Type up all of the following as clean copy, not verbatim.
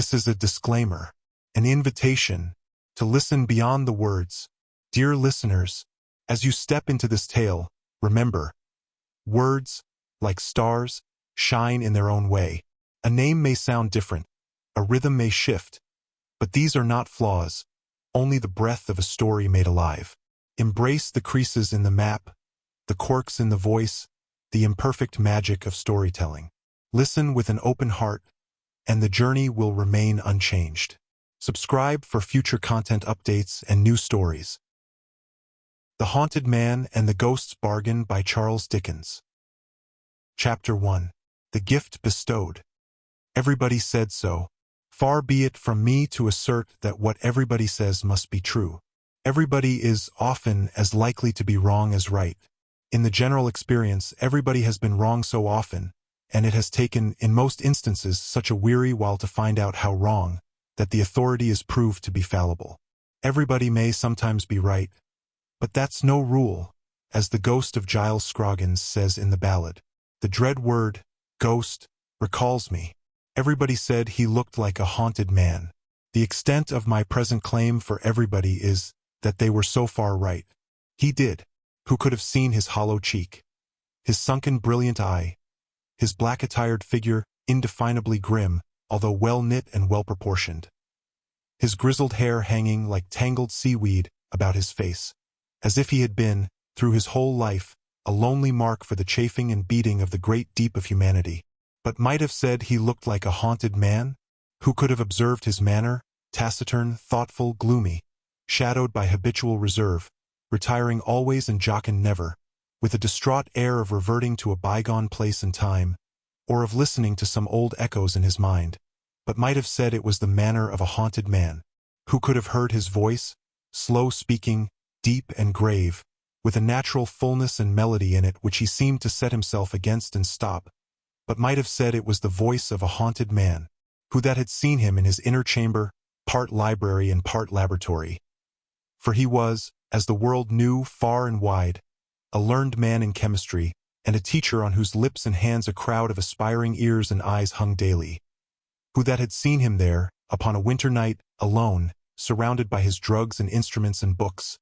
This is a disclaimer, an invitation to listen beyond the words. Dear listeners, as you step into this tale, remember, words, like stars, shine in their own way. A name may sound different, a rhythm may shift, but these are not flaws, only the breath of a story made alive. Embrace the creases in the map, the quirks in the voice, the imperfect magic of storytelling. Listen with an open heart, and the journey will remain unchanged. Subscribe for future content updates and new stories. The Haunted Man and the Ghost's Bargain by Charles Dickens. Chapter 1. The Gift Bestowed. Everybody said so. Far be it from me to assert that what everybody says must be true. Everybody is often as likely to be wrong as right. In the general experience, everybody has been wrong so often, and it has taken, in most instances, such a weary while to find out how wrong, that the authority is proved to be fallible. Everybody may sometimes be right, but that's no rule, as the ghost of Giles Scroggins says in the ballad. The dread word, ghost, recalls me. Everybody said he looked like a haunted man. The extent of my present claim for everybody is that they were so far right. He did. Who could have seen his hollow cheek, his sunken brilliant eye, his black-attired figure, indefinably grim, although well-knit and well-proportioned, his grizzled hair hanging like tangled seaweed about his face, as if he had been, through his whole life, a lonely mark for the chafing and beating of the great deep of humanity, but might have said he looked like a haunted man? Who could have observed his manner, taciturn, thoughtful, gloomy, shadowed by habitual reserve, retiring always and jocund never, with a distraught air of reverting to a bygone place and time, or of listening to some old echoes in his mind, but might have said it was the manner of a haunted man? Who could have heard his voice, slow-speaking, deep and grave, with a natural fullness and melody in it which he seemed to set himself against and stop, but might have said it was the voice of a haunted man? Who that had seen him in his inner chamber, part library and part laboratory? For he was, as the world knew far and wide, a learned man in chemistry, and a teacher on whose lips and hands a crowd of aspiring ears and eyes hung daily. Who that had seen him there, upon a winter night, alone, surrounded by his drugs and instruments and books,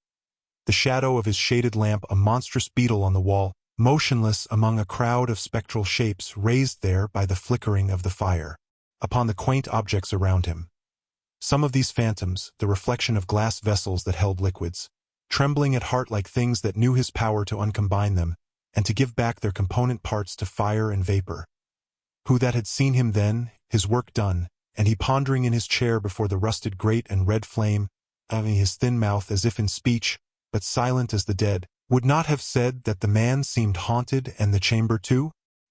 the shadow of his shaded lamp a monstrous beetle on the wall, motionless among a crowd of spectral shapes raised there by the flickering of the fire, upon the quaint objects around him. Some of these phantoms, the reflection of glass vessels that held liquids, trembling at heart like things that knew his power to uncombine them, and to give back their component parts to fire and vapor. Who that had seen him then, his work done, and he pondering in his chair before the rusted grate and red flame, having his thin mouth as if in speech, but silent as the dead, would not have said that the man seemed haunted and the chamber too?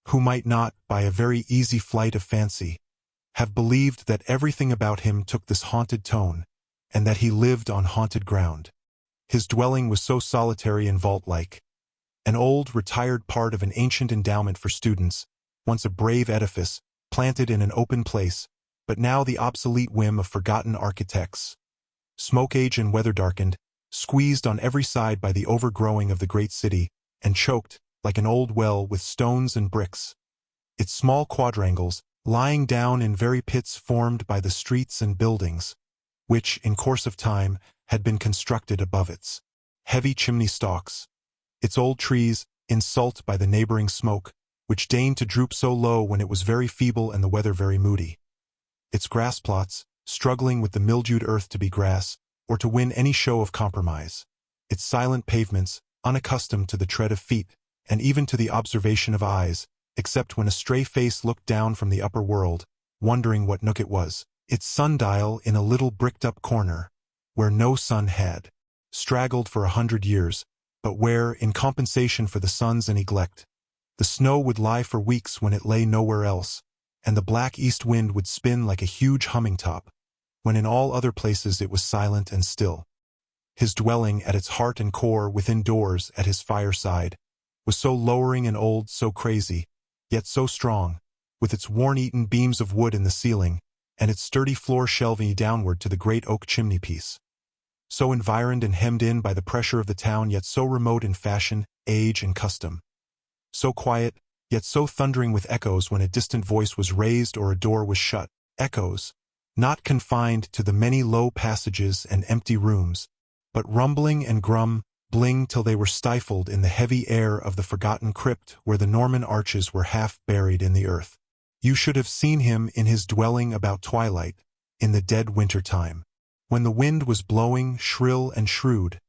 Who might not, by a very easy flight of fancy, have believed that everything about him took this haunted tone, and that he lived on haunted ground? His dwelling was so solitary and vault-like, an old, retired part of an ancient endowment for students, once a brave edifice, planted in an open place, but now the obsolete whim of forgotten architects. Smoke-age and weather-darkened, squeezed on every side by the overgrowing of the great city, and choked, like an old well, with stones and bricks. Its small quadrangles, lying down in very pits formed by the streets and buildings, which, in course of time, had been constructed above its heavy chimney-stalks, its old trees, insult by the neighboring smoke, which deigned to droop so low when it was very feeble and the weather very moody, its grass-plots, struggling with the mildewed earth to be grass, or to win any show of compromise, its silent pavements, unaccustomed to the tread of feet, and even to the observation of eyes, except when a stray face looked down from the upper world, wondering what nook it was, its sundial in a little bricked-up corner, where no sun had straggled for 100 years, but where, in compensation for the sun's neglect, the snow would lie for weeks when it lay nowhere else, and the black east wind would spin like a huge humming-top, when in all other places it was silent and still. His dwelling at its heart and core within doors at his fireside was so lowering and old, so crazy, yet so strong, with its worm-eaten beams of wood in the ceiling, and its sturdy floor shelving downward to the great oak chimney-piece. So environed and hemmed in by the pressure of the town, yet so remote in fashion, age, and custom. So quiet, yet so thundering with echoes when a distant voice was raised or a door was shut. Echoes, not confined to the many low passages and empty rooms, but rumbling and grumbling till they were stifled in the heavy air of the forgotten crypt where the Norman arches were half buried in the earth. You should have seen him in his dwelling about twilight, in the dead winter time, when the wind was blowing shrill and shrewd,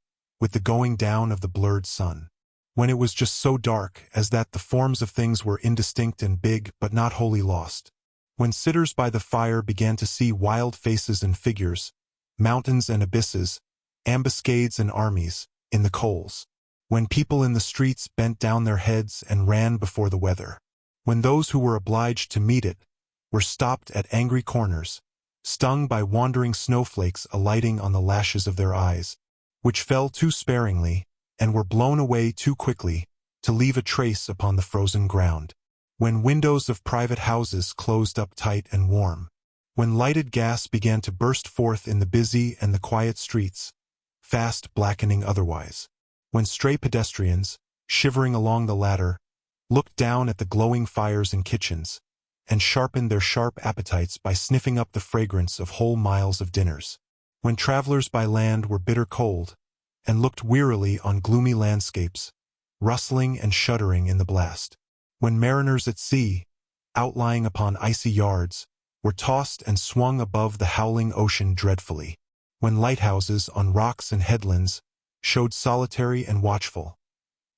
with the going down of the blurred sun, when it was just so dark as that the forms of things were indistinct and big but not wholly lost, when sitters by the fire began to see wild faces and figures, mountains and abysses, ambuscades and armies, in the coals, when people in the streets bent down their heads and ran before the weather, when those who were obliged to meet it were stopped at angry corners, stung by wandering snowflakes alighting on the lashes of their eyes, which fell too sparingly and were blown away too quickly to leave a trace upon the frozen ground, when windows of private houses closed up tight and warm, when lighted gas began to burst forth in the busy and the quiet streets, fast blackening otherwise, when stray pedestrians, shivering along the ladder, looked down at the glowing fires in kitchens, and sharpened their sharp appetites by sniffing up the fragrance of whole miles of dinners, when travelers by land were bitter cold, and looked wearily on gloomy landscapes, rustling and shuddering in the blast, when mariners at sea, outlying upon icy yards, were tossed and swung above the howling ocean dreadfully, when lighthouses on rocks and headlands showed solitary and watchful,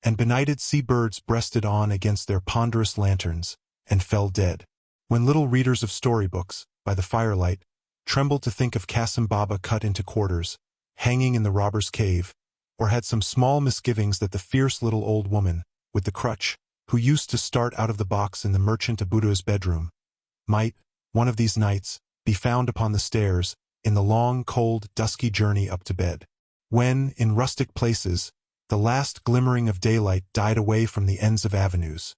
and benighted sea-birds breasted on against their ponderous lanterns and fell dead, when little readers of storybooks, by the firelight, trembled to think of Kasim Baba cut into quarters, hanging in the robber's cave, or had some small misgivings that the fierce little old woman, with the crutch, who used to start out of the box in the merchant Abuda's bedroom, might, one of these nights, be found upon the stairs, in the long, cold, dusky journey up to bed, when, in rustic places, the last glimmering of daylight died away from the ends of avenues,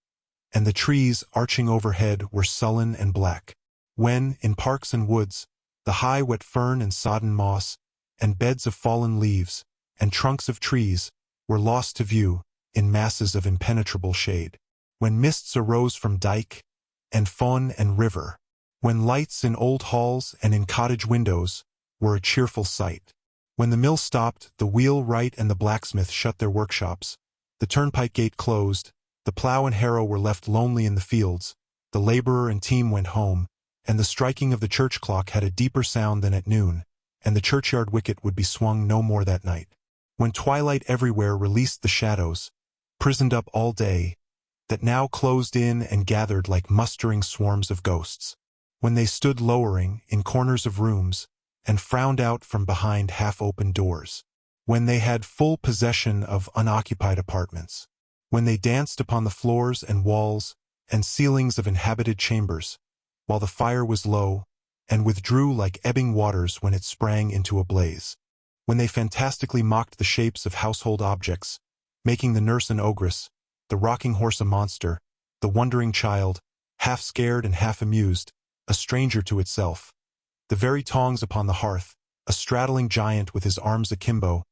and the trees arching overhead were sullen and black, when, in parks and woods, the high wet fern and sodden moss, and beds of fallen leaves, and trunks of trees, were lost to view, in masses of impenetrable shade, when mists arose from dike, and fawn and river, when lights in old halls and in cottage windows were a cheerful sight, when the mill stopped, the wheelwright and the blacksmith shut their workshops, the turnpike gate closed, the plough and harrow were left lonely in the fields, the laborer and team went home, and the striking of the church clock had a deeper sound than at noon, and the churchyard wicket would be swung no more that night, when twilight everywhere released the shadows, prisoned up all day, that now closed in and gathered like mustering swarms of ghosts, when they stood lowering in corners of rooms and frowned out from behind half-open doors, when they had full possession of unoccupied apartments, when they danced upon the floors and walls and ceilings of inhabited chambers, while the fire was low, and withdrew like ebbing waters when it sprang into a blaze, when they fantastically mocked the shapes of household objects, making the nurse an ogress, the rocking horse a monster, the wondering child, half scared and half amused, a stranger to itself, the very tongs upon the hearth, a straddling giant with his arms akimbo,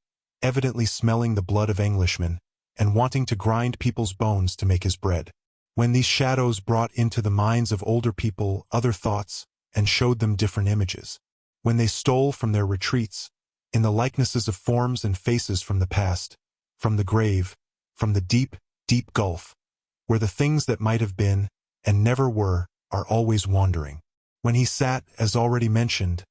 evidently smelling the blood of Englishmen, and wanting to grind people's bones to make his bread, when these shadows brought into the minds of older people other thoughts and showed them different images, when they stole from their retreats, in the likenesses of forms and faces from the past, from the grave, from the deep, deep gulf, where the things that might have been, and never were, are always wandering, when he sat, as already mentioned,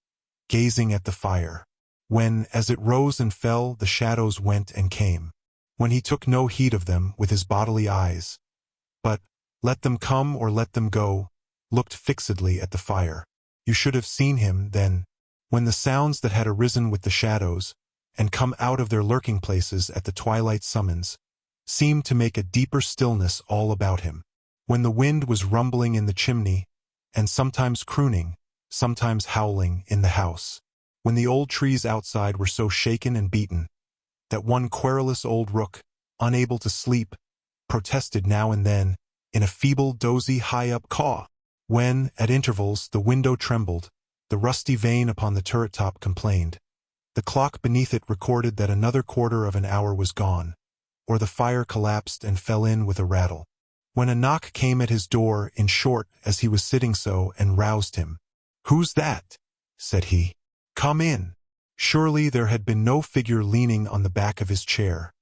gazing at the fire, when, as it rose and fell, the shadows went and came, when he took no heed of them with his bodily eyes, but, let them come or let them go, looked fixedly at the fire. You should have seen him, then, when the sounds that had arisen with the shadows, and come out of their lurking places at the twilight summons, seemed to make a deeper stillness all about him, when the wind was rumbling in the chimney, and sometimes crooning, sometimes howling in the house, when the old trees outside were so shaken and beaten, that one querulous old rook, unable to sleep, protested now and then, in a feeble, dozy, high-up caw, when, at intervals, the window trembled, the rusty vane upon the turret-top complained, the clock beneath it recorded that another quarter of an hour was gone, or the fire collapsed and fell in with a rattle, when a knock came at his door, in short, as he was sitting so, and roused him. "Who's that?" said he. "Come in." Surely there had been no figure leaning on the back of his chair,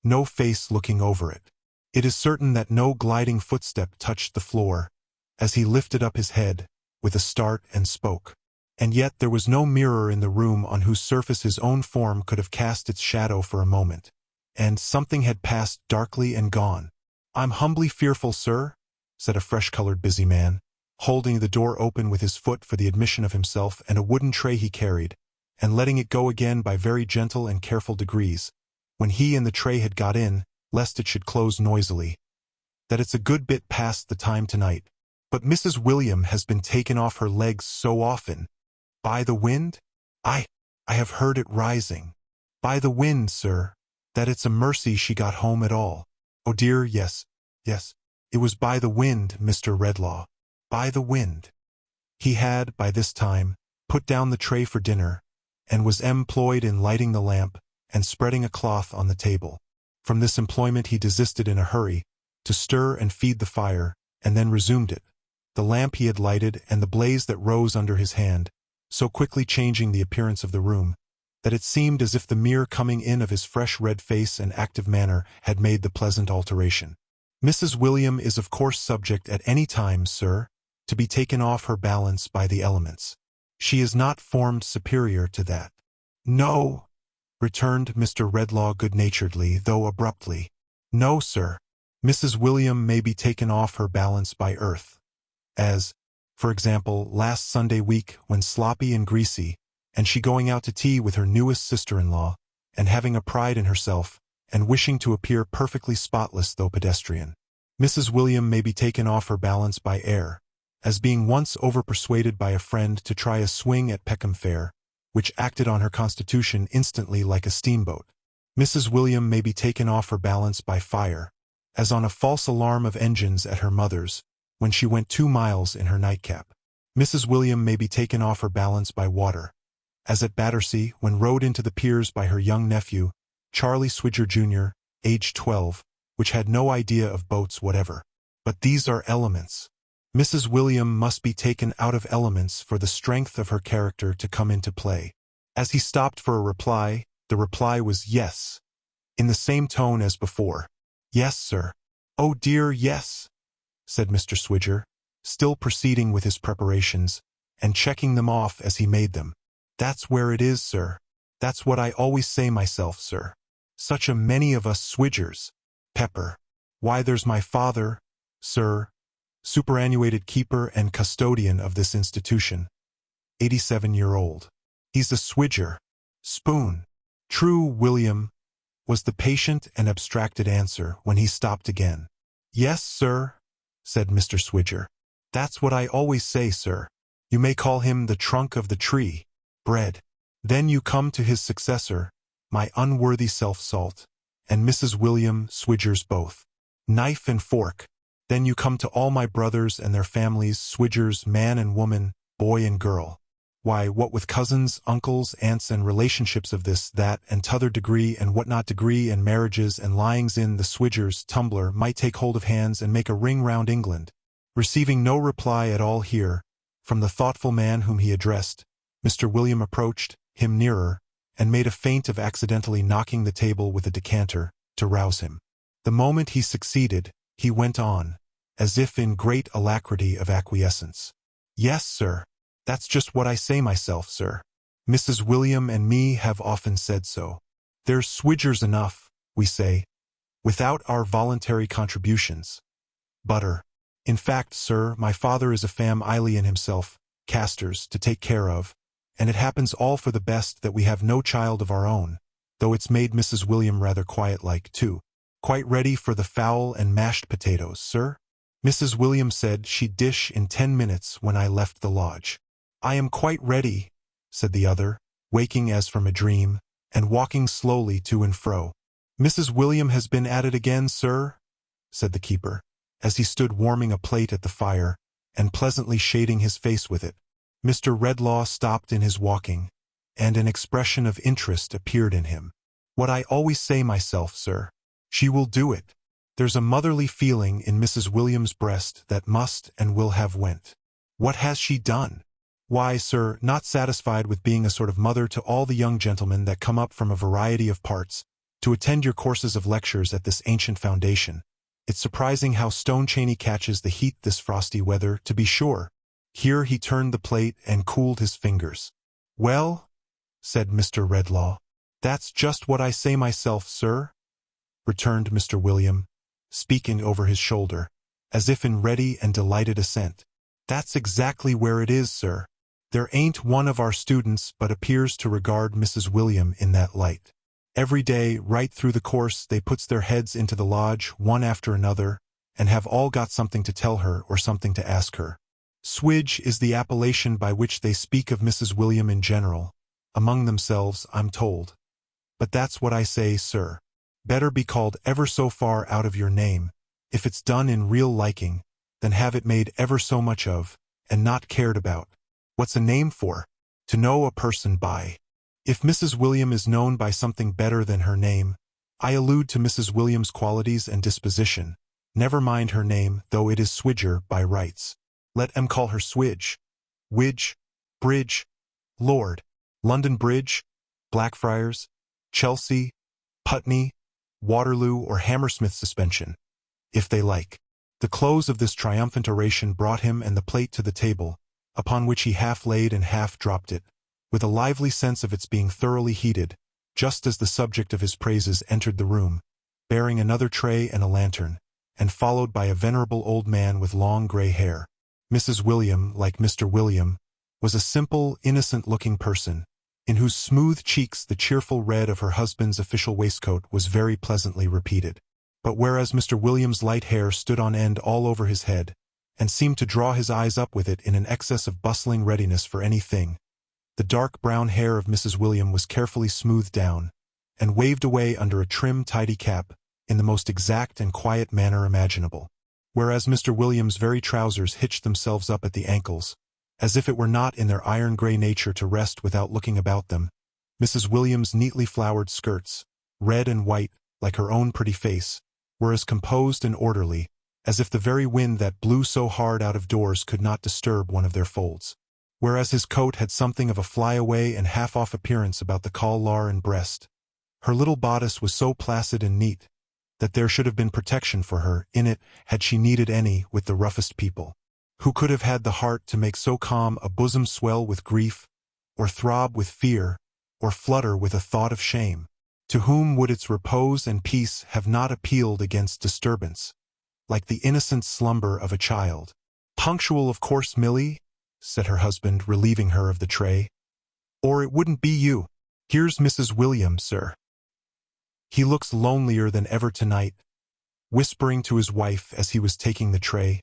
no face looking over it. It is certain that no gliding footstep touched the floor, as he lifted up his head, with a start, and spoke. And yet there was no mirror in the room on whose surface his own form could have cast its shadow for a moment. And something had passed darkly and gone. "I'm humbly fearful, sir," said a fresh-colored busy man, holding the door open with his foot for the admission of himself and a wooden tray he carried, and letting it go again by very gentle and careful degrees, when he and the tray had got in, lest it should close noisily, "that it's a good bit past the time tonight. But Mrs. William has been taken off her legs so often." "By the wind?" I have heard it rising." "By the wind, sir, that it's a mercy she got home at all." "Oh dear, yes, it was by the wind, Mr. Redlaw. By the wind." He had, by this time, put down the tray for dinner, and was employed in lighting the lamp and spreading a cloth on the table. From this employment he desisted in a hurry, to stir and feed the fire, and then resumed it, the lamp he had lighted and the blaze that rose under his hand, so quickly changing the appearance of the room, that it seemed as if the mere coming in of his fresh red face and active manner had made the pleasant alteration. "Mrs. William is of course subject at any time, sir, to be taken off her balance by the elements. She is not formed superior to that." "No," returned Mr. Redlaw good-naturedly, though abruptly. "No, sir. Mrs. William may be taken off her balance by earth. As, for example, last Sunday week, when sloppy and greasy, and she going out to tea with her newest sister-in-law, and having a pride in herself, and wishing to appear perfectly spotless though pedestrian. Mrs. William may be taken off her balance by air, as being once over-persuaded by a friend to try a swing at Peckham Fair, which acted on her constitution instantly like a steamboat. Mrs. William may be taken off her balance by fire, as on a false alarm of engines at her mother's, when she went 2 miles in her nightcap. Mrs. William may be taken off her balance by water, as at Battersea, when rowed into the piers by her young nephew, Charlie Swidger Jr., aged 12, which had no idea of boats whatever. But these are elements. Mrs. William must be taken out of elements for the strength of her character to come into play. As he stopped for a reply, the reply was yes, in the same tone as before. "Yes, sir." "Oh dear, yes," said Mr. Swidger, still proceeding with his preparations, and checking them off as he made them. "That's where it is, sir. That's what I always say myself, sir. Such a many of us Swidgers. Pepper. Why, there's my father, sir, superannuated keeper and custodian of this institution, 87-year-old. He's a Swidger. Spoon." "True, William," was the patient and abstracted answer when he stopped again. "Yes, sir," said Mr. Swidger. "That's what I always say, sir. You may call him the trunk of the tree. Bread. Then you come to his successor, my unworthy self-salt, and Mrs. William Swidgers both. Knife and fork. Then you come to all my brothers and their families, Swidgers, man and woman, boy and girl. Why, what with cousins, uncles, aunts, and relationships of this, that, and t'other degree, and what not degree, and marriages, and lyings in, the Swidgers, tumbler, might take hold of hands and make a ring round England." Receiving no reply at all here, from the thoughtful man whom he addressed, Mr. William approached him nearer, and made a feint of accidentally knocking the table with a decanter, to rouse him. The moment he succeeded, he went on, as if in great alacrity of acquiescence. "Yes, sir. That's just what I say myself, sir. Mrs. William and me have often said so. There's Swidgers enough, we say, without our voluntary contributions. Butter. In fact, sir, my father is a family in himself, casters, to take care of, and it happens all for the best that we have no child of our own, though it's made Mrs. William rather quiet-like, too. Quite ready for the fowl and mashed potatoes, sir? Mrs. William said she'd dish in 10 minutes when I left the lodge. I am quite ready, said the other, waking as from a dream, and walking slowly to and fro. Mrs. William has been at it again, sir, said the keeper, as he stood warming a plate at the fire, and pleasantly shading his face with it. Mr. Redlaw stopped in his walking, and an expression of interest appeared in him. What I always say myself, sir. She will do it. There's a motherly feeling in Mrs. William's breast that must and will have went. What has she done? Why, sir, not satisfied with being a sort of mother to all the young gentlemen that come up from a variety of parts, to attend your courses of lectures at this ancient foundation. It's surprising how Stone Chaney catches the heat this frosty weather, to be sure. Here he turned the plate and cooled his fingers. Well, said Mr. Redlaw. That's just what I say myself, sir, returned Mr. William, speaking over his shoulder, as if in ready and delighted assent. That's exactly where it is, sir. There ain't one of our students but appears to regard Mrs. William in that light. Every day, right through the course, they puts their heads into the lodge, one after another, and have all got something to tell her or something to ask her. Swidge is the appellation by which they speak of Mrs. William in general, among themselves, I'm told. But that's what I say, sir. Better be called ever so far out of your name, if it's done in real liking, than have it made ever so much of, and not cared about. What's a name for? To know a person by. If Mrs. William is known by something better than her name, I allude to Mrs. William's qualities and disposition. Never mind her name, though it is Swidger by rights. Let 'em call her Swidge, Widge, Bridge, Lord, London Bridge, Blackfriars, Chelsea, Putney, Waterloo, or Hammersmith Suspension, if they like. The close of this triumphant oration brought him and the plate to the table, upon which he half laid and half dropped it, with a lively sense of its being thoroughly heated, just as the subject of his praises entered the room, bearing another tray and a lantern, and followed by a venerable old man with long gray hair. Mrs. William, like Mr. William, was a simple, innocent-looking person, in whose smooth cheeks the cheerful red of her husband's official waistcoat was very pleasantly repeated. But whereas Mr. William's light hair stood on end all over his head, and seemed to draw his eyes up with it in an excess of bustling readiness for anything, the dark brown hair of Mrs. William was carefully smoothed down, and waved away under a trim, tidy cap, in the most exact and quiet manner imaginable. Whereas Mr. William's very trousers hitched themselves up at the ankles, as if it were not in their iron-gray nature to rest without looking about them, Mrs. William's neatly flowered skirts, red and white, like her own pretty face, were as composed and orderly, as if the very wind that blew so hard out of doors could not disturb one of their folds. Whereas his coat had something of a fly-away and half-off appearance about the collar and breast, her little bodice was so placid and neat, that there should have been protection for her in it had she needed any with the roughest people. Who could have had the heart to make so calm a bosom swell with grief, or throb with fear, or flutter with a thought of shame? To whom would its repose and peace have not appealed against disturbance, like the innocent slumber of a child? Punctual, of course, Milly, said her husband, relieving her of the tray. Or it wouldn't be you. Here's Mrs. William, sir. He looks lonelier than ever tonight, whispering to his wife as he was taking the tray,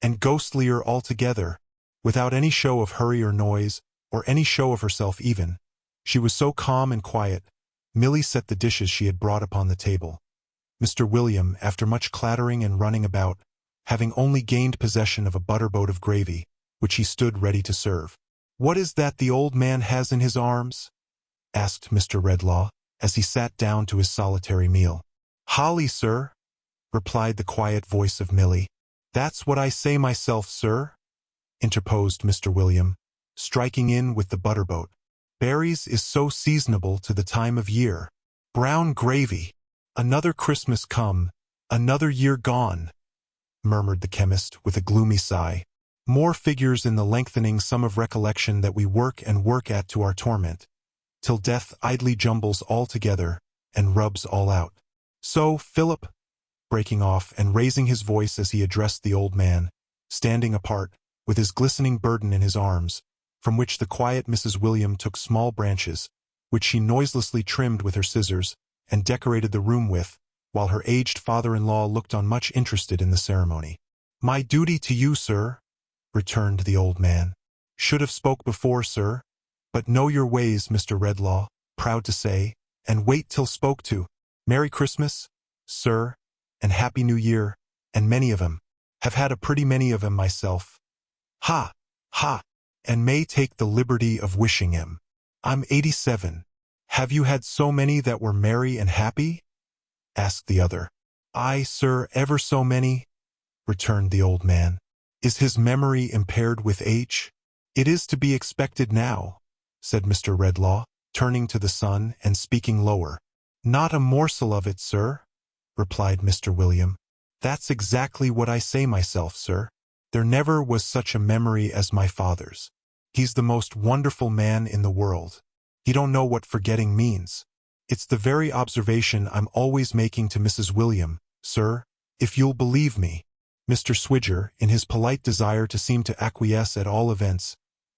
and ghostlier altogether, without any show of hurry or noise, or any show of herself even. She was so calm and quiet. Milly set the dishes she had brought upon the table. Mr. William, after much clattering and running about, having only gained possession of a butterboat of gravy, which he stood ready to serve. "What is that the old man has in his arms?" asked Mr. Redlaw, as he sat down to his solitary meal. "Holly, sir," replied the quiet voice of Milly. "That's what I say myself, sir," interposed Mr. William, striking in with the butterboat. "Berries is so seasonable to the time of year. Brown gravy. Another Christmas come, another year gone," murmured the chemist with a gloomy sigh. "More figures in the lengthening sum of recollection that we work and work at to our torment, till death idly jumbles all together and rubs all out. So, Philip," breaking off and raising his voice as he addressed the old man, standing apart, with his glistening burden in his arms, from which the quiet Mrs. William took small branches, which she noiselessly trimmed with her scissors, and decorated the room with, while her aged father-in-law looked on much interested in the ceremony. "My duty to you, sir," returned the old man. "Should have spoke before, sir, but know your ways, Mr. Redlaw, proud to say, and wait till spoke to. Merry Christmas, sir, and Happy New Year, and many of 'em. Have had a pretty many of 'em myself. Ha, ha, and may take the liberty of wishing 'em. I'm 87. Have you had so many that were merry and happy?" asked the other. "Aye, sir, ever so many," returned the old man. "Is his memory impaired with age?" "It is to be expected now," said Mr. Redlaw, turning to the son and speaking lower. "Not a morsel of it, sir," replied Mr. William. "That's exactly what I say myself, sir. There never was such a memory as my father's. He's the most wonderful man in the world. He don't know what forgetting means. It's the very observation I'm always making to Mrs. William, sir, if you'll believe me." Mr. Swidger, in his polite desire to seem to acquiesce at all events,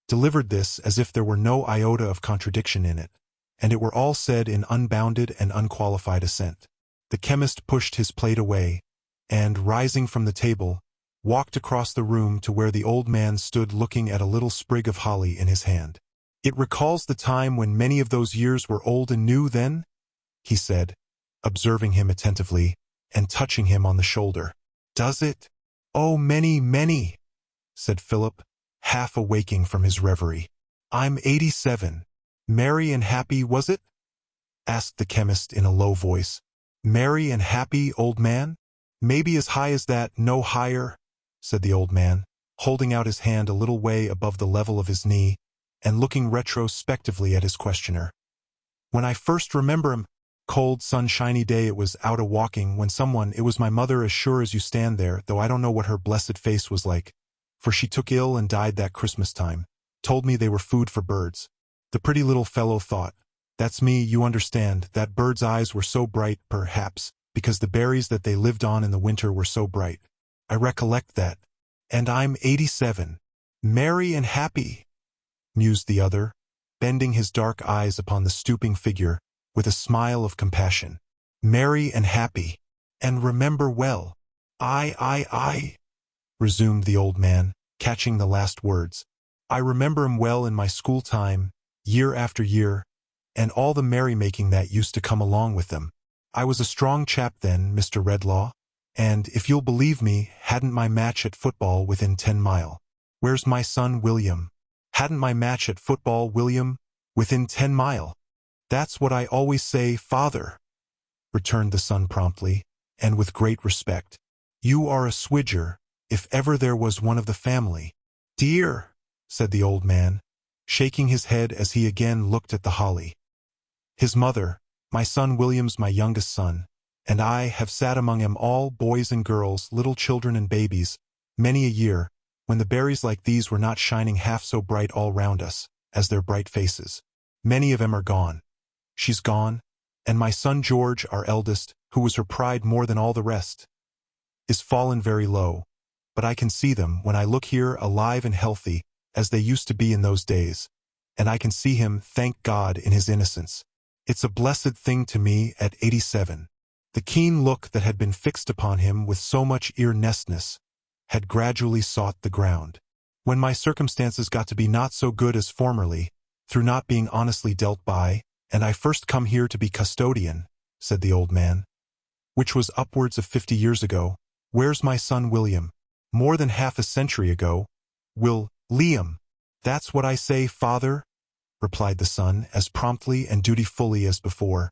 delivered this as if there were no iota of contradiction in it, and it were all said in unbounded and unqualified assent. The chemist pushed his plate away, and, rising from the table, walked across the room to where the old man stood looking at a little sprig of holly in his hand. "It recalls the time when many of those years were old and new, then?" he said, observing him attentively, and touching him on the shoulder. "Does it?" "Oh, many, many," said Philip, half awaking from his reverie. "I'm 87. Merry and happy, was it?" asked the chemist in a low voice. "Merry and happy, old man? Maybe as high as that, no higher," said the old man, holding out his hand a little way above the level of his knee, and looking retrospectively at his questioner. "When I first remember him, cold, sunshiny day, it was out a-walking, when someone, it was my mother as sure as you stand there, though I don't know what her blessed face was like, for she took ill and died that Christmas time, told me they were food for birds. The pretty little fellow thought, that's me, you understand, that birds' eyes were so bright, perhaps, because the berries that they lived on in the winter were so bright. I recollect that. And I'm 87. Merry and happy," mused the other, bending his dark eyes upon the stooping figure, with a smile of compassion. "Merry and happy, and remember well." I, resumed the old man, catching the last words. "I remember 'em well in my school time, year after year, and all the merrymaking that used to come along with them. I was a strong chap then, Mr. Redlaw, and, if you'll believe me, hadn't my match at football within 10 mile. Where's my son William? Hadn't my match at football, William, within 10 mile. That's what I always say, father," returned the son promptly, and with great respect. "You are a Swidger, if ever there was one of the family." "Dear," said the old man, shaking his head as he again looked at the holly. "His mother, my son William's my youngest son, and I have sat among 'em all, boys and girls, little children and babies, many a year, when the berries like these were not shining half so bright all round us, as their bright faces. Many of 'em are gone. She's gone, and my son George, our eldest, who was her pride more than all the rest, is fallen very low, but I can see them, when I look here, alive and healthy, as they used to be in those days, and I can see him, thank God, in his innocence. It's a blessed thing to me at 87. The keen look that had been fixed upon him with so much earnestness had gradually sought the ground. When my circumstances got to be not so good as formerly, through not being honestly dealt by, and I first come here to be custodian," said the old man, "which was upwards of 50 years ago. Where's my son William? More than half a century ago. Liam. That's what I say, father," replied the son, as promptly and dutifully as before.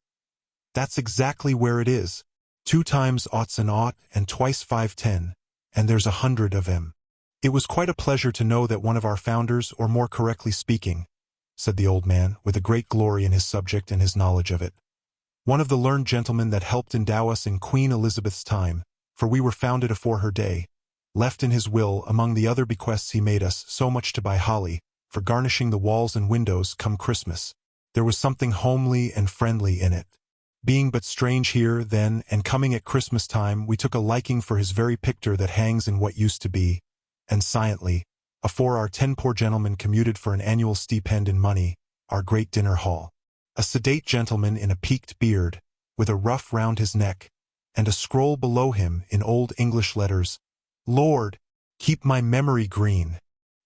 "That's exactly where it is. 2 times ought's an ought, and twice 5 10, and there's 100 of 'em. It was quite a pleasure to know that one of our founders, or more correctly speaking," said the old man, with a great glory in his subject and his knowledge of it, "one of the learned gentlemen that helped endow us in Queen Elizabeth's time, for we were founded afore her day, left in his will, among the other bequests he made us, so much to buy holly, for garnishing the walls and windows come Christmas. There was something homely and friendly in it. Being but strange here, then, and coming at Christmas time, we took a liking for his very picture that hangs in what used to be, and silently, afore our 10 poor gentlemen commuted for an annual stipend in money, our great dinner hall. A sedate gentleman in a peaked beard, with a ruff round his neck, and a scroll below him in old English letters, Lord, keep my memory green.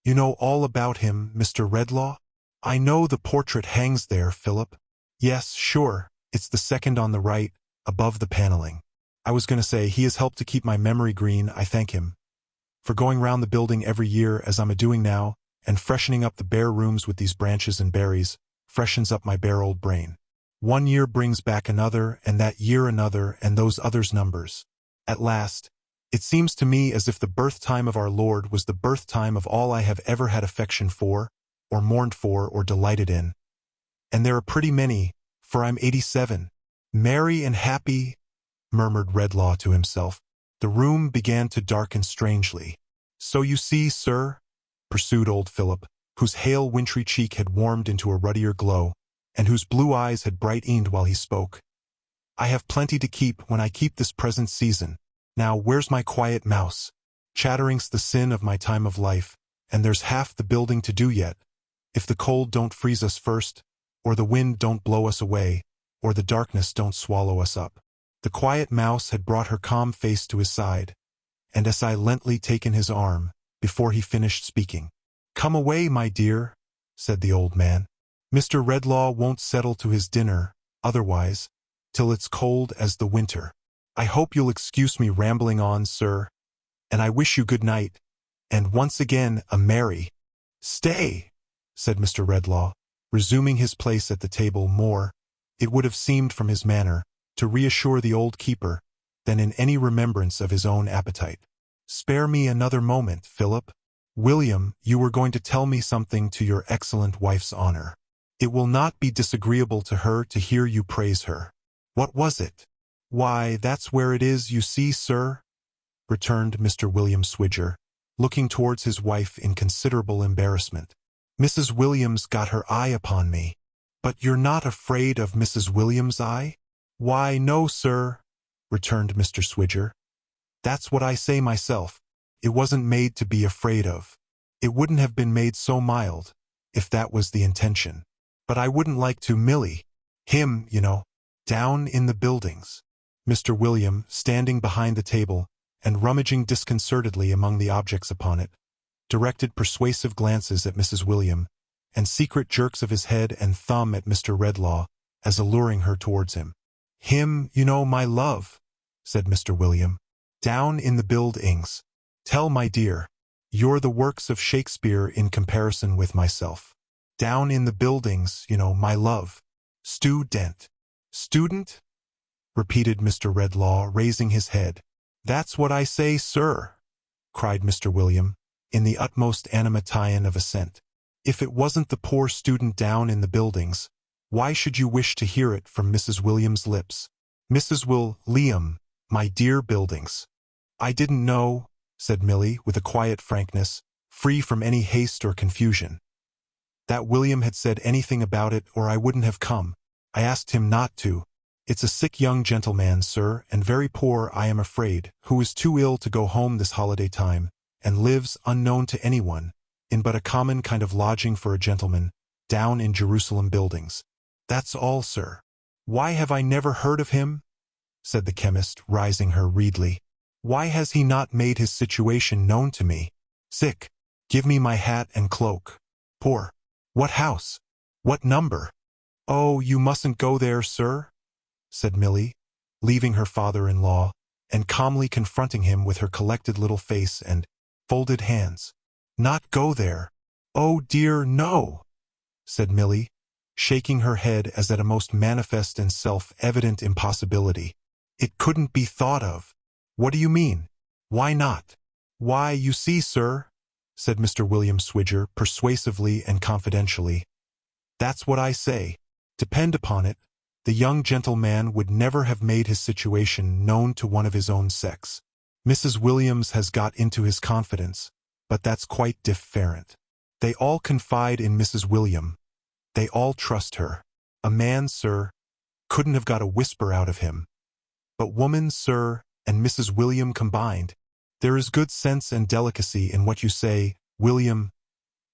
You know all about him, Mr. Redlaw? I know the portrait hangs there, Philip. Yes, sure, it's the second on the right, above the paneling. I was going to say, he has helped to keep my memory green, I thank him. For going round the building every year, as I'm a-doing now, and freshening up the bare rooms with these branches and berries, freshens up my bare old brain. One year brings back another, and that year another, and those others numbers. At last, It seems to me as if the birth time of our Lord was the birth time of all I have ever had affection for, or mourned for, or delighted in. And there are pretty many, for I'm 87. Merry and happy, murmured Redlaw to himself. The room began to darken strangely. So you see, sir, pursued old Philip, whose hale wintry cheek had warmed into a ruddier glow, and whose blue eyes had brightened while he spoke. I have plenty to keep when I keep this present season. Now where's my quiet mouse? Chattering's the sin of my time of life, and there's half the building to do yet. If the cold don't freeze us first, or the wind don't blow us away, or the darkness don't swallow us up. The quiet mouse had brought her calm face to his side, and as silently taken his arm, before he finished speaking. Come away, my dear, said the old man. Mr. Redlaw won't settle to his dinner, otherwise, till it's cold as the winter. I hope you'll excuse me rambling on, sir, and I wish you good night, and once again a merry— Stay, said Mr. Redlaw, resuming his place at the table more, it would have seemed from his manner, to reassure the old keeper, than in any remembrance of his own appetite. Spare me another moment, Philip. William, you were going to tell me something to your excellent wife's honor. It will not be disagreeable to her to hear you praise her. What was it? Why, that's where it is, you see, sir, returned Mr. William Swidger, looking towards his wife in considerable embarrassment. Mrs. Williams got her eye upon me. But you're not afraid of Mrs. Williams' eye? Why, no, sir, returned Mr. Swidger. That's what I say myself. It wasn't made to be afraid of. It wouldn't have been made so mild, if that was the intention. But I wouldn't like to Millie. Him, you know, down in the buildings. Mr. William, standing behind the table, and rummaging disconcertedly among the objects upon it, directed persuasive glances at Mrs. William, and secret jerks of his head and thumb at Mr. Redlaw, as alluring her towards him. Him, you know, my love, said Mr. William, down in the buildings. Tell, my dear, you're the works of Shakespeare in comparison with myself. Down in the buildings, you know, my love. Student. Student? Repeated Mr. Redlaw, raising his head. That's what I say, sir, cried Mr. William, in the utmost animation of assent. If it wasn't the poor student down in the buildings, why should you wish to hear it from Mrs. Williams' lips? Mrs. William, my dear buildings. I didn't know, said Milly, with a quiet frankness, free from any haste or confusion, that William had said anything about it, or I wouldn't have come. I asked him not to. It's a sick young gentleman, sir, and very poor, I am afraid, who is too ill to go home this holiday time, and lives, unknown to anyone, in but a common kind of lodging for a gentleman, down in Jerusalem buildings. That's all, sir. Why have I never heard of him? Said the chemist, rising hurriedly. Why has he not made his situation known to me? Sick. Give me my hat and cloak. Poor. What house? What number? Oh, you mustn't go there, sir, said Milly, leaving her father-in-law, and calmly confronting him with her collected little face and folded hands. Not go there. Oh dear, no, said Milly, shaking her head as at a most manifest and self-evident impossibility. It couldn't be thought of. What do you mean? Why not? Why, you see, sir, said Mr. William Swidger persuasively and confidentially. That's what I say. Depend upon it, the young gentleman would never have made his situation known to one of his own sex. Mrs. Williams has got into his confidence, but that's quite different. They all confide in Mrs. William. They all trust her. A man, sir, couldn't have got a whisper out of him. But woman, sir, and Mrs. William combined, there is good sense and delicacy in what you say, William,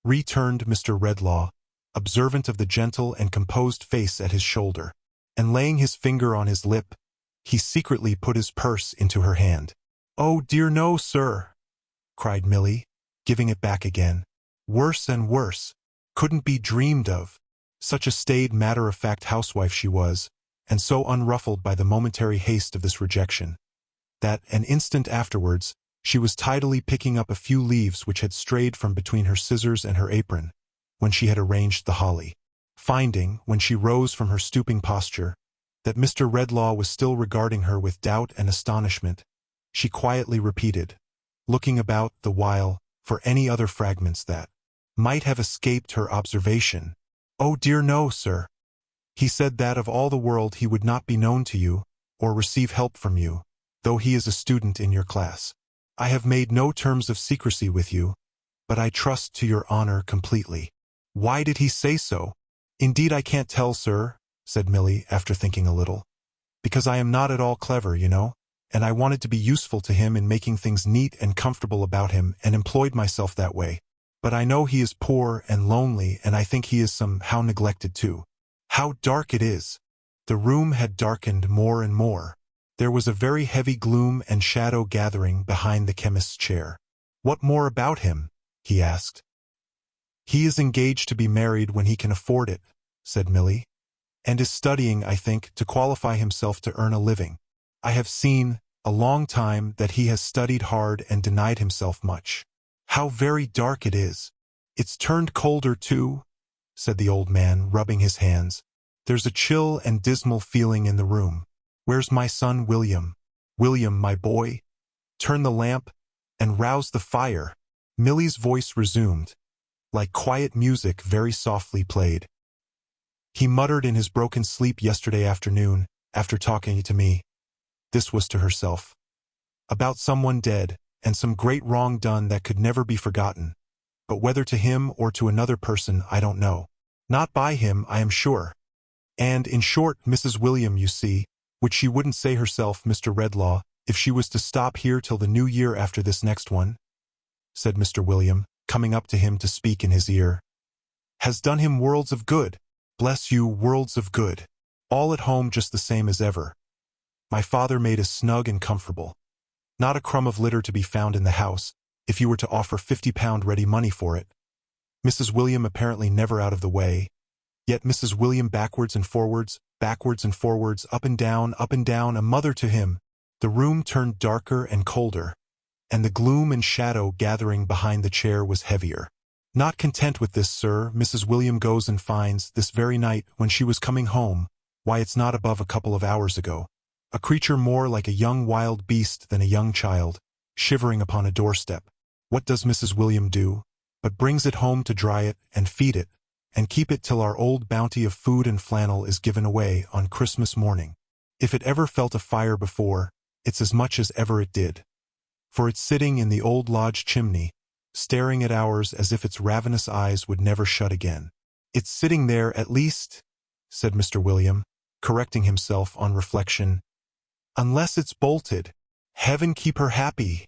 returned Mr. Redlaw, observant of the gentle and composed face at his shoulder, and laying his finger on his lip, he secretly put his purse into her hand. Oh dear no, sir, cried Milly, giving it back again. Worse and worse. Couldn't be dreamed of. Such a staid, matter-of-fact housewife she was, and so unruffled by the momentary haste of this rejection, that an instant afterwards she was tidily picking up a few leaves which had strayed from between her scissors and her apron, when she had arranged the holly. Finding, when she rose from her stooping posture, that Mr. Redlaw was still regarding her with doubt and astonishment, she quietly repeated, looking about the while for any other fragments that might have escaped her observation. "Oh dear no, sir. He said that of all the world he would not be known to you, or receive help from you, though he is a student in your class. I have made no terms of secrecy with you, but I trust to your honor completely." "Why did he say so?" "Indeed I can't tell, sir," said Milly after thinking a little. "Because I am not at all clever, you know, and I wanted to be useful to him in making things neat and comfortable about him and employed myself that way. But I know he is poor and lonely, and I think he is somehow neglected too. How dark it is!" The room had darkened more and more. There was a very heavy gloom and shadow gathering behind the chemist's chair. "What more about him?" he asked. "He is engaged to be married when he can afford it," said Milly, "and is studying, I think, to qualify himself to earn a living. I have seen, a long time, that he has studied hard and denied himself much." "How very dark it is! It's turned colder too," said the old man, rubbing his hands. "There's a chill and dismal feeling in the room. Where's my son William? William, my boy, turn the lamp and rouse the fire." Milly's voice resumed, like quiet music very softly played. "He muttered in his broken sleep yesterday afternoon, after talking to me," this was to herself, "about someone dead, and some great wrong done that could never be forgotten. But whether to him or to another person I don't know. Not by him, I am sure. And, in short, Mrs. William, you see, which she wouldn't say herself, Mr. Redlaw, if she was to stop here till the new year after this next one," said Mr. William, coming up to him to speak in his ear, "has done him worlds of good. Bless you, worlds of good. All at home just the same as ever. My father made us snug and comfortable. Not a crumb of litter to be found in the house, if you were to offer £50 ready money for it. Mrs. William apparently never out of the way, yet Mrs. William backwards and forwards, up and down, a mother to him." The room turned darker and colder, and the gloom and shadow gathering behind the chair was heavier. "Not content with this, sir, Mrs. William goes and finds, this very night, when she was coming home, why it's not above a couple of hours ago, a creature more like a young wild beast than a young child, shivering upon a doorstep. What does Mrs. William do? But brings it home to dry it, and feed it, and keep it till our old bounty of food and flannel is given away on Christmas morning. If it ever felt a fire before, it's as much as ever it did. For it's sitting in the old lodge chimney, staring at ours as if its ravenous eyes would never shut again. It's sitting there at least," said Mr. William, correcting himself on reflection, "unless it's bolted. Heaven keep her happy,"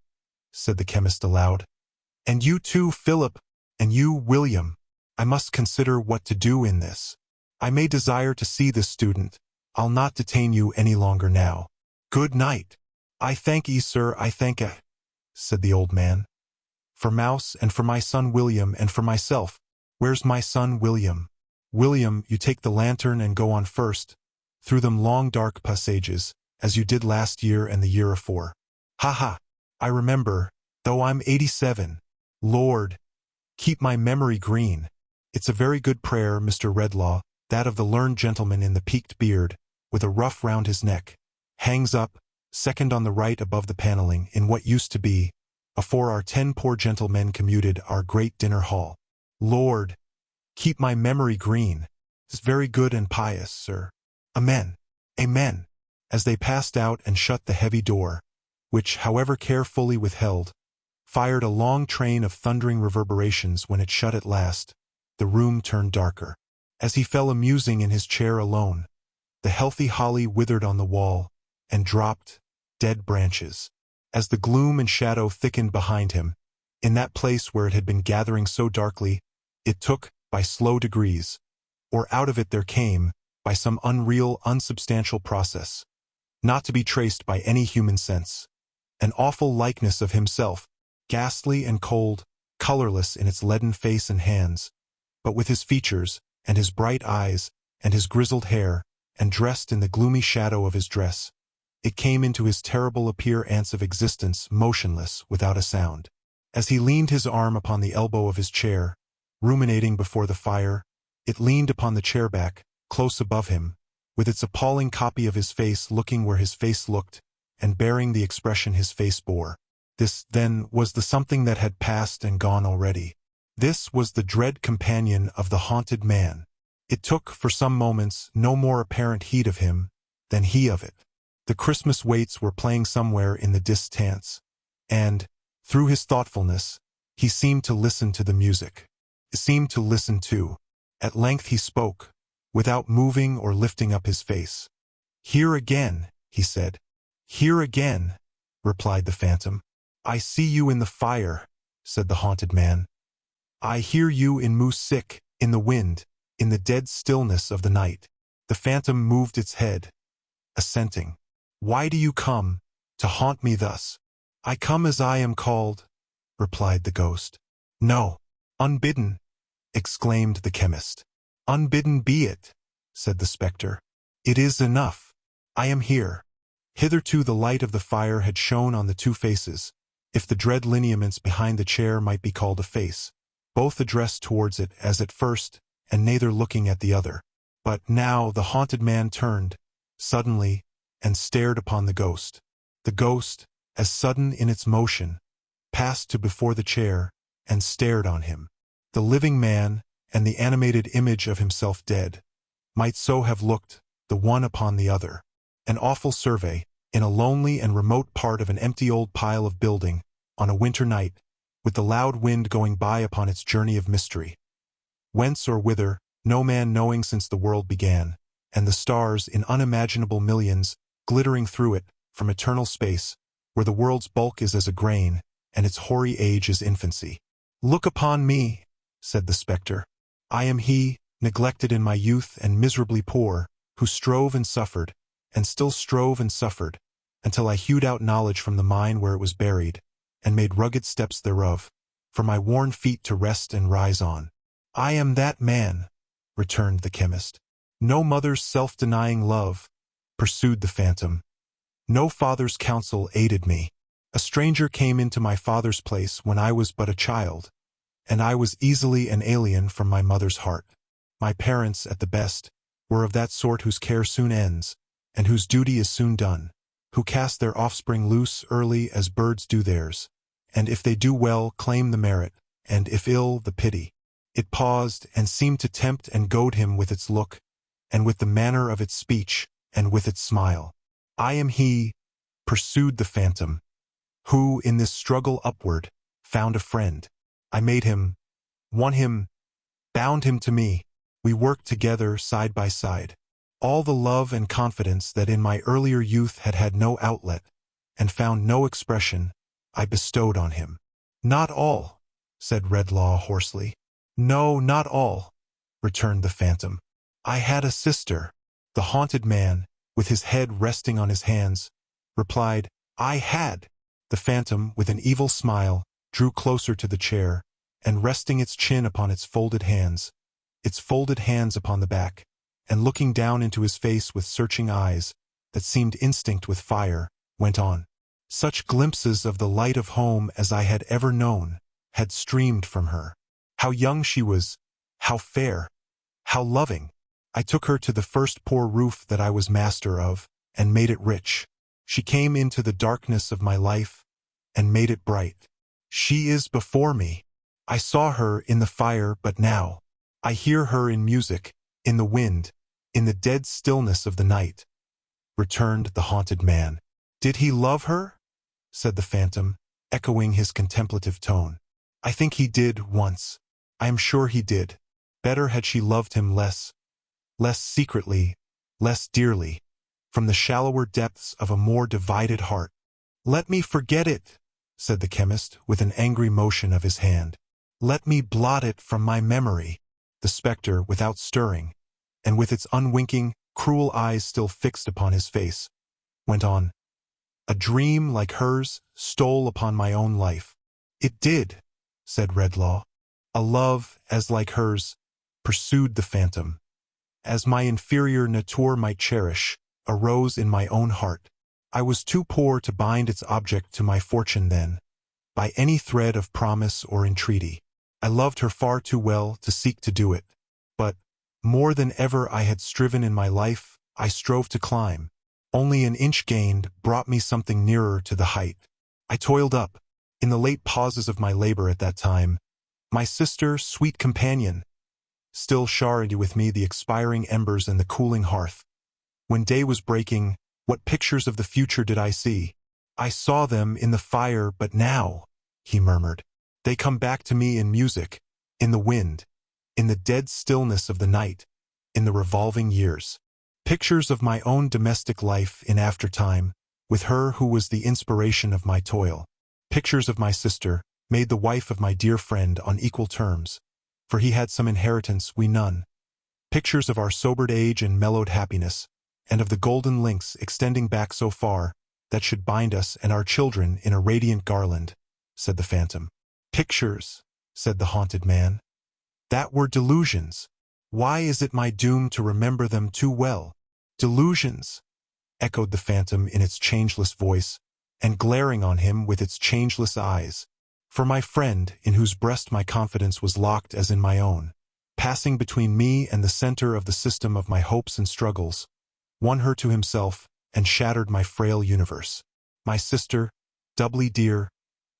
said the chemist aloud. "And you too, Philip, and you, William. I must consider what to do in this. I may desire to see this student. I'll not detain you any longer now. Good night." "I thank 'ee, sir, I thank 'ee," said the old man. "For Mouse, and for my son William, and for myself. Where's my son William? William, you take the lantern and go on first, through them long dark passages, as you did last year and the year afore. Ha ha! I remember, though I'm 87. Lord, keep my memory green. It's a very good prayer, Mr. Redlaw, that of the learned gentleman in the peaked beard, with a ruff round his neck, hangs up, second on the right above the panelling, in what used to be, afore our 10 poor gentlemen commuted, our great dinner hall. Lord, keep my memory green. It's very good and pious, sir. Amen. Amen." As they passed out and shut the heavy door, which, however carefully withheld, fired a long train of thundering reverberations when it shut at last, the room turned darker. As he fell amusing in his chair alone, the healthy holly withered on the wall, and dropped, dead branches. As the gloom and shadow thickened behind him, in that place where it had been gathering so darkly, it took, by slow degrees, or out of it there came, by some unreal, unsubstantial process, not to be traced by any human sense, an awful likeness of himself, ghastly and cold, colorless in its leaden face and hands, but with his features, and his bright eyes, and his grizzled hair, and dressed in the gloomy shadow of his dress. It came into his terrible appearance of existence motionless, without a sound. As he leaned his arm upon the elbow of his chair, ruminating before the fire, it leaned upon the chair back, close above him, with its appalling copy of his face looking where his face looked, and bearing the expression his face bore. This, then, was the something that had passed and gone already. This was the dread companion of the haunted man. It took, for some moments, no more apparent heed of him than he of it. The Christmas waits were playing somewhere in the distance, and, through his thoughtfulness, he seemed to listen to the music. Seemed to listen too. At length he spoke, without moving or lifting up his face. "Here again," he said. "Here again," replied the phantom. "I see you in the fire," said the haunted man. "I hear you in music, in the wind, in the dead stillness of the night." The phantom moved its head, assenting. "Why do you come, to haunt me thus?" "I come as I am called," replied the ghost. "No, unbidden," exclaimed the chemist. "Unbidden be it," said the spectre. "It is enough. I am here." Hitherto the light of the fire had shone on the two faces, if the dread lineaments behind the chair might be called a face, both addressed towards it as at first, and neither looking at the other. But now the haunted man turned, suddenly, and stared upon the ghost. The ghost, as sudden in its motion, passed to before the chair, and stared on him. The living man, and the animated image of himself dead, might so have looked, the one upon the other. An awful survey, in a lonely and remote part of an empty old pile of building, on a winter night, with the loud wind going by upon its journey of mystery. Whence or whither, no man knowing since the world began, and the stars, in unimaginable millions, glittering through it, from eternal space, where the world's bulk is as a grain, and its hoary age is infancy. "Look upon me," said the spectre. "I am he, neglected in my youth and miserably poor, who strove and suffered, and still strove and suffered, until I hewed out knowledge from the mine where it was buried, and made rugged steps thereof, for my worn feet to rest and rise on. I am that man," returned the chemist. "No mother's self-denying love," pursued the phantom. "No father's counsel aided me. A stranger came into my father's place when I was but a child, and I was easily an alien from my mother's heart. My parents, at the best, were of that sort whose care soon ends, and whose duty is soon done, who cast their offspring loose early as birds do theirs, and if they do well claim the merit, and if ill the pity. It paused, and seemed to tempt and goad him with its look, and with the manner of its speech, and with its smile. "I am he," pursued the phantom, "who, in this struggle upward, found a friend. I made him, won him, bound him to me. We worked together side by side. All the love and confidence that in my earlier youth had had no outlet, and found no expression, I bestowed on him." "Not all," said Redlaw hoarsely. "No, not all," returned the phantom. "I had a sister." The haunted man, with his head resting on his hands, replied, "I had." The phantom, with an evil smile, drew closer to the chair, and resting its chin upon its folded hands upon the back, and looking down into his face with searching eyes that seemed instinct with fire, went on. "Such glimpses of the light of home as I had ever known had streamed from her. How young she was, how fair, how loving. I took her to the first poor roof that I was master of, and made it rich. She came into the darkness of my life, and made it bright. She is before me. I saw her in the fire but now. I hear her in music, in the wind, in the dead stillness of the night," returned the haunted man. "Did he love her?" said the phantom, echoing his contemplative tone. "I think he did, once. I am sure he did. Better had she loved him less secretly, less dearly, from the shallower depths of a more divided heart." "Let me forget it," said the chemist, with an angry motion of his hand. "Let me blot it from my memory." The spectre, without stirring, and with its unwinking, cruel eyes still fixed upon his face, went on. "A dream like hers stole upon my own life." "It did," said Redlaw. "A love as like hers," pursued the phantom, "as my inferior nature might cherish, arose in my own heart. I was too poor to bind its object to my fortune then, by any thread of promise or entreaty. I loved her far too well to seek to do it. But, more than ever I had striven in my life, I strove to climb. Only an inch gained brought me something nearer to the height. I toiled up, in the late pauses of my labor at that time, my sister, sweet companion, still shared with me the expiring embers and the cooling hearth. When day was breaking, what pictures of the future did I see? I saw them in the fire, but now, he murmured, they come back to me in music, in the wind, in the dead stillness of the night, in the revolving years. Pictures of my own domestic life in aftertime, with her who was the inspiration of my toil. Pictures of my sister, made the wife of my dear friend on equal terms, for he had some inheritance, we none. Pictures of our sobered age and mellowed happiness, and of the golden links extending back so far, that should bind us and our children in a radiant garland, said the phantom. Pictures, said the haunted man. That were delusions. Why is it my doom to remember them too well? Delusions, echoed the phantom in its changeless voice, and glaring on him with its changeless eyes. For my friend, in whose breast my confidence was locked as in my own, passing between me and the center of the system of my hopes and struggles, won her to himself and shattered my frail universe. My sister, doubly dear,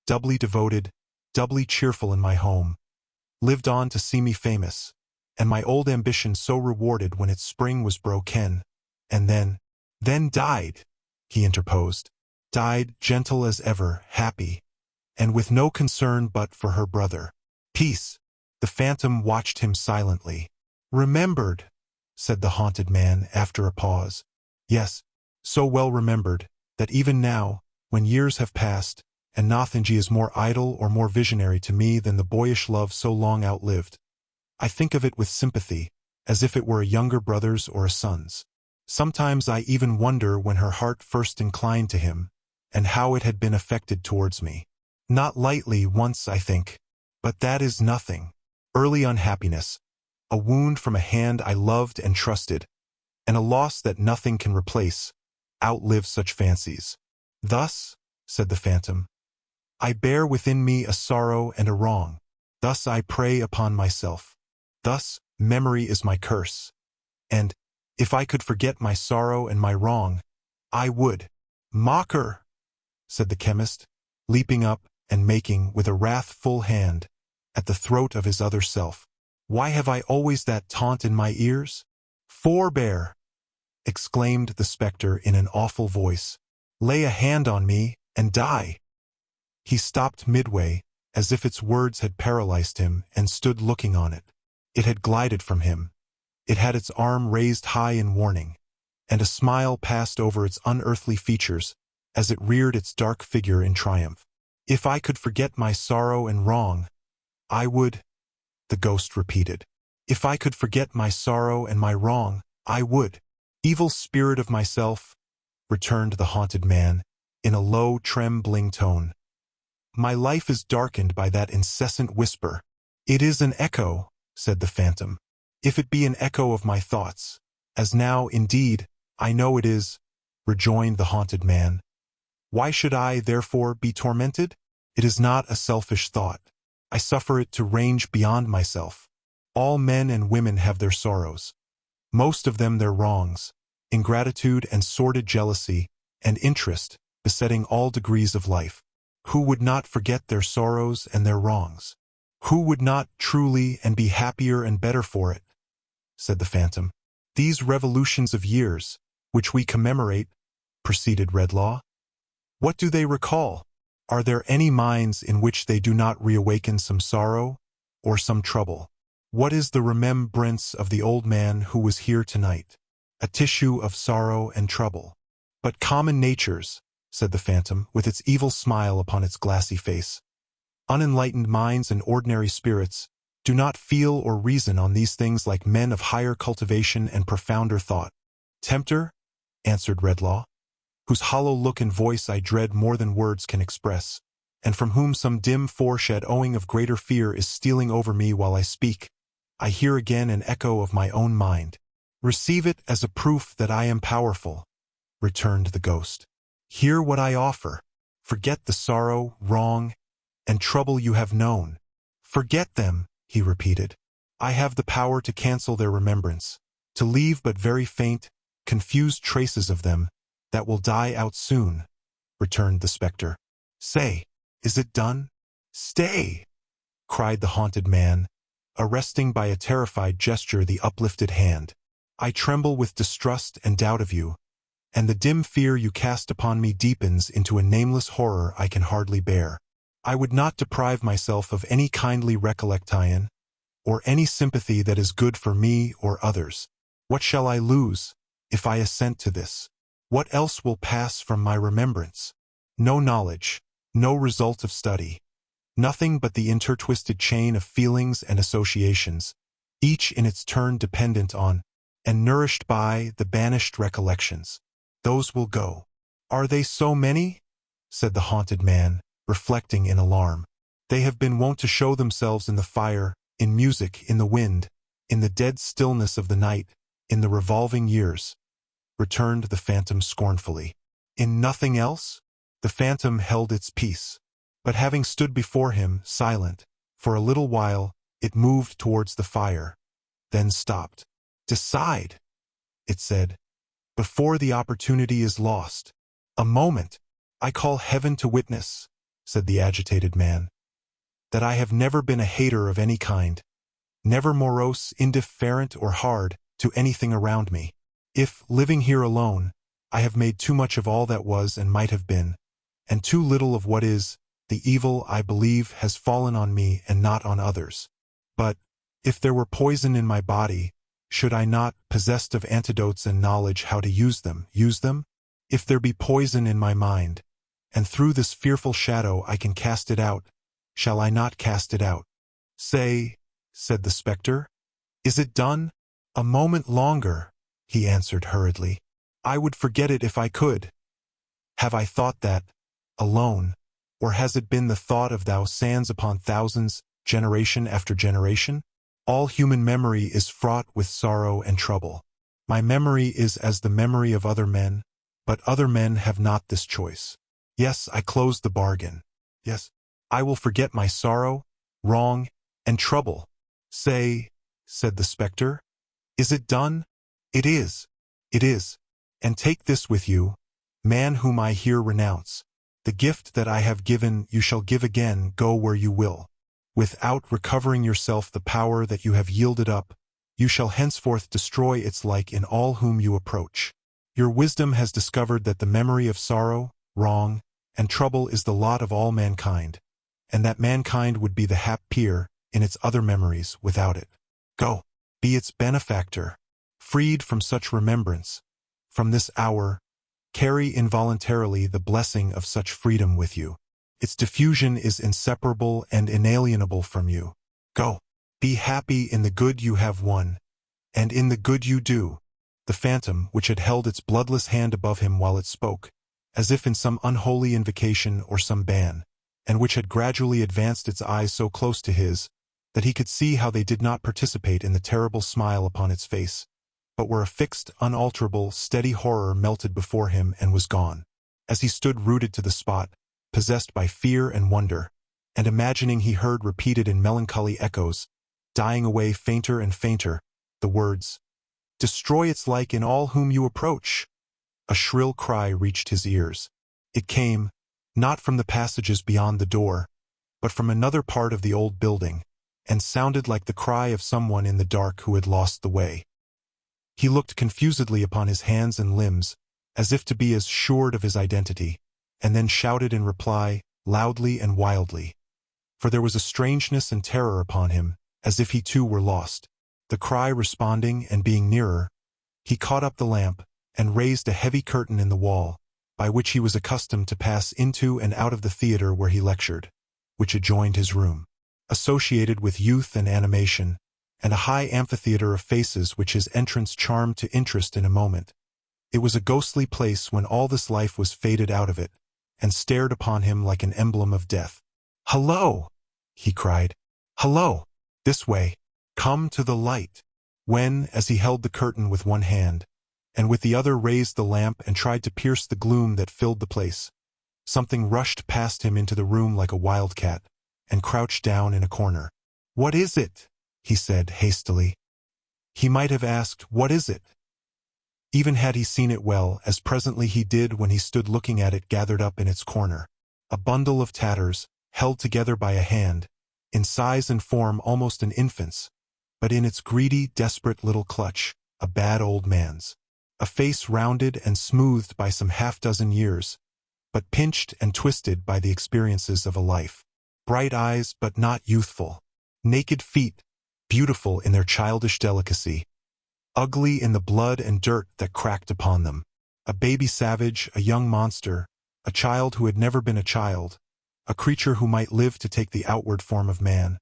doubly devoted, doubly cheerful in my home, lived on to see me famous, and my old ambition so rewarded when its spring was broken, and then died, he interposed, died gentle as ever, happy, and with no concern but for her brother. Peace. The phantom watched him silently. Remembered, said the haunted man after a pause. Yes, so well remembered, that even now, when years have passed, and nothing is more idle or more visionary to me than the boyish love so long outlived, I think of it with sympathy, as if it were a younger brother's or a son's. Sometimes I even wonder when her heart first inclined to him, and how it had been affected towards me. Not lightly once, I think, but that is nothing. Early unhappiness, a wound from a hand I loved and trusted, and a loss that nothing can replace, outlive such fancies. Thus, said the phantom, I bear within me a sorrow and a wrong. Thus I prey upon myself. Thus, memory is my curse. And, if I could forget my sorrow and my wrong, I would. Mocker, said the chemist, leaping up and making, with a wrathful hand, at the throat of his other self. Why have I always that taunt in my ears? Forbear, exclaimed the spectre in an awful voice. Lay a hand on me, and die. He stopped midway, as if its words had paralyzed him, and stood looking on it. It had glided from him. It had its arm raised high in warning, and a smile passed over its unearthly features as it reared its dark figure in triumph. If I could forget my sorrow and wrong, I would, the ghost repeated. If I could forget my sorrow and my wrong, I would. Evil spirit of myself, returned the haunted man, in a low, trembling tone. My life is darkened by that incessant whisper. It is an echo, said the phantom. If it be an echo of my thoughts, as now, indeed, I know it is, rejoined the haunted man. Why should I, therefore, be tormented? It is not a selfish thought. I suffer it to range beyond myself. All men and women have their sorrows. Most of them their wrongs, ingratitude and sordid jealousy, and interest, besetting all degrees of life. Who would not forget their sorrows and their wrongs? Who would not truly and be happier and better for it? Said the phantom. These revolutions of years, which we commemorate, proceeded Redlaw, what do they recall? Are there any minds in which they do not reawaken some sorrow, or some trouble? What is the remembrance of the old man who was here tonight? A tissue of sorrow and trouble. But common natures, said the phantom, with its evil smile upon its glassy face. Unenlightened minds and ordinary spirits do not feel or reason on these things like men of higher cultivation and profounder thought. Tempter, answered Redlaw, whose hollow look and voice I dread more than words can express, and from whom some dim foreshadowing of greater fear is stealing over me while I speak, I hear again an echo of my own mind. Receive it as a proof that I am powerful, returned the ghost. Hear what I offer. Forget the sorrow, wrong, and trouble you have known. Forget them, he repeated. I have the power to cancel their remembrance, to leave but very faint, confused traces of them, that will die out soon," returned the spectre. "Say, is it done?" "Stay!" cried the haunted man, arresting by a terrified gesture the uplifted hand. "I tremble with distrust and doubt of you, and the dim fear you cast upon me deepens into a nameless horror I can hardly bear. I would not deprive myself of any kindly recollection, or any sympathy that is good for me or others. What shall I lose, if I assent to this? What else will pass from my remembrance? No knowledge, no result of study, nothing but the intertwisted chain of feelings and associations, each in its turn dependent on, and nourished by, the banished recollections. Those will go. "Are they so many?" said the haunted man, reflecting in alarm. "They have been wont to show themselves in the fire, in music, in the wind, in the dead stillness of the night, in the revolving years," returned the phantom scornfully. "In nothing else?" The phantom held its peace, but having stood before him, silent, for a little while, it moved towards the fire, then stopped. "Decide," it said, "before the opportunity is lost." "A moment. I call heaven to witness," said the agitated man, "that I have never been a hater of any kind, never morose, indifferent, or hard to anything around me. If, living here alone, I have made too much of all that was and might have been, and too little of what is, the evil, I believe, has fallen on me and not on others. But, if there were poison in my body, should I not, possessed of antidotes and knowledge how to use them? If there be poison in my mind, and through this fearful shadow I can cast it out, shall I not cast it out?" "Say," said the spectre, "is it done?" "A moment longer," he answered hurriedly. "I would forget it if I could. Have I thought that, alone, or has it been the thought of thousands upon thousands, generation after generation? All human memory is fraught with sorrow and trouble. My memory is as the memory of other men, but other men have not this choice. Yes, I close the bargain. Yes, I will forget my sorrow, wrong, and trouble." "Say," said the spectre, "is it done?" "It is. It is. And take this with you, man whom I here renounce. The gift that I have given you shall give again, go where you will. Without recovering yourself the power that you have yielded up, you shall henceforth destroy its like in all whom you approach. Your wisdom has discovered that the memory of sorrow, wrong, and trouble is the lot of all mankind, and that mankind would be the happier in its other memories without it. Go, be its benefactor. Freed from such remembrance, from this hour, carry involuntarily the blessing of such freedom with you. Its diffusion is inseparable and inalienable from you. Go, be happy in the good you have won, and in the good you do." The phantom, which had held its bloodless hand above him while it spoke, as if in some unholy invocation or some ban, and which had gradually advanced its eyes so close to his, that he could see how they did not participate in the terrible smile upon its face, but were a fixed, unalterable, steady horror, melted before him and was gone. As he stood rooted to the spot, possessed by fear and wonder, and imagining he heard repeated in melancholy echoes, dying away fainter and fainter, the words, "Destroy its like in all whom you approach," a shrill cry reached his ears. It came, not from the passages beyond the door, but from another part of the old building, and sounded like the cry of someone in the dark who had lost the way. He looked confusedly upon his hands and limbs, as if to be as assured of his identity, and then shouted in reply, loudly and wildly. For there was a strangeness and terror upon him, as if he too were lost. The cry responding and being nearer, he caught up the lamp, and raised a heavy curtain in the wall, by which he was accustomed to pass into and out of the theater where he lectured, which adjoined his room, associated with youth and animation, and a high amphitheater of faces which his entrance charmed to interest in a moment. It was a ghostly place when all this life was faded out of it, and stared upon him like an emblem of death. "Hello!" he cried. "Hello! This way! Come to the light!" When, as he held the curtain with one hand, and with the other raised the lamp and tried to pierce the gloom that filled the place, something rushed past him into the room like a wildcat, and crouched down in a corner. "What is it?" he said hastily. He might have asked, "What is it?" even had he seen it well, as presently he did when he stood looking at it gathered up in its corner. A bundle of tatters, held together by a hand, in size and form almost an infant's, but in its greedy, desperate little clutch, a bad old man's. A face rounded and smoothed by some half-dozen years, but pinched and twisted by the experiences of a life. Bright eyes, but not youthful. Naked feet, beautiful in their childish delicacy. Ugly in the blood and dirt that cracked upon them. A baby savage, a young monster, a child who had never been a child, a creature who might live to take the outward form of man,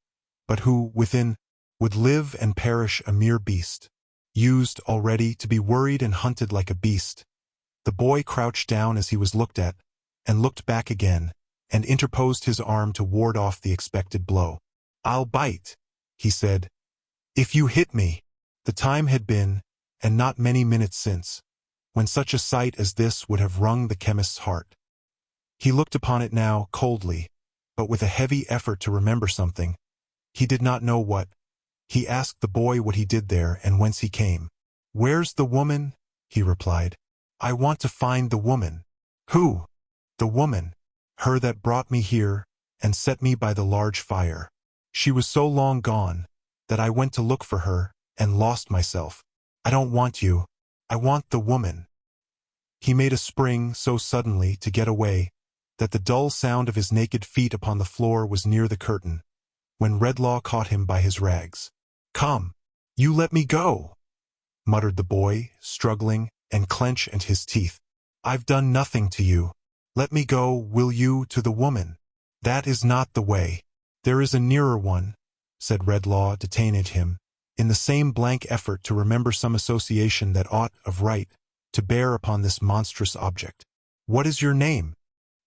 but who, within, would live and perish a mere beast. Used, already, to be worried and hunted like a beast. The boy crouched down as he was looked at, and looked back again, and interposed his arm to ward off the expected blow. "I'll bite," he said, "if you hit me." The time had been, and not many minutes since, when such a sight as this would have wrung the chemist's heart. He looked upon it now, coldly, but with a heavy effort to remember something. He did not know what. He asked the boy what he did there and whence he came. "Where's the woman?" he replied. "I want to find the woman." "Who?" "The woman. Her that brought me here, and set me by the large fire. She was so long gone, that I went to look for her, and lost myself. I don't want you. I want the woman." He made a spring so suddenly to get away, that the dull sound of his naked feet upon the floor was near the curtain, when Redlaw caught him by his rags. "Come, you let me go," muttered the boy, struggling, and clenched his teeth. "I've done nothing to you. Let me go, will you, to the woman." "That is not the way. There is a nearer one," said Redlaw, detaining him, in the same blank effort to remember some association that ought, of right, to bear upon this monstrous object. "What is your name?"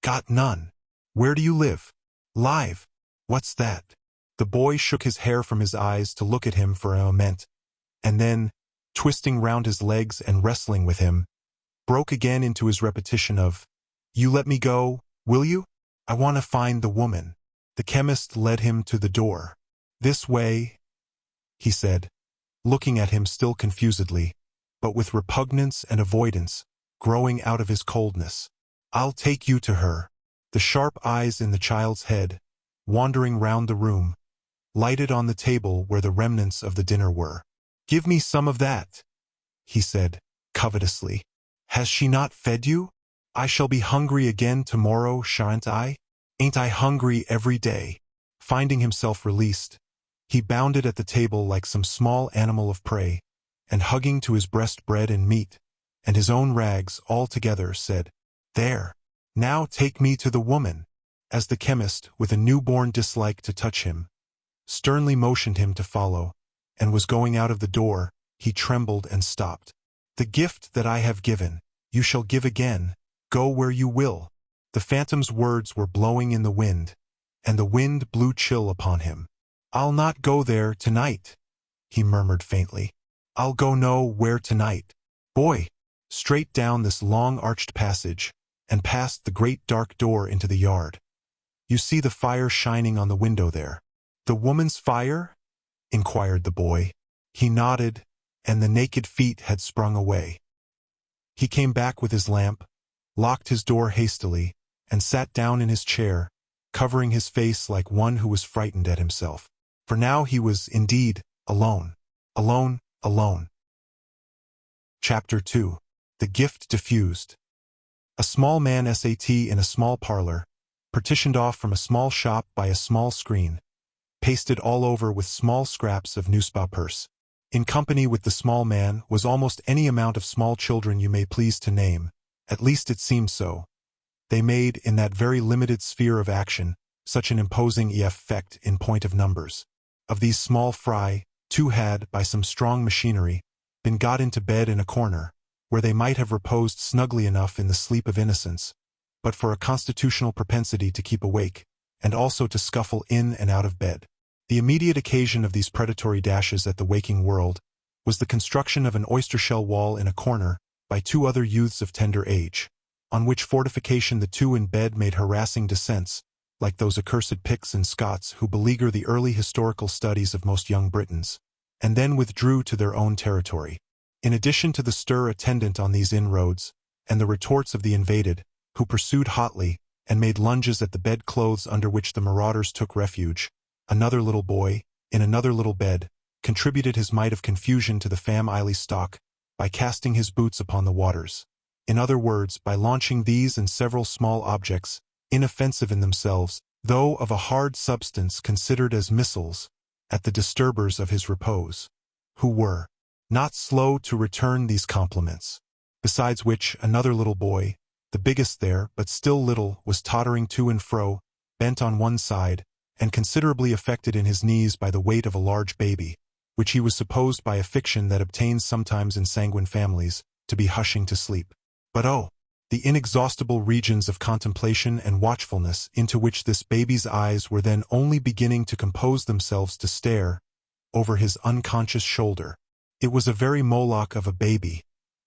"Got none." "Where do you live?" "Live." "What's that?" The boy shook his hair from his eyes to look at him for a moment, and then, twisting round his legs and wrestling with him, broke again into his repetition of, "You let me go, will you? I want to find the woman." The chemist led him to the door. "This way," he said, looking at him still confusedly, but with repugnance and avoidance growing out of his coldness. "I'll take you to her." The sharp eyes in the child's head, wandering round the room, lighted on the table where the remnants of the dinner were. "Give me some of that," he said, covetously. "Has she not fed you? I shall be hungry again tomorrow, shan't I? Ain't I hungry every day?" Finding himself released, he bounded at the table like some small animal of prey, and hugging to his breast bread and meat, and his own rags all together, said, "There, now take me to the woman," as the chemist, with a newborn dislike to touch him, sternly motioned him to follow, and was going out of the door, he trembled and stopped. "The gift that I have given, you shall give again, go where you will." The phantom's words were blowing in the wind, and the wind blew chill upon him. "I'll not go there tonight," he murmured faintly. "I'll go nowhere tonight. Boy!" Straight down this long arched passage, and past the great dark door into the yard. "You see the fire shining on the window there." "The woman's fire?" inquired the boy. He nodded, and the naked feet had sprung away. He came back with his lamp, locked his door hastily, and sat down in his chair, covering his face like one who was frightened at himself. For now he was, indeed, alone. Alone, alone. Chapter 2. The Gift Diffused. A small man sat in a small parlor, partitioned off from a small shop by a small screen, pasted all over with small scraps of newspapers. In company with the small man was almost any amount of small children you may please to name, at least it seemed so. They made, in that very limited sphere of action, such an imposing effect in point of numbers. Of these small fry, 2 had, by some strong machinery, been got into bed in a corner, where they might have reposed snugly enough in the sleep of innocence, but for a constitutional propensity to keep awake, and also to scuffle in and out of bed. The immediate occasion of these predatory dashes at the waking world was the construction of an oyster-shell wall in a corner by 2 other youths of tender age, on which fortification the 2 in bed made harassing descents, like those accursed Picts and Scots who beleaguer the early historical studies of most young Britons, and then withdrew to their own territory. In addition to the stir attendant on these inroads, and the retorts of the invaded, who pursued hotly, and made lunges at the bedclothes under which the marauders took refuge, another little boy, in another little bed, contributed his mite of confusion to the family stock, by casting his boots upon the waters. In other words, by launching these and several small objects, inoffensive in themselves, though of a hard substance considered as missiles, at the disturbers of his repose, who were not slow to return these compliments. Besides which, another little boy, the biggest there, but still little, was tottering to and fro, bent on one side, and considerably affected in his knees by the weight of a large baby, which he was supposed by a fiction that obtains sometimes in sanguine families, to be hushing to sleep. But oh, the inexhaustible regions of contemplation and watchfulness into which this baby's eyes were then only beginning to compose themselves to stare, over his unconscious shoulder. It was a very Moloch of a baby,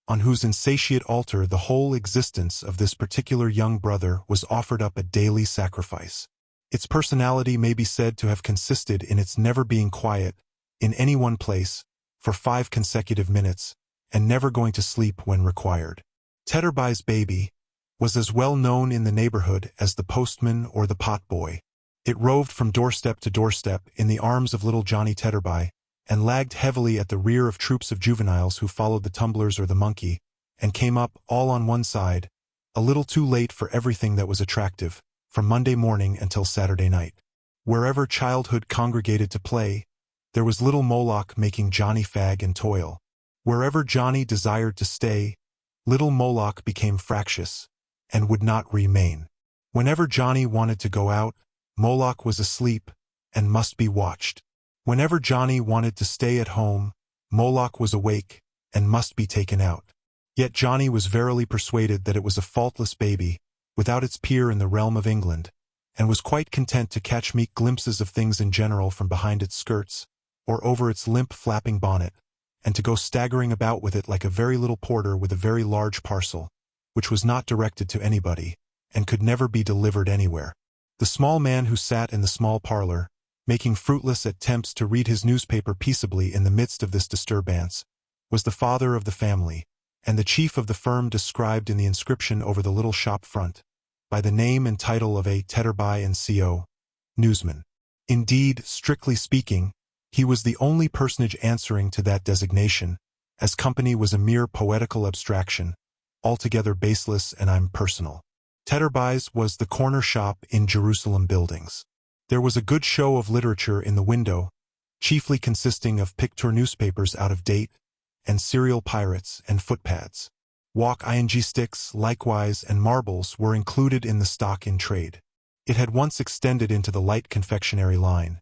on whose insatiate altar the whole existence of this particular young brother was offered up a daily sacrifice. Its personality may be said to have consisted in its never being quiet, in any one place, for 5 consecutive minutes, and never going to sleep when required. Tetterby's baby was as well known in the neighborhood as the postman or the potboy. It roved from doorstep to doorstep in the arms of little Johnny Tetterby, and lagged heavily at the rear of troops of juveniles who followed the tumblers or the monkey, and came up, all on one side, a little too late for everything that was attractive, from Monday morning until Saturday night. Wherever childhood congregated to play, there was little Moloch making Johnny fag and toil. Wherever Johnny desired to stay, little Moloch became fractious, and would not remain. Whenever Johnny wanted to go out, Moloch was asleep, and must be watched. Whenever Johnny wanted to stay at home, Moloch was awake, and must be taken out. Yet Johnny was verily persuaded that it was a faultless baby, without its peer in the realm of England, and was quite content to catch meek glimpses of things in general from behind its skirts, or over its limp flapping bonnet, and to go staggering about with it like a very little porter with a very large parcel, which was not directed to anybody, and could never be delivered anywhere. The small man who sat in the small parlor, making fruitless attempts to read his newspaper peaceably in the midst of this disturbance, was the father of the family, and the chief of the firm described in the inscription over the little shop front, by the name and title of a Tetterby and Co. newsman. Indeed, strictly speaking, he was the only personage answering to that designation, as company was a mere poetical abstraction, altogether baseless and impersonal. Tetterby's was the corner shop in Jerusalem Buildings. There was a good show of literature in the window, chiefly consisting of picture newspapers out of date, and serial pirates and footpads. Walk-ing sticks, likewise, and marbles were included in the stock in trade. It had once extended into the light confectionery line,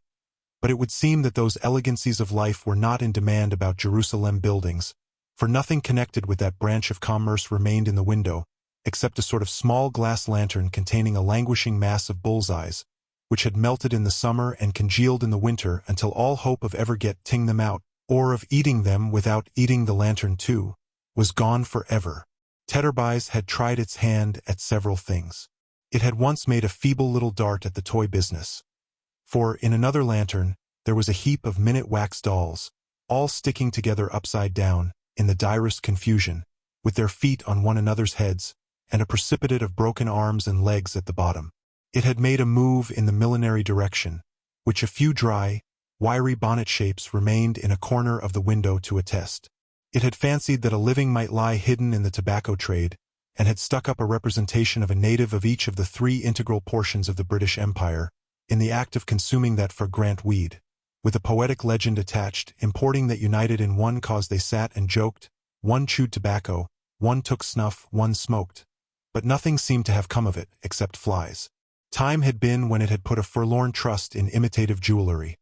but it would seem that those elegancies of life were not in demand about Jerusalem Buildings, for nothing connected with that branch of commerce remained in the window, except a sort of small glass lantern containing a languishing mass of bull's-eyes, which had melted in the summer and congealed in the winter until all hope of ever getting them out, or of eating them without eating the lantern too, was gone forever. Tetterby's had tried its hand at several things. It had once made a feeble little dart at the toy business. For, in another lantern, there was a heap of minute wax dolls, all sticking together upside down, in the direst confusion, with their feet on one another's heads, and a precipitate of broken arms and legs at the bottom. It had made a move in the millinery direction, which a few dry, wiry bonnet shapes remained in a corner of the window to attest. It had fancied that a living might lie hidden in the tobacco trade, and had stuck up a representation of a native of each of the 3 integral portions of the British Empire, in the act of consuming that fragrant weed, with a poetic legend attached, importing that united in one cause they sat and joked, one chewed tobacco, one took snuff, one smoked. But nothing seemed to have come of it, except flies. Time had been when it had put a forlorn trust in imitative jewelry.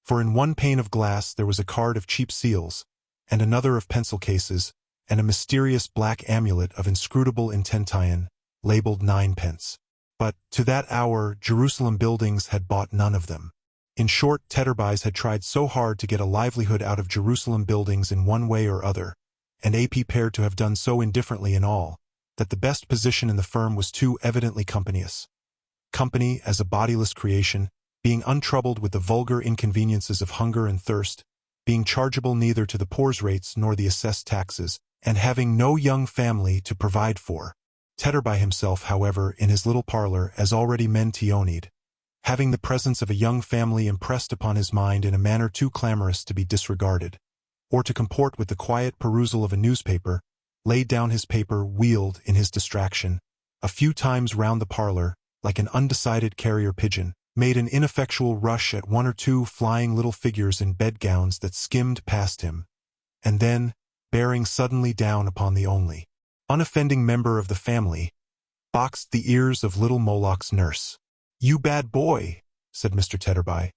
For in one pane of glass there was a card of cheap seals, and another of pencil cases, and a mysterious black amulet of inscrutable intention, labeled 9d. But, to that hour, Jerusalem Buildings had bought none of them. In short, Tetterby's had tried so hard to get a livelihood out of Jerusalem Buildings in one way or other, and AP paired to have done so indifferently in all, that the best position in the firm was too evidently companious. Company, as a bodiless creation, being untroubled with the vulgar inconveniences of hunger and thirst, being chargeable neither to the poor's rates nor the assessed taxes, and having no young family to provide for. Tetterby himself, however, in his little parlor, as already mentioned, having the presence of a young family impressed upon his mind in a manner too clamorous to be disregarded, or to comport with the quiet perusal of a newspaper, laid down his paper, wheeled, in his distraction, a few times round the parlor, like an undecided carrier pigeon, made an ineffectual rush at one or two flying little figures in bedgowns that skimmed past him, and then, bearing suddenly down upon the only unoffending member of the family, boxed the ears of little Moloch's nurse. "You bad boy," said Mr. Tetterby.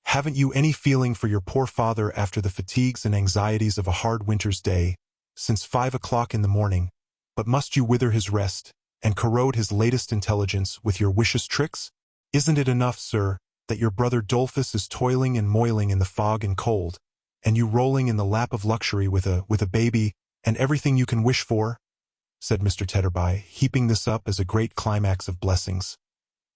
"Haven't you any feeling for your poor father after the fatigues and anxieties of a hard winter's day, since 5 o'clock in the morning, but must you wither his rest, and corrode his latest intelligence with your vicious tricks? Isn't it enough, sir, that your brother Dolphus is toiling and moiling in the fog and cold, and you rolling in the lap of luxury with a baby, and everything you can wish for?" said Mr. Tetterby, heaping this up as a great climax of blessings.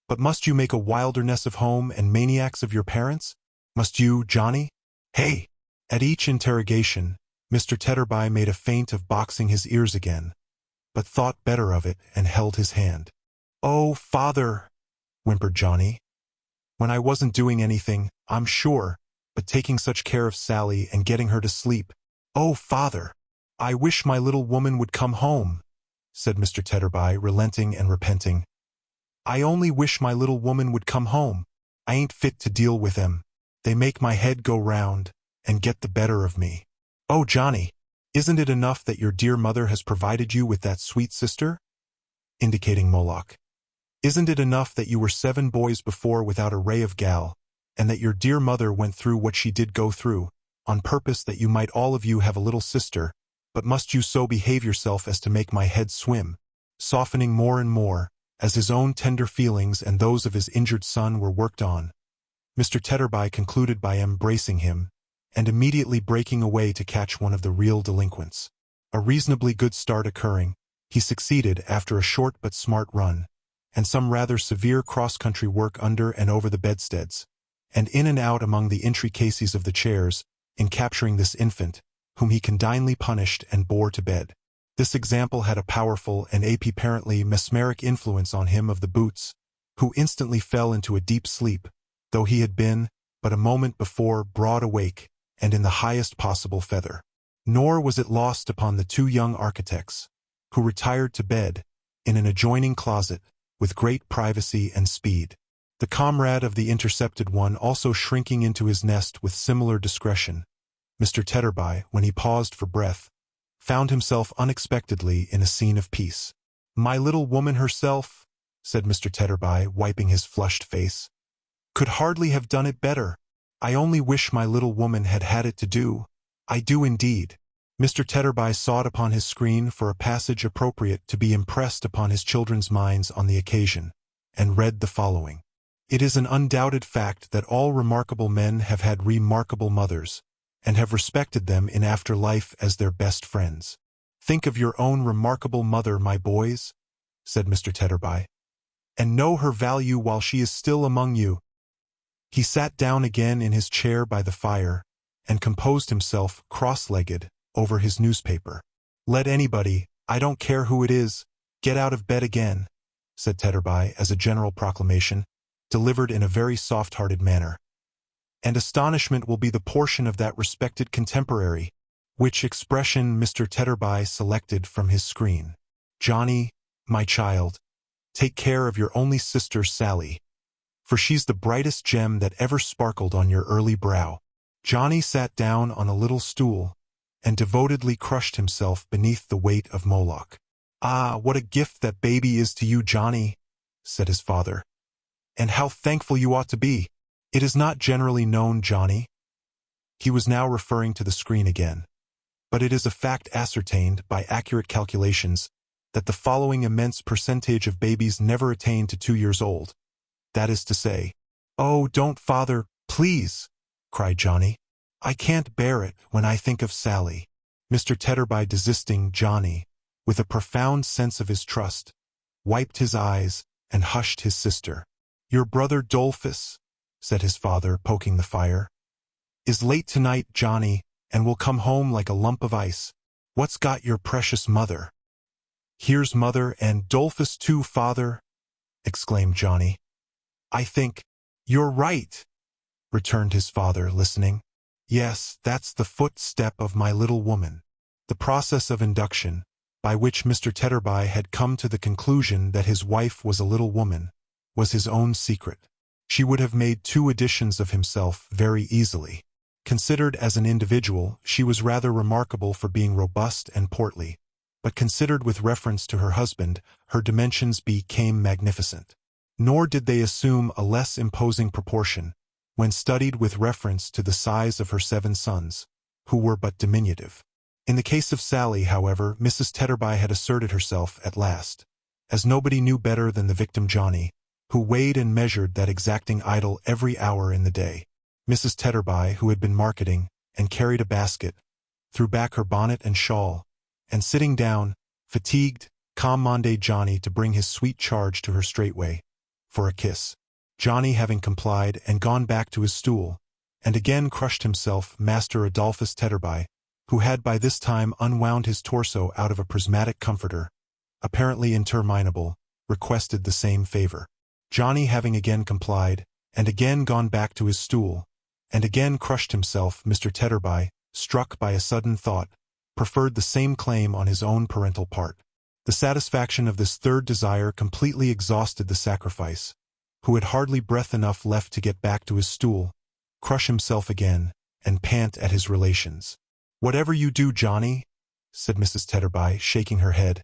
"But must you make a wilderness of home and maniacs of your parents? Must you, Johnny? Hey!" At each interrogation, Mr. Tetterby made a feint of boxing his ears again, but thought better of it and held his hand. "Oh, father," whimpered Johnny, "when I wasn't doing anything, I'm sure, but taking such care of Sally and getting her to sleep. Oh, father, I wish my little woman would come home," said Mr. Tetterby, relenting and repenting. "I only wish my little woman would come home. I ain't fit to deal with them. They make my head go round, and get the better of me. Oh, Johnny, isn't it enough that your dear mother has provided you with that sweet sister?" indicating Moloch. "Isn't it enough that you were 7 boys before without a ray of gal, and that your dear mother went through what she did go through, on purpose that you might all of you have a little sister, but must you so behave yourself as to make my head swim?" Softening more and more, as his own tender feelings and those of his injured son were worked on, Mr. Tetterby concluded by embracing him, and immediately breaking away to catch one of the real delinquents. A reasonably good start occurring, he succeeded, after a short but smart run, and some rather severe cross-country work under and over the bedsteads, and in and out among the intricacies of the chairs, in capturing this infant, whom he condignly punished and bore to bed. This example had a powerful and apparently mesmeric influence on him of the boots, who instantly fell into a deep sleep, though he had been, but a moment before, broad awake, and in the highest possible feather. Nor was it lost upon the 2 young architects, who retired to bed, in an adjoining closet, with great privacy and speed. The comrade of the intercepted one also shrinking into his nest with similar discretion. Mr. Tetterby, when he paused for breath, found himself unexpectedly in a scene of peace. "My little woman herself," said Mr. Tetterby, wiping his flushed face, "could hardly have done it better. I only wish my little woman had had it to do. I do indeed." Mr. Tetterby sought upon his screen for a passage appropriate to be impressed upon his children's minds on the occasion, and read the following. "It is an undoubted fact that all remarkable men have had remarkable mothers, and have respected them in after life as their best friends. Think of your own remarkable mother, my boys," said Mr. Tetterby, "and know her value while she is still among you." He sat down again in his chair by the fire, and composed himself, cross-legged, over his newspaper. "Let anybody, I don't care who it is, get out of bed again," said Tetterby as a general proclamation, delivered in a very soft-hearted manner. "And astonishment will be the portion of that respected contemporary," which expression Mr. Tetterby selected from his screen. "Johnny, my child, take care of your only sister Sally, for she's the brightest gem that ever sparkled on your early brow." Johnny sat down on a little stool, and devotedly crushed himself beneath the weight of Moloch. "Ah, what a gift that baby is to you, Johnny," said his father, "and how thankful you ought to be. It is not generally known, Johnny." He was now referring to the screen again. "But it is a fact ascertained, by accurate calculations, that the following immense percentage of babies never attain to 2 years old. That is to say—" "Oh, don't, father, please," cried Johnny. "I can't bear it when I think of Sally." Mr. Tetterby, desisting Johnny, with a profound sense of his trust, wiped his eyes and hushed his sister. "Your brother Dolphus," said his father, poking the fire. Is late tonight, Johnny, and will come home like a lump of ice. What's got your precious mother? Here's mother and Dolphus too, father, exclaimed Johnny. I think you're right, returned his father, listening. Yes, that's the footstep of my little woman. The process of induction, by which Mr. Tetterby had come to the conclusion that his wife was a little woman, was his own secret. She would have made 2 editions of himself very easily. Considered as an individual, she was rather remarkable for being robust and portly, but considered with reference to her husband, her dimensions became magnificent. Nor did they assume a less imposing proportion when studied with reference to the size of her 7 sons, who were but diminutive. In the case of Sally, however, Mrs. Tetterby had asserted herself at last, as nobody knew better than the victim Johnny, who weighed and measured that exacting idol every hour in the day. Mrs. Tetterby, who had been marketing and carried a basket, threw back her bonnet and shawl, and sitting down, fatigued, commanded Johnny to bring his sweet charge to her straightway, for a kiss. Johnny having complied and gone back to his stool, and again crushed himself, Master Adolphus Tetterby, who had by this time unwound his torso out of a prismatic comforter, apparently interminable, requested the same favor. Johnny having again complied, and again gone back to his stool, and again crushed himself, Mr. Tetterby, struck by a sudden thought, preferred the same claim on his own parental part. The satisfaction of this third desire completely exhausted the sacrifice, who had hardly breath enough left to get back to his stool, crush himself again, and pant at his relations. Whatever you do, Johnny, said Mrs. Tetterby, shaking her head,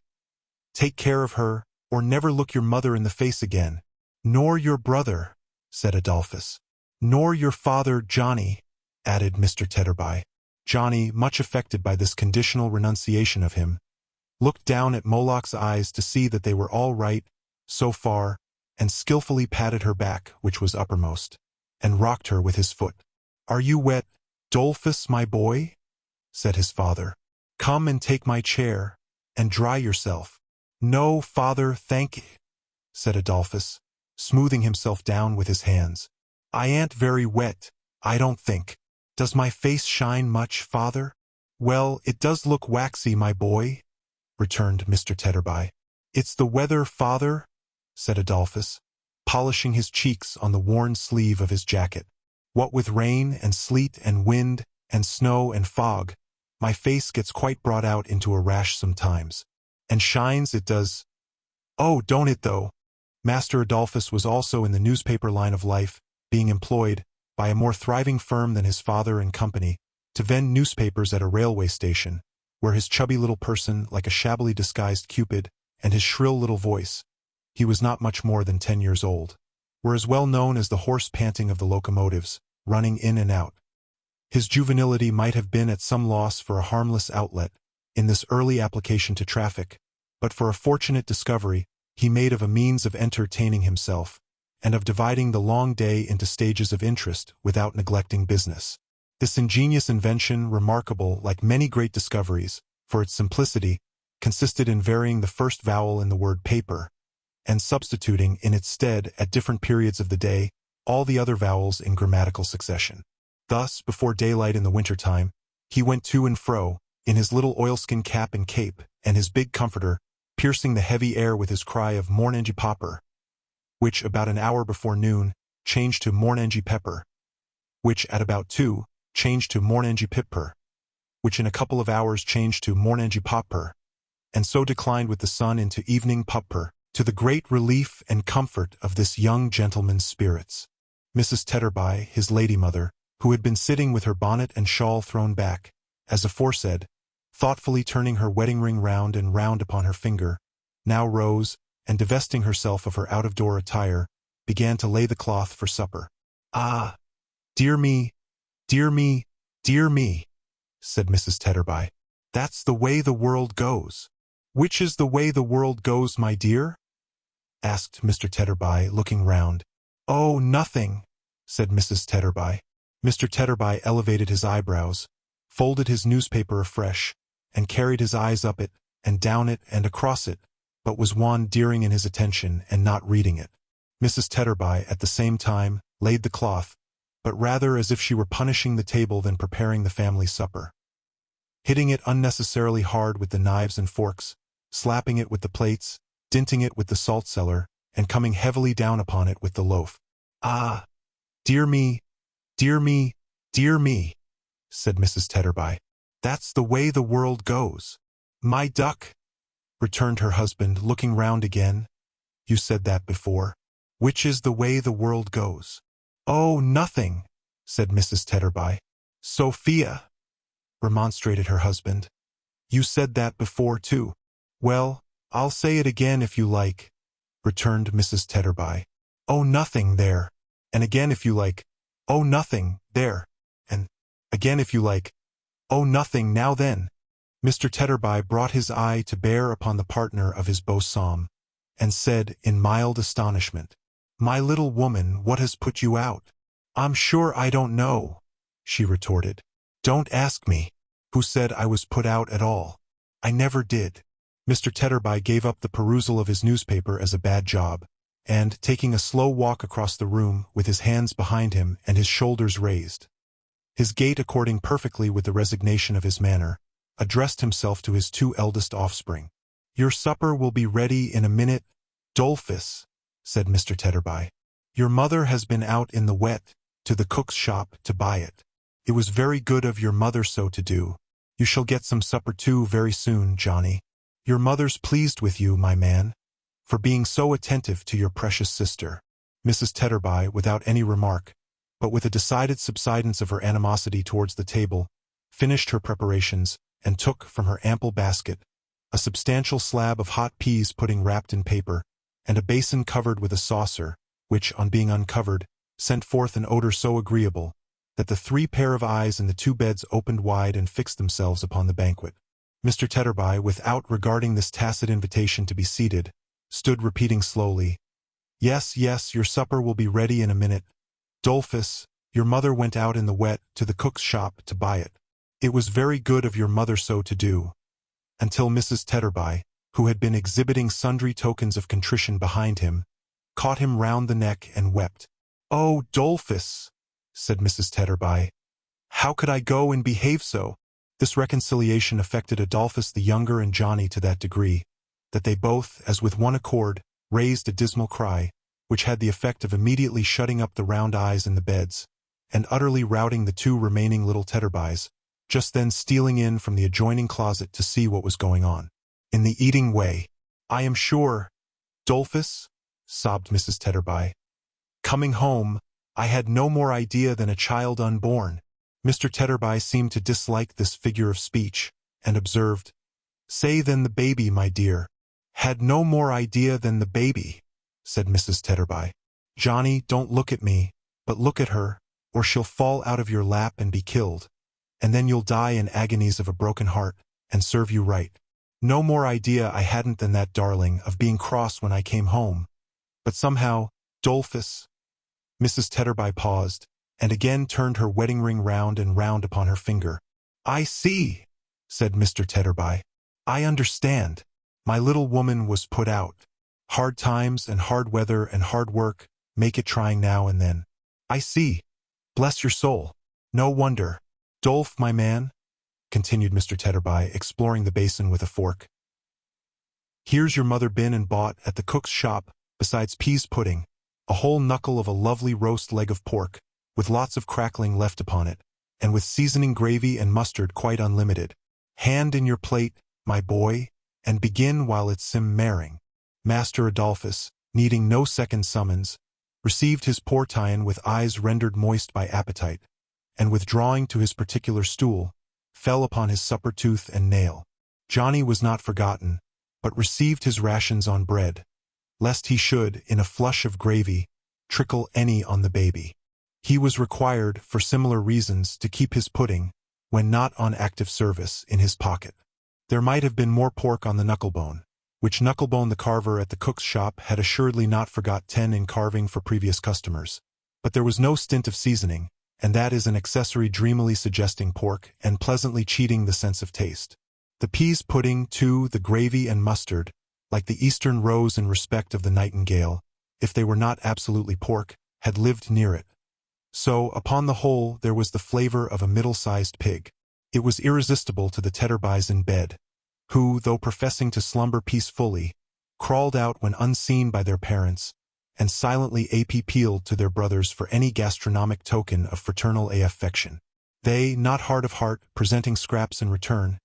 take care of her, or never look your mother in the face again. Nor your brother, said Adolphus. Nor your father, Johnny, added Mr. Tetterby. Johnny, much affected by this conditional renunciation of him, looked down at Moloch's eyes to see that they were all right, so far, and skillfully patted her back, which was uppermost, and rocked her with his foot. Are you wet, Dolphus, my boy? Said his father. Come and take my chair, and dry yourself. No, father, thank you, said Adolphus, smoothing himself down with his hands. I ain't very wet, I don't think. Does my face shine much, father? Well, it does look waxy, my boy, returned Mr. Tetterby. It's the weather, father, said Adolphus, polishing his cheeks on the worn sleeve of his jacket. What with rain and sleet and wind and snow and fog, my face gets quite brought out into a rash sometimes. And shines it does. Oh, don't it though? Master Adolphus was also in the newspaper line of life, being employed, by a more thriving firm than his father and company, to vend newspapers at a railway station, where his chubby little person, like a shabbily disguised Cupid, and his shrill little voice, he was not much more than 10 years old, were as well known as the hoarse panting of the locomotives, running in and out. His juvenility might have been at some loss for a harmless outlet, in this early application to traffic, but for a fortunate discovery he made of a means of entertaining himself, and of dividing the long day into stages of interest without neglecting business. This ingenious invention, remarkable, like many great discoveries, for its simplicity, consisted in varying the first vowel in the word paper, and substituting in its stead, at different periods of the day, all the other vowels in grammatical succession. Thus, before daylight in the winter-time, he went to and fro, in his little oilskin cap and cape, and his big comforter, piercing the heavy air with his cry of Mornengy Popper, which about an hour before noon changed to Mornengy Pepper, which at about 2 changed to Mornengy Pipper, which in a couple of hours changed to Mornengy Popper, and so declined with the sun into evening Pupper, to the great relief and comfort of this young gentleman's spirits. Mrs. Tetterby, his lady mother, who had been sitting with her bonnet and shawl thrown back, as aforesaid, thoughtfully turning her wedding ring round and round upon her finger, now rose, and divesting herself of her out-of-door attire, began to lay the cloth for supper. Ah, dear me, dear me, dear me, said Mrs. Tetterby. That's the way the world goes. Which is the way the world goes, my dear? Asked Mr. Tetterby, looking round. Oh, nothing, said Mrs. Tetterby. Mr. Tetterby elevated his eyebrows, folded his newspaper afresh, and carried his eyes up it, and down it, and across it, but was wandering in his attention and not reading it. Mrs. Tetterby, at the same time, laid the cloth, but rather as if she were punishing the table than preparing the family supper. Hitting it unnecessarily hard with the knives and forks, slapping it with the plates, dinting it with the salt cellar, and coming heavily down upon it with the loaf. "Ah, dear me, dear me, dear me," said Mrs. Tetterby. "That's the way the world goes." "My duck," returned her husband, looking round again. "You said that before. Which is the way the world goes?" "Oh, nothing," said Mrs. Tetterby. "Sophia," remonstrated her husband. "You said that before, too." "Well, I'll say it again if you like," returned Mrs. Tetterby. "Oh, nothing there." And again if you like. "Oh, nothing there." And again if you like. "Oh, nothing now then." Mr. Tetterby brought his eye to bear upon the partner of his beau somme, and said in mild astonishment, "My little woman, what has put you out?" "I'm sure I don't know," she retorted. "Don't ask me. Who said I was put out at all? I never did." Mr. Tetterby gave up the perusal of his newspaper as a bad job, and, taking a slow walk across the room with his hands behind him and his shoulders raised, his gait according perfectly with the resignation of his manner, addressed himself to his two eldest offspring. "Your supper will be ready in a minute, Dolphus," said Mr. Tetterby. "Your mother has been out in the wet, to the cook's shop, to buy it. It was very good of your mother so to do. You shall get some supper too very soon, Johnny. Your mother's pleased with you, my man, for being so attentive to your precious sister." Mrs. Tetterby, without any remark, but with a decided subsidence of her animosity towards the table, finished her preparations, and took from her ample basket a substantial slab of hot peas pudding wrapped in paper, and a basin covered with a saucer, which, on being uncovered, sent forth an odor so agreeable that the 3 pair of eyes in the 2 beds opened wide and fixed themselves upon the banquet. Mr. Tetterby, without regarding this tacit invitation to be seated, stood repeating slowly, "Yes, yes, your supper will be ready in a minute. Dolphus, your mother went out in the wet to the cook's shop to buy it. It was very good of your mother so to do," until Mrs. Tetterby, who had been exhibiting sundry tokens of contrition behind him, caught him round the neck and wept. "Oh, Dolphus," said Mrs. Tetterby, "how could I go and behave so?" This reconciliation affected Adolphus the younger and Johnny to that degree, that they both, as with one accord, raised a dismal cry, which had the effect of immediately shutting up the round eyes in the beds, and utterly routing the 2 remaining little Tetterbys, just then stealing in from the adjoining closet to see what was going on. "In the eating way, I am sure, Dolphus," sobbed Mrs. Tetterby. "Coming home, I had no more idea than a child unborn." Mr. Tetterby seemed to dislike this figure of speech, and observed, "Say then the baby, my dear." "Had no more idea than the baby," said Mrs. Tetterby. "Johnny, don't look at me, but look at her, or she'll fall out of your lap and be killed, and then you'll die in agonies of a broken heart, and serve you right. No more idea I hadn't than that darling of being cross when I came home. But somehow, Dolphus—" Mrs. Tetterby paused, and again turned her wedding ring round and round upon her finger. "I see," said Mr. Tetterby. "I understand. My little woman was put out. Hard times and hard weather and hard work make it trying now and then. I see. Bless your soul. No wonder. Dolph, my man," continued Mr. Tetterby, exploring the basin with a fork, "here's your mother been and bought at the cook's shop, besides peas pudding, a whole knuckle of a lovely roast leg of pork, with lots of crackling left upon it, and with seasoning gravy and mustard quite unlimited. Hand in your plate, my boy, and begin while it's simmering." Master Adolphus, needing no second summons, received his portion with eyes rendered moist by appetite, and withdrawing to his particular stool, fell upon his supper tooth and nail. Johnny was not forgotten, but received his rations on bread, lest he should, in a flush of gravy, trickle any on the baby. He was required, for similar reasons, to keep his pudding, when not on active service, in his pocket. There might have been more pork on the knucklebone, which Knucklebone the carver at the cook's shop had assuredly not forgot 10 in carving for previous customers. But there was no stint of seasoning, and that is an accessory dreamily suggesting pork and pleasantly cheating the sense of taste. The peas pudding, too, the gravy and mustard, like the eastern rose in respect of the nightingale, if they were not absolutely pork, had lived near it. So, upon the whole, there was the flavor of a middle-sized pig. It was irresistible to the Tetterbys in bed, who, though professing to slumber peacefully, crawled out when unseen by their parents, and silently appealed to their brothers for any gastronomic token of fraternal affection. They, not hard of heart, presenting scraps in return.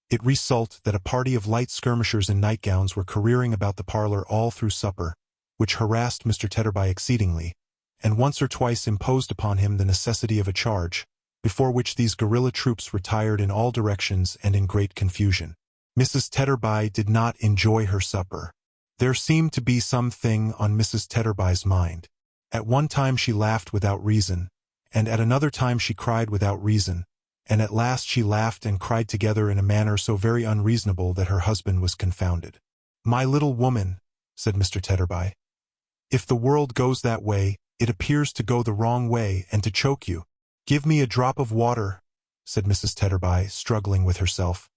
It resulted that a party of light skirmishers in nightgowns were careering about the parlor all through supper, which harassed Mr. Tetterby exceedingly, and once or twice imposed upon him the necessity of a charge, before which these guerrilla troops retired in all directions and in great confusion. Mrs. Tetterby did not enjoy her supper. There seemed to be something on Mrs. Tetterby's mind. At one time she laughed without reason, and at another time she cried without reason, and at last she laughed and cried together in a manner so very unreasonable that her husband was confounded. "My little woman," said Mr. Tetterby, "if the world goes that way, it appears to go the wrong way and to choke you." "Give me a drop of water," said Mrs. Tetterby, struggling with herself.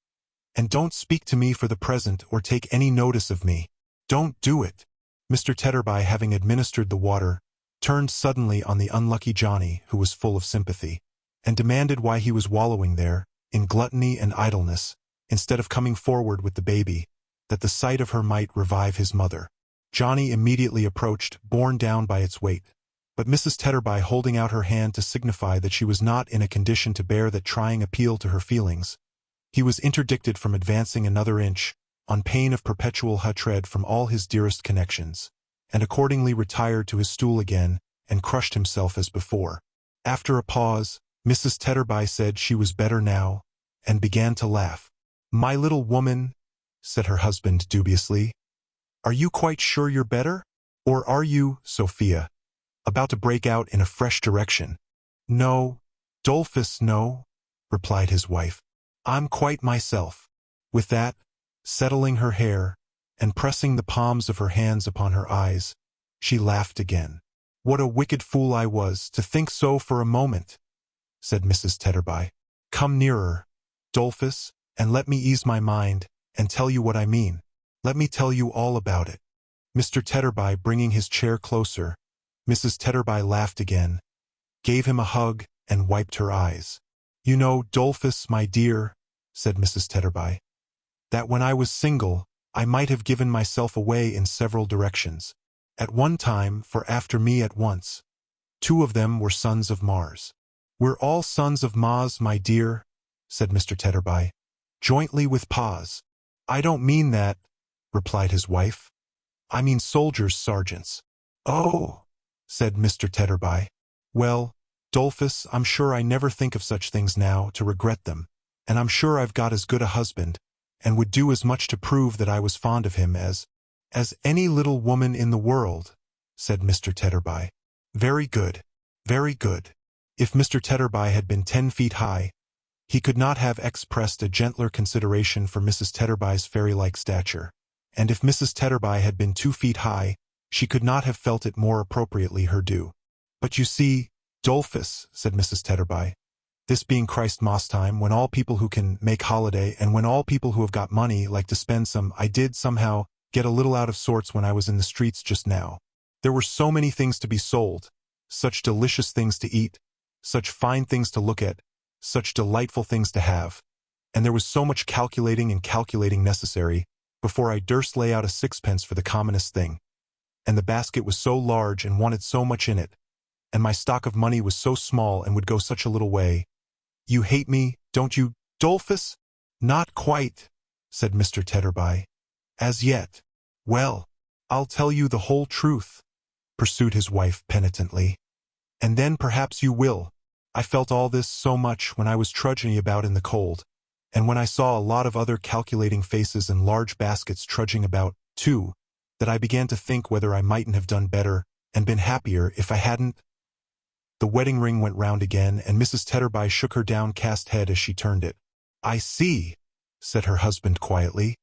"And don't speak to me for the present or take any notice of me. Don't do it." Mr. Tetterby, having administered the water, turned suddenly on the unlucky Johnny, who was full of sympathy, and demanded why he was wallowing there, in gluttony and idleness, instead of coming forward with the baby, that the sight of her might revive his mother. Johnny immediately approached, borne down by its weight, but Mrs. Tetterby, holding out her hand to signify that she was not in a condition to bear that trying appeal to her feelings, he was interdicted from advancing another inch, on pain of perpetual hatred from all his dearest connections, and accordingly retired to his stool again, and crushed himself as before. After a pause, Mrs. Tetterby said she was better now, and began to laugh. "My little woman," said her husband dubiously, "are you quite sure you're better? Or are you, Sophia, about to break out in a fresh direction?" "No, Dolphus, no," replied his wife. "I'm quite myself." With that, settling her hair, and pressing the palms of her hands upon her eyes, she laughed again. "What a wicked fool I was to think so for a moment," said Mrs. Tetterby. "Come nearer, Dolphus, and let me ease my mind, and tell you what I mean. Let me tell you all about it." Mr. Tetterby bringing his chair closer, Mrs. Tetterby laughed again, gave him a hug, and wiped her eyes. "You know, Dolphus, my dear," said Mrs. Tetterby, "that when I was single, I might have given myself away in several directions. At one time, for after me at once. Two of them were sons of Mars." "We're all sons of Mars, my dear," said Mr. Tetterby, "jointly with Pa's." "I don't mean that," replied his wife. "I mean soldiers' sergeants." "Oh," said Mr. Tetterby. "Well, Dolphus, I'm sure I never think of such things now to regret them, and I'm sure I've got as good a husband, and would do as much to prove that I was fond of him as any little woman in the world," said Mr. Tetterby. "Very good, very good." If Mr. Tetterby had been 10 feet high, he could not have expressed a gentler consideration for Mrs. Tetterby's fairy-like stature, and if Mrs. Tetterby had been 2 feet high, she could not have felt it more appropriately her due. "But you see, Dolphus," said Mrs. Tetterby, "this being Christmas time, when all people who can make holiday, and when all people who have got money like to spend some, I did somehow get a little out of sorts when I was in the streets just now. There were so many things to be sold, such delicious things to eat, such fine things to look at, such delightful things to have, and there was so much calculating and calculating necessary, before I durst lay out a sixpence for the commonest thing. And the basket was so large and wanted so much in it, and my stock of money was so small and would go such a little way. You hate me, don't you, Dolphus?" "Not quite," said Mr. Tetterby. "As yet." "Well, I'll tell you the whole truth," pursued his wife penitently. "And then perhaps you will. I felt all this so much when I was trudging about in the cold, and when I saw a lot of other calculating faces and large baskets trudging about, too, that I began to think whether I mightn't have done better and been happier if I hadn't—" The wedding ring went round again, and Mrs. Tetterby shook her downcast head as she turned it. "I see," said her husband quietly.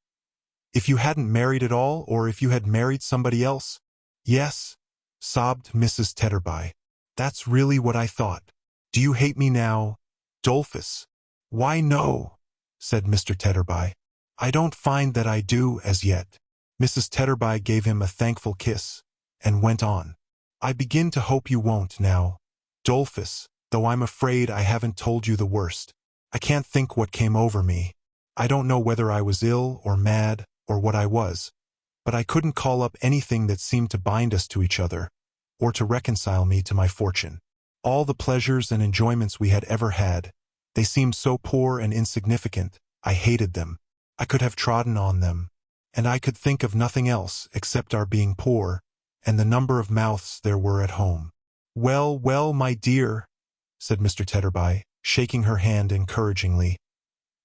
"If you hadn't married at all, or if you had married somebody else?" "Yes," sobbed Mrs. Tetterby. "That's really what I thought. Do you hate me now, Dolphus?" "Why, no," said Mr. Tetterby. "I don't find that I do as yet." Mrs. Tetterby gave him a thankful kiss, and went on. "I begin to hope you won't now, Dolphus, though I'm afraid I haven't told you the worst. I can't think what came over me. I don't know whether I was ill or mad or what I was, but I couldn't call up anything that seemed to bind us to each other, or to reconcile me to my fortune. All the pleasures and enjoyments we had ever had, they seemed so poor and insignificant, I hated them. I could have trodden on them, and I could think of nothing else except our being poor, and the number of mouths there were at home. Well, well, my dear, said Mr. Tetterby, shaking her hand encouragingly.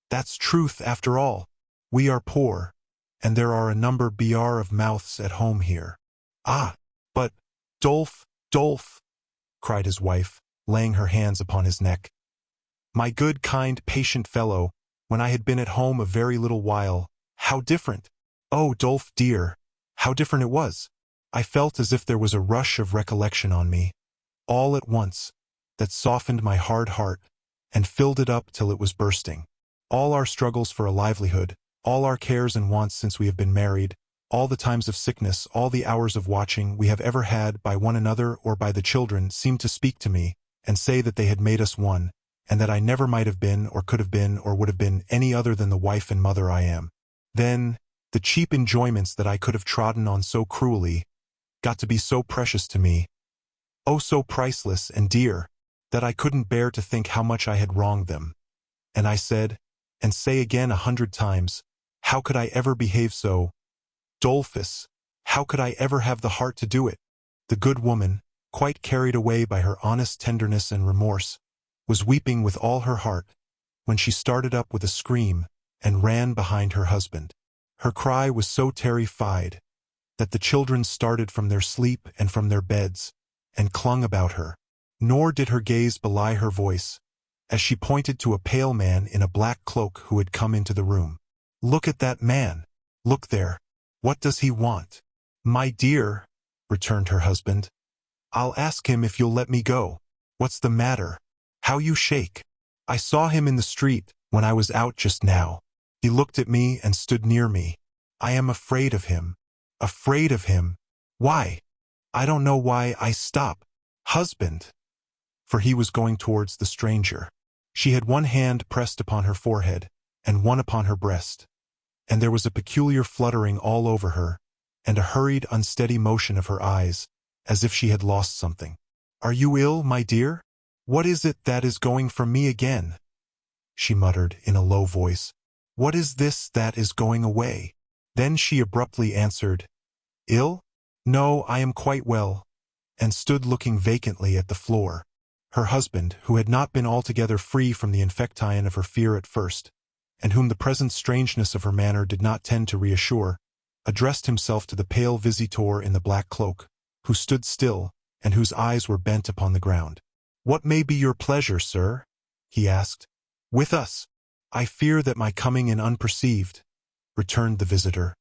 That's truth after all. We are poor, and there are a number of mouths at home here. Ah, but, Dolph, cried his wife, laying her hands upon his neck. My good, kind, patient fellow, when I had been at home a very little while, how different! Oh, Dolph dear, how different it was! I felt as if there was a rush of recollection on me, all at once, that softened my hard heart, and filled it up till it was bursting. All our struggles for a livelihood, all our cares and wants since we have been married, all the times of sickness, all the hours of watching we have ever had by one another or by the children seemed to speak to me, and say that they had made us one, and that I never might have been or could have been or would have been any other than the wife and mother I am. Then, the cheap enjoyments that I could have trodden on so cruelly, got to be so precious to me, oh so priceless and dear, that I couldn't bear to think how much I had wronged them. And I said, and say again 100 times, how could I ever behave so? Dolphus, how could I ever have the heart to do it? The good woman, quite carried away by her honest tenderness and remorse, was weeping with all her heart, when she started up with a scream, and ran behind her husband. Her cry was so terrified, that the children started from their sleep and from their beds, and clung about her. Nor did her gaze belie her voice, as she pointed to a pale man in a black cloak who had come into the room. Look at that man! Look there! What does he want? My dear, returned her husband, I'll ask him if you'll let me go. What's the matter? How you shake! I saw him in the street, when I was out just now. He looked at me and stood near me. I am afraid of him. Afraid of him? Why? I don't know why I stop. Husband! For he was going towards the stranger. She had one hand pressed upon her forehead, and one upon her breast, and there was a peculiar fluttering all over her, and a hurried, unsteady motion of her eyes, as if she had lost something. Are you ill, my dear? What is it that is going from me again? She muttered in a low voice. What is this that is going away? Then she abruptly answered, Ill? No, I am quite well, and stood looking vacantly at the floor. Her husband, who had not been altogether free from the infection of her fear at first, and whom the present strangeness of her manner did not tend to reassure, addressed himself to the pale visitor in the black cloak, who stood still, and whose eyes were bent upon the ground. What may be your pleasure, sir? He asked. With us. I fear that my coming in unperceived, returned the visitor,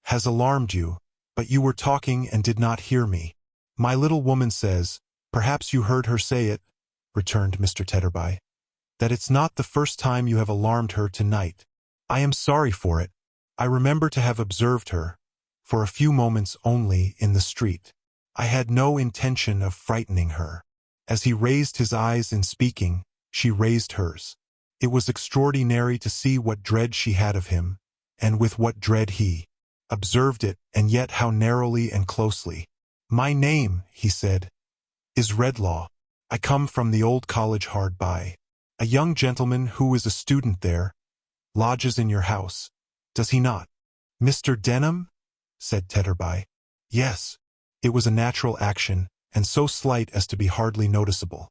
has alarmed you, but you were talking and did not hear me. My little woman says, perhaps you heard her say it, returned Mr. Tetterby, that it's not the first time you have alarmed her tonight. I am sorry for it. I remember to have observed her, for a few moments only, in the street. I had no intention of frightening her. As he raised his eyes in speaking, she raised hers. It was extraordinary to see what dread she had of him, and with what dread he observed it, and yet how narrowly and closely. My name, he said, is Redlaw. I come from the old college hard by. A young gentleman who is a student there lodges in your house, does he not? Mr. Denham? Said Tetterby. Yes. It was a natural action, and so slight as to be hardly noticeable.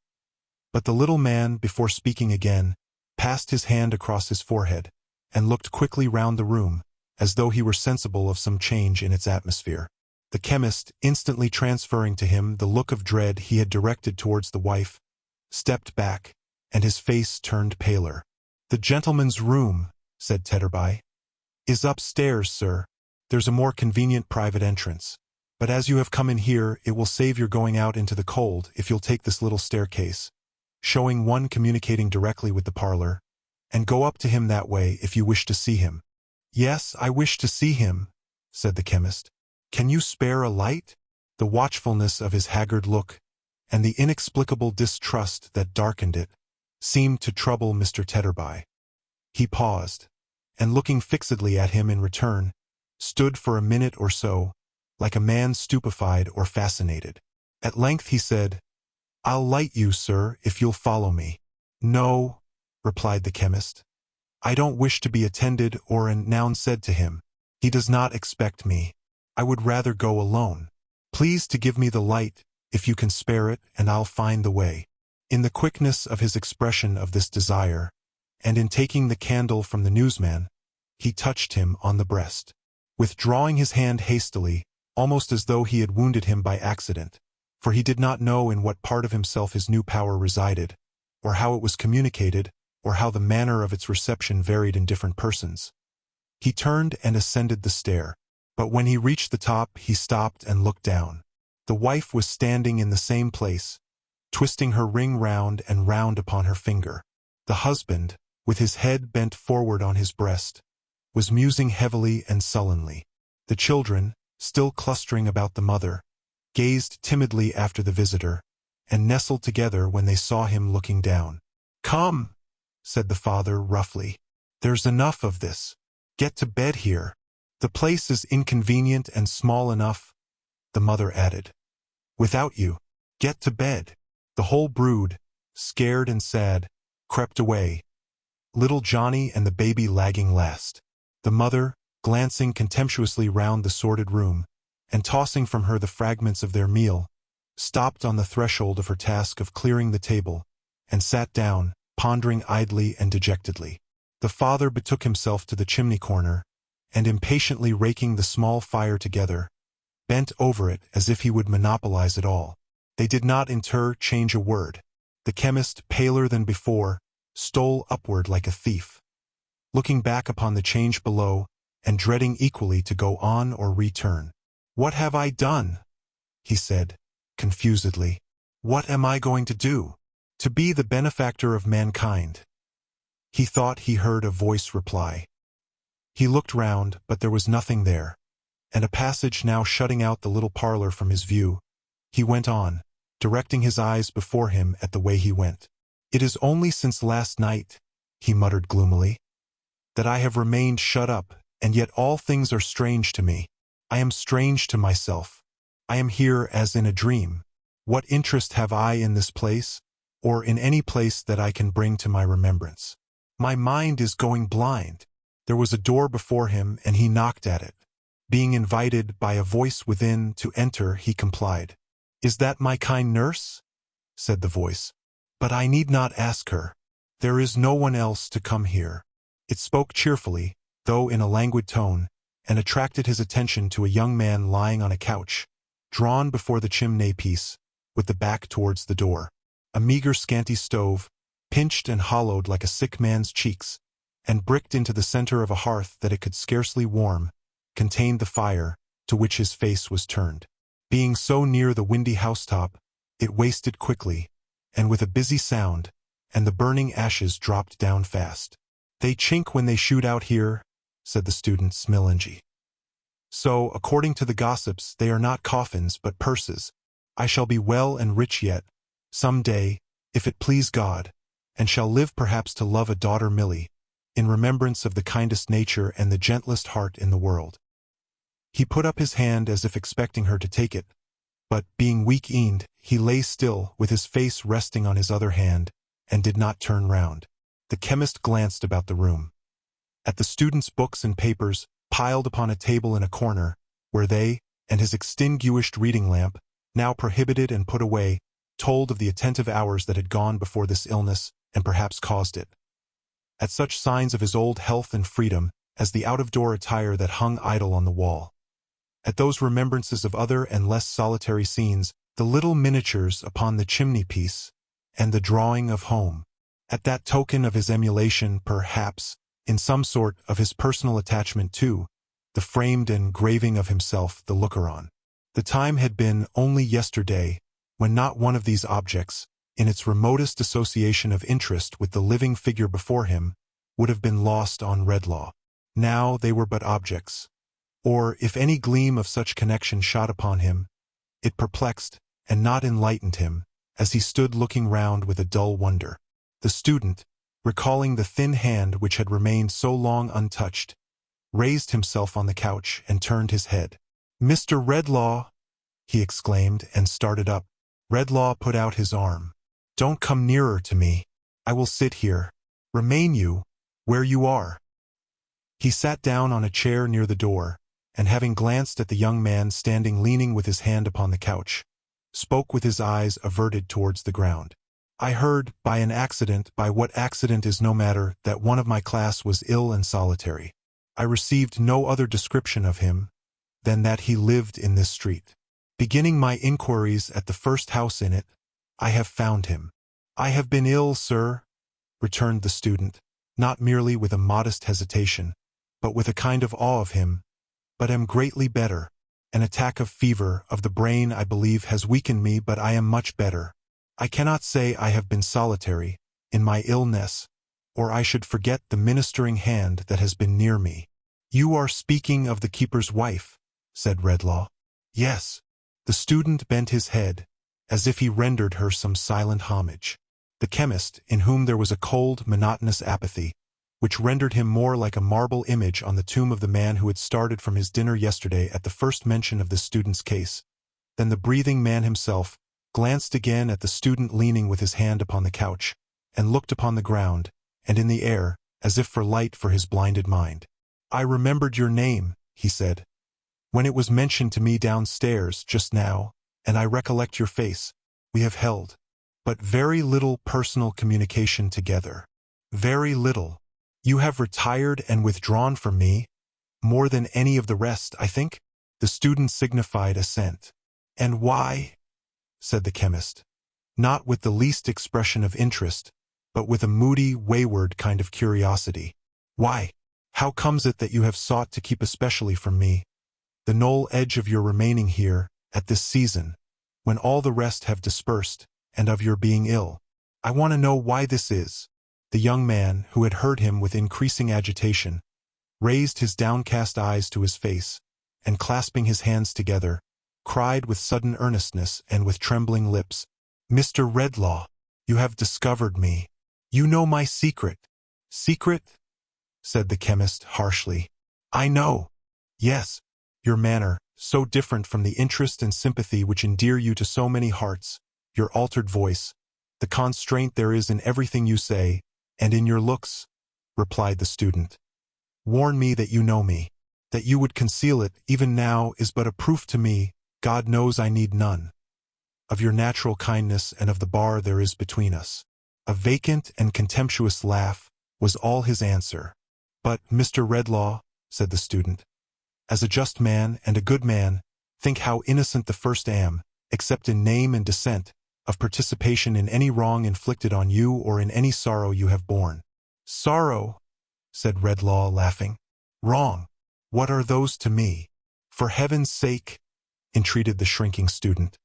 But the little man, before speaking again, passed his hand across his forehead, and looked quickly round the room, as though he were sensible of some change in its atmosphere. The chemist, instantly transferring to him the look of dread he had directed towards the wife, stepped back, and his face turned paler. The gentleman's room, said Tetterby, is upstairs, sir. There's a more convenient private entrance. But as you have come in here, it will save your going out into the cold if you'll take this little staircase, showing one communicating directly with the parlor, and go up to him that way if you wish to see him. Yes, I wish to see him, said the chemist. Can you spare a light? The watchfulness of his haggard look, and the inexplicable distrust that darkened it seemed to trouble Mr. Tetterby. He paused, and looking fixedly at him in return, stood for a minute or so, like a man stupefied or fascinated. At length he said, "I'll light you, sir, if you'll follow me." "No," replied the chemist. "I don't wish to be attended or an noun said to him. He does not expect me. I would rather go alone. Please to give me the light, if you can spare it, and I'll find the way." In the quickness of his expression of this desire, and in taking the candle from the newsman, he touched him on the breast. Withdrawing his hand hastily, almost as though he had wounded him by accident, for he did not know in what part of himself his new power resided, or how it was communicated, or how the manner of its reception varied in different persons. He turned and ascended the stair, but when he reached the top he stopped and looked down. The wife was standing in the same place, twisting her ring round and round upon her finger. The husband, with his head bent forward on his breast, was musing heavily and sullenly. The children, still clustering about the mother, gazed timidly after the visitor, and nestled together when they saw him looking down. "Come," said the father roughly. "There's enough of this. Get to bed here. The place is inconvenient and small enough," the mother added. "Without you. Get to bed." The whole brood, scared and sad, crept away, little Johnny and the baby lagging last. The mother, glancing contemptuously round the sordid room, and tossing from her the fragments of their meal, stopped on the threshold of her task of clearing the table, and sat down, pondering idly and dejectedly. The father betook himself to the chimney corner, and impatiently raking the small fire together, bent over it as if he would monopolize it all. They did not change a word. The chemist, paler than before, stole upward like a thief, looking back upon the change below, and dreading equally to go on or return. "What have I done?" he said, confusedly. "What am I going to do? To be the benefactor of mankind?" He thought he heard a voice reply. He looked round, but there was nothing there, and a passage now shutting out the little parlor from his view. He went on, directing his eyes before him at the way he went. "It is only since last night," he muttered gloomily, "that I have remained shut up, and yet all things are strange to me. I am strange to myself. I am here as in a dream. What interest have I in this place, or in any place that I can bring to my remembrance? My mind is going blind." There was a door before him, and he knocked at it. Being invited by a voice within to enter, he complied. "Is that my kind nurse?" said the voice. "But I need not ask her. There is no one else to come here." It spoke cheerfully, though in a languid tone, and attracted his attention to a young man lying on a couch, drawn before the chimney-piece, with the back towards the door. A meager scanty stove, pinched and hollowed like a sick man's cheeks, and bricked into the center of a hearth that it could scarcely warm, contained the fire, to which his face was turned. Being so near the windy housetop, it wasted quickly, and with a busy sound, and the burning ashes dropped down fast. "They chink when they shoot out here," said the student Smilingy. "So, according to the gossips, they are not coffins but purses. I shall be well and rich yet, some day, if it please God, and shall live perhaps to love a daughter Milly, in remembrance of the kindest nature and the gentlest heart in the world." He put up his hand as if expecting her to take it, but, being weak-kneed, he lay still, with his face resting on his other hand, and did not turn round. The chemist glanced about the room. At the student's books and papers, piled upon a table in a corner, where they, and his extinguished reading lamp, now prohibited and put away, told of the attentive hours that had gone before this illness, and perhaps caused it. At such signs of his old health and freedom, as the out-of-door attire that hung idle on the wall. At those remembrances of other and less solitary scenes, the little miniatures upon the chimney-piece, and the drawing of home. At that token of his emulation, perhaps, in some sort of his personal attachment too, the framed engraving of himself, the looker-on. The time had been only yesterday, when not one of these objects, in its remotest association of interest with the living figure before him, would have been lost on Redlaw. Now they were but objects. Or, if any gleam of such connection shot upon him, it perplexed, and not enlightened him, as he stood looking round with a dull wonder. The student, recalling the thin hand which had remained so long untouched, raised himself on the couch and turned his head. "Mr. Redlaw!" he exclaimed, and started up. Redlaw put out his arm. "Don't come nearer to me. I will sit here. Remain where you are." He sat down on a chair near the door, and having glanced at the young man standing leaning with his hand upon the couch, spoke with his eyes averted towards the ground. "I heard, by an accident, by what accident is no matter, that one of my class was ill and solitary. I received no other description of him than that he lived in this street. Beginning my inquiries at the first house in it, I have found him." "I have been ill, sir," returned the student, not merely with a modest hesitation, but with a kind of awe of him, "but am greatly better. An attack of fever of the brain, I believe, has weakened me, but I am much better. I cannot say I have been solitary in my illness, or I should forget the ministering hand that has been near me." "You are speaking of the keeper's wife," said Redlaw. "Yes." The student bent his head, as if he rendered her some silent homage. The chemist, in whom there was a cold, monotonous apathy, which rendered him more like a marble image on the tomb of the man who had started from his dinner yesterday at the first mention of the student's case, than the breathing man himself, glanced again at the student leaning with his hand upon the couch, and looked upon the ground, and in the air, as if for light for his blinded mind. "I remembered your name," he said, "when it was mentioned to me downstairs just now, and I recollect your face. We have held but very little personal communication together. Very little. You have retired and withdrawn from me, more than any of the rest, I think?" The student signified assent. "And why?" said the chemist, not with the least expression of interest, but with a moody, wayward kind of curiosity. "Why? How comes it that you have sought to keep especially from me the knoll edge of your remaining here, at this season, when all the rest have dispersed, and of your being ill? I want to know why this is." The young man, who had heard him with increasing agitation, raised his downcast eyes to his face, and clasping his hands together, cried with sudden earnestness and with trembling lips, "Mr. Redlaw, you have discovered me. You know my secret." "Secret?" said the chemist harshly. "I know. Yes. Your manner, so different from the interest and sympathy which endear you to so many hearts, your altered voice, the constraint there is in everything you say, and in your looks," replied the student, "warn me that you know me. That you would conceal it, even now, is but a proof to me, God knows I need none, of your natural kindness and of the bar there is between us." A vacant and contemptuous laugh was all his answer. "But, Mr. Redlaw," said the student, "as a just man and a good man, think how innocent the first am, except in name and descent, of participation in any wrong inflicted on you or in any sorrow you have borne." "Sorrow?" said Redlaw, laughing. "Wrong? What are those to me?" "For heaven's sake," entreated the shrinking student,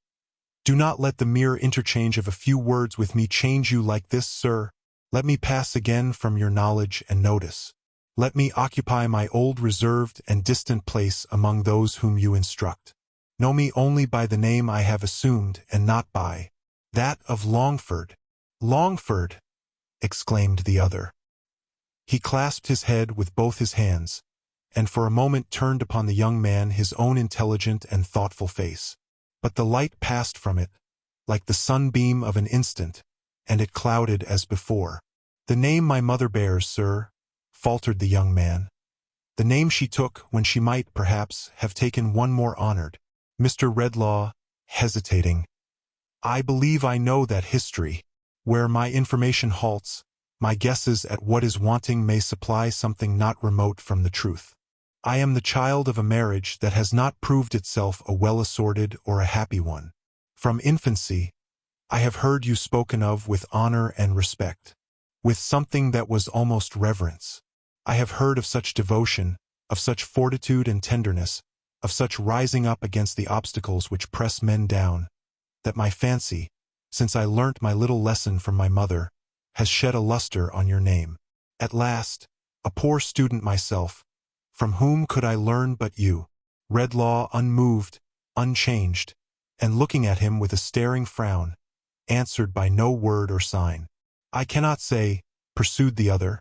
"do not let the mere interchange of a few words with me change you like this, sir. Let me pass again from your knowledge and notice. Let me occupy my old reserved and distant place among those whom you instruct. Know me only by the name I have assumed, and not by that of Longford." "Longford!" exclaimed the other. He clasped his head with both his hands, and for a moment turned upon the young man his own intelligent and thoughtful face. But the light passed from it, like the sunbeam of an instant, and it clouded as before. "The name my mother bears, sir," faltered the young man. "The name she took when she might, perhaps, have taken one more honored." Mr. Redlaw, hesitating, "I believe I know that history. Where my information halts, my guesses at what is wanting may supply something not remote from the truth. I am the child of a marriage that has not proved itself a well-assorted or a happy one. From infancy, I have heard you spoken of with honor and respect, with something that was almost reverence. I have heard of such devotion, of such fortitude and tenderness, of such rising up against the obstacles which press men down, that my fancy, since I learnt my little lesson from my mother, has shed a luster on your name. At last, a poor student myself, from whom could I learn but you?" Redlaw, unmoved, unchanged, and looking at him with a staring frown, answered by no word or sign. I cannot say, pursued the other.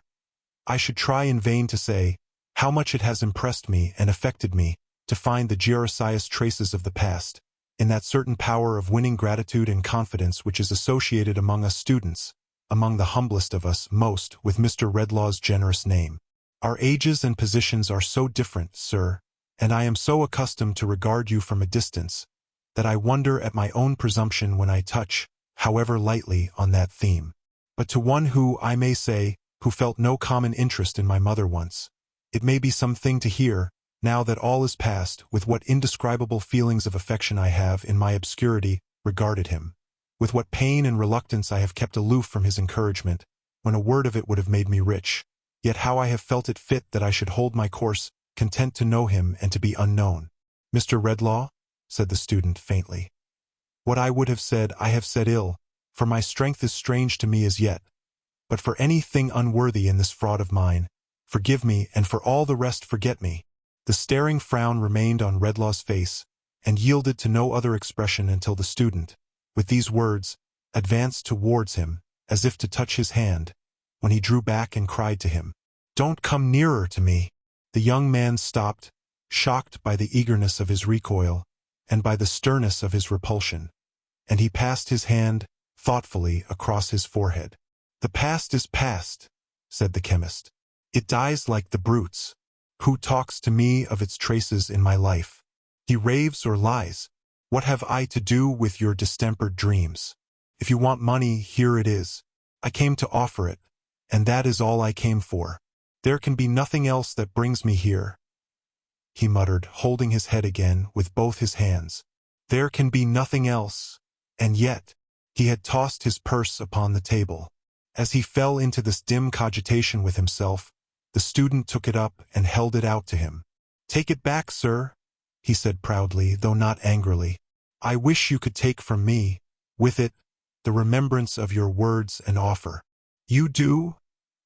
I should try in vain to say, how much it has impressed me and affected me to find the Gearasias traces of the past, in that certain power of winning gratitude and confidence which is associated among us students, among the humblest of us most with Mr. Redlaw's generous name. Our ages and positions are so different, sir, and I am so accustomed to regard you from a distance, that I wonder at my own presumption when I touch, however lightly, on that theme. But to one who, I may say, who felt no common interest in my mother once, it may be some thing to hear, now that all is past, with what indescribable feelings of affection I have, in my obscurity, regarded him, with what pain and reluctance I have kept aloof from his encouragement, when a word of it would have made me rich, yet how I have felt it fit that I should hold my course, content to know him and to be unknown. Mr. Redlaw, said the student faintly, what I would have said I have said ill, for my strength is strange to me as yet, but for anything unworthy in this fraud of mine, forgive me, and for all the rest forget me. The staring frown remained on Redlaw's face, and yielded to no other expression until the student, with these words, advanced towards him, as if to touch his hand, when he drew back and cried to him, "Don't come nearer to me." The young man stopped, shocked by the eagerness of his recoil, and by the sternness of his repulsion, and he passed his hand, thoughtfully, across his forehead. "The past is past," said the chemist. "It dies like the brutes. Who talks to me of its traces in my life? He raves or lies. What have I to do with your distempered dreams? If you want money, here it is. I came to offer it, and that is all I came for. There can be nothing else that brings me here," he muttered, holding his head again with both his hands. "There can be nothing else." And yet, he had tossed his purse upon the table. As he fell into this dim cogitation with himself, the student took it up and held it out to him. "Take it back, sir," he said proudly, though not angrily. "I wish you could take from me, with it, the remembrance of your words and offer." "You do?"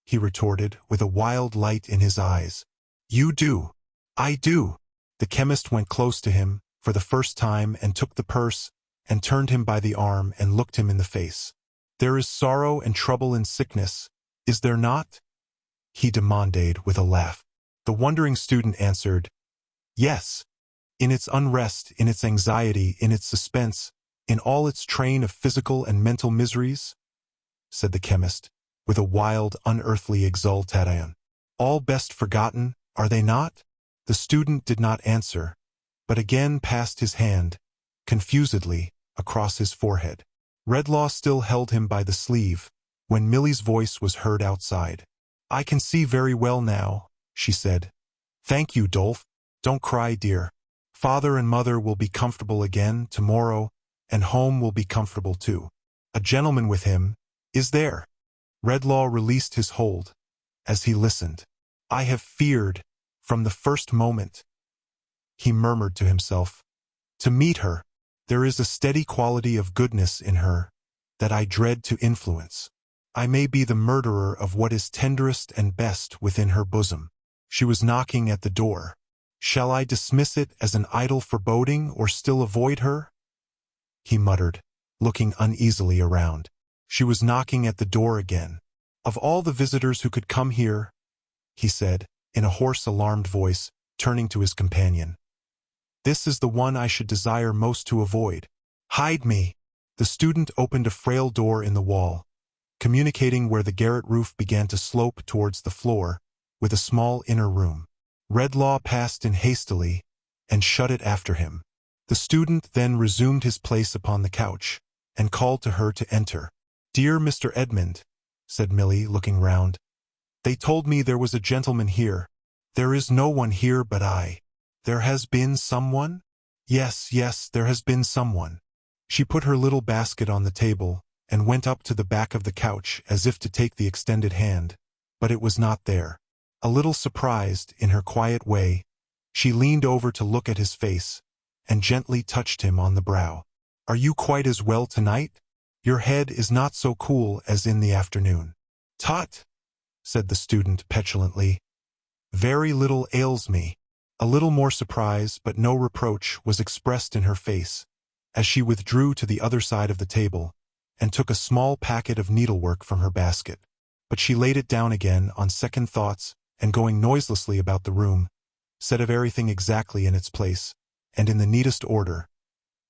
he retorted, with a wild light in his eyes. "You do." "I do." The chemist went close to him, for the first time, and took the purse, and turned him by the arm and looked him in the face. "There is sorrow and trouble in sickness, is there not?" he demanded with a laugh. The wondering student answered, "Yes. In its unrest, in its anxiety, in its suspense, in all its train of physical and mental miseries," said the chemist, with a wild, unearthly exultation. "All best forgotten, are they not?" The student did not answer, but again passed his hand, confusedly, across his forehead. Redlaw still held him by the sleeve, when Millie's voice was heard outside. "I can see very well now," she said. "Thank you, Dolph. Don't cry, dear. Father and mother will be comfortable again tomorrow, and home will be comfortable too. A gentleman with him, is there?" Redlaw released his hold, as he listened. "I have feared, from the first moment," he murmured to himself, "to meet her. There is a steady quality of goodness in her that I dread to influence. I may be the murderer of what is tenderest and best within her bosom." She was knocking at the door. "Shall I dismiss it as an idle foreboding or still avoid her?" he muttered, looking uneasily around. She was knocking at the door again. "Of all the visitors who could come here," he said, in a hoarse, alarmed voice, turning to his companion, "this is the one I should desire most to avoid. Hide me." The student opened a frail door in the wall, communicating where the garret roof began to slope towards the floor, with a small inner room. Redlaw passed in hastily, and shut it after him. The student then resumed his place upon the couch, and called to her to enter. "Dear Mr. Edmund," said Millie, looking round, "they told me there was a gentleman here. There is no one here but I." "There has been someone?" Yes, there has been someone." She put her little basket on the table, and went up to the back of the couch as if to take the extended hand, but it was not there. A little surprised, in her quiet way, she leaned over to look at his face, and gently touched him on the brow. "Are you quite as well tonight? Your head is not so cool as in the afternoon." "Tut," said the student petulantly. "Very little ails me." A little more surprise, but no reproach, was expressed in her face, as she withdrew to the other side of the table, and took a small packet of needlework from her basket. But she laid it down again on second thoughts, and going noiselessly about the room, set everything exactly in its place, and in the neatest order,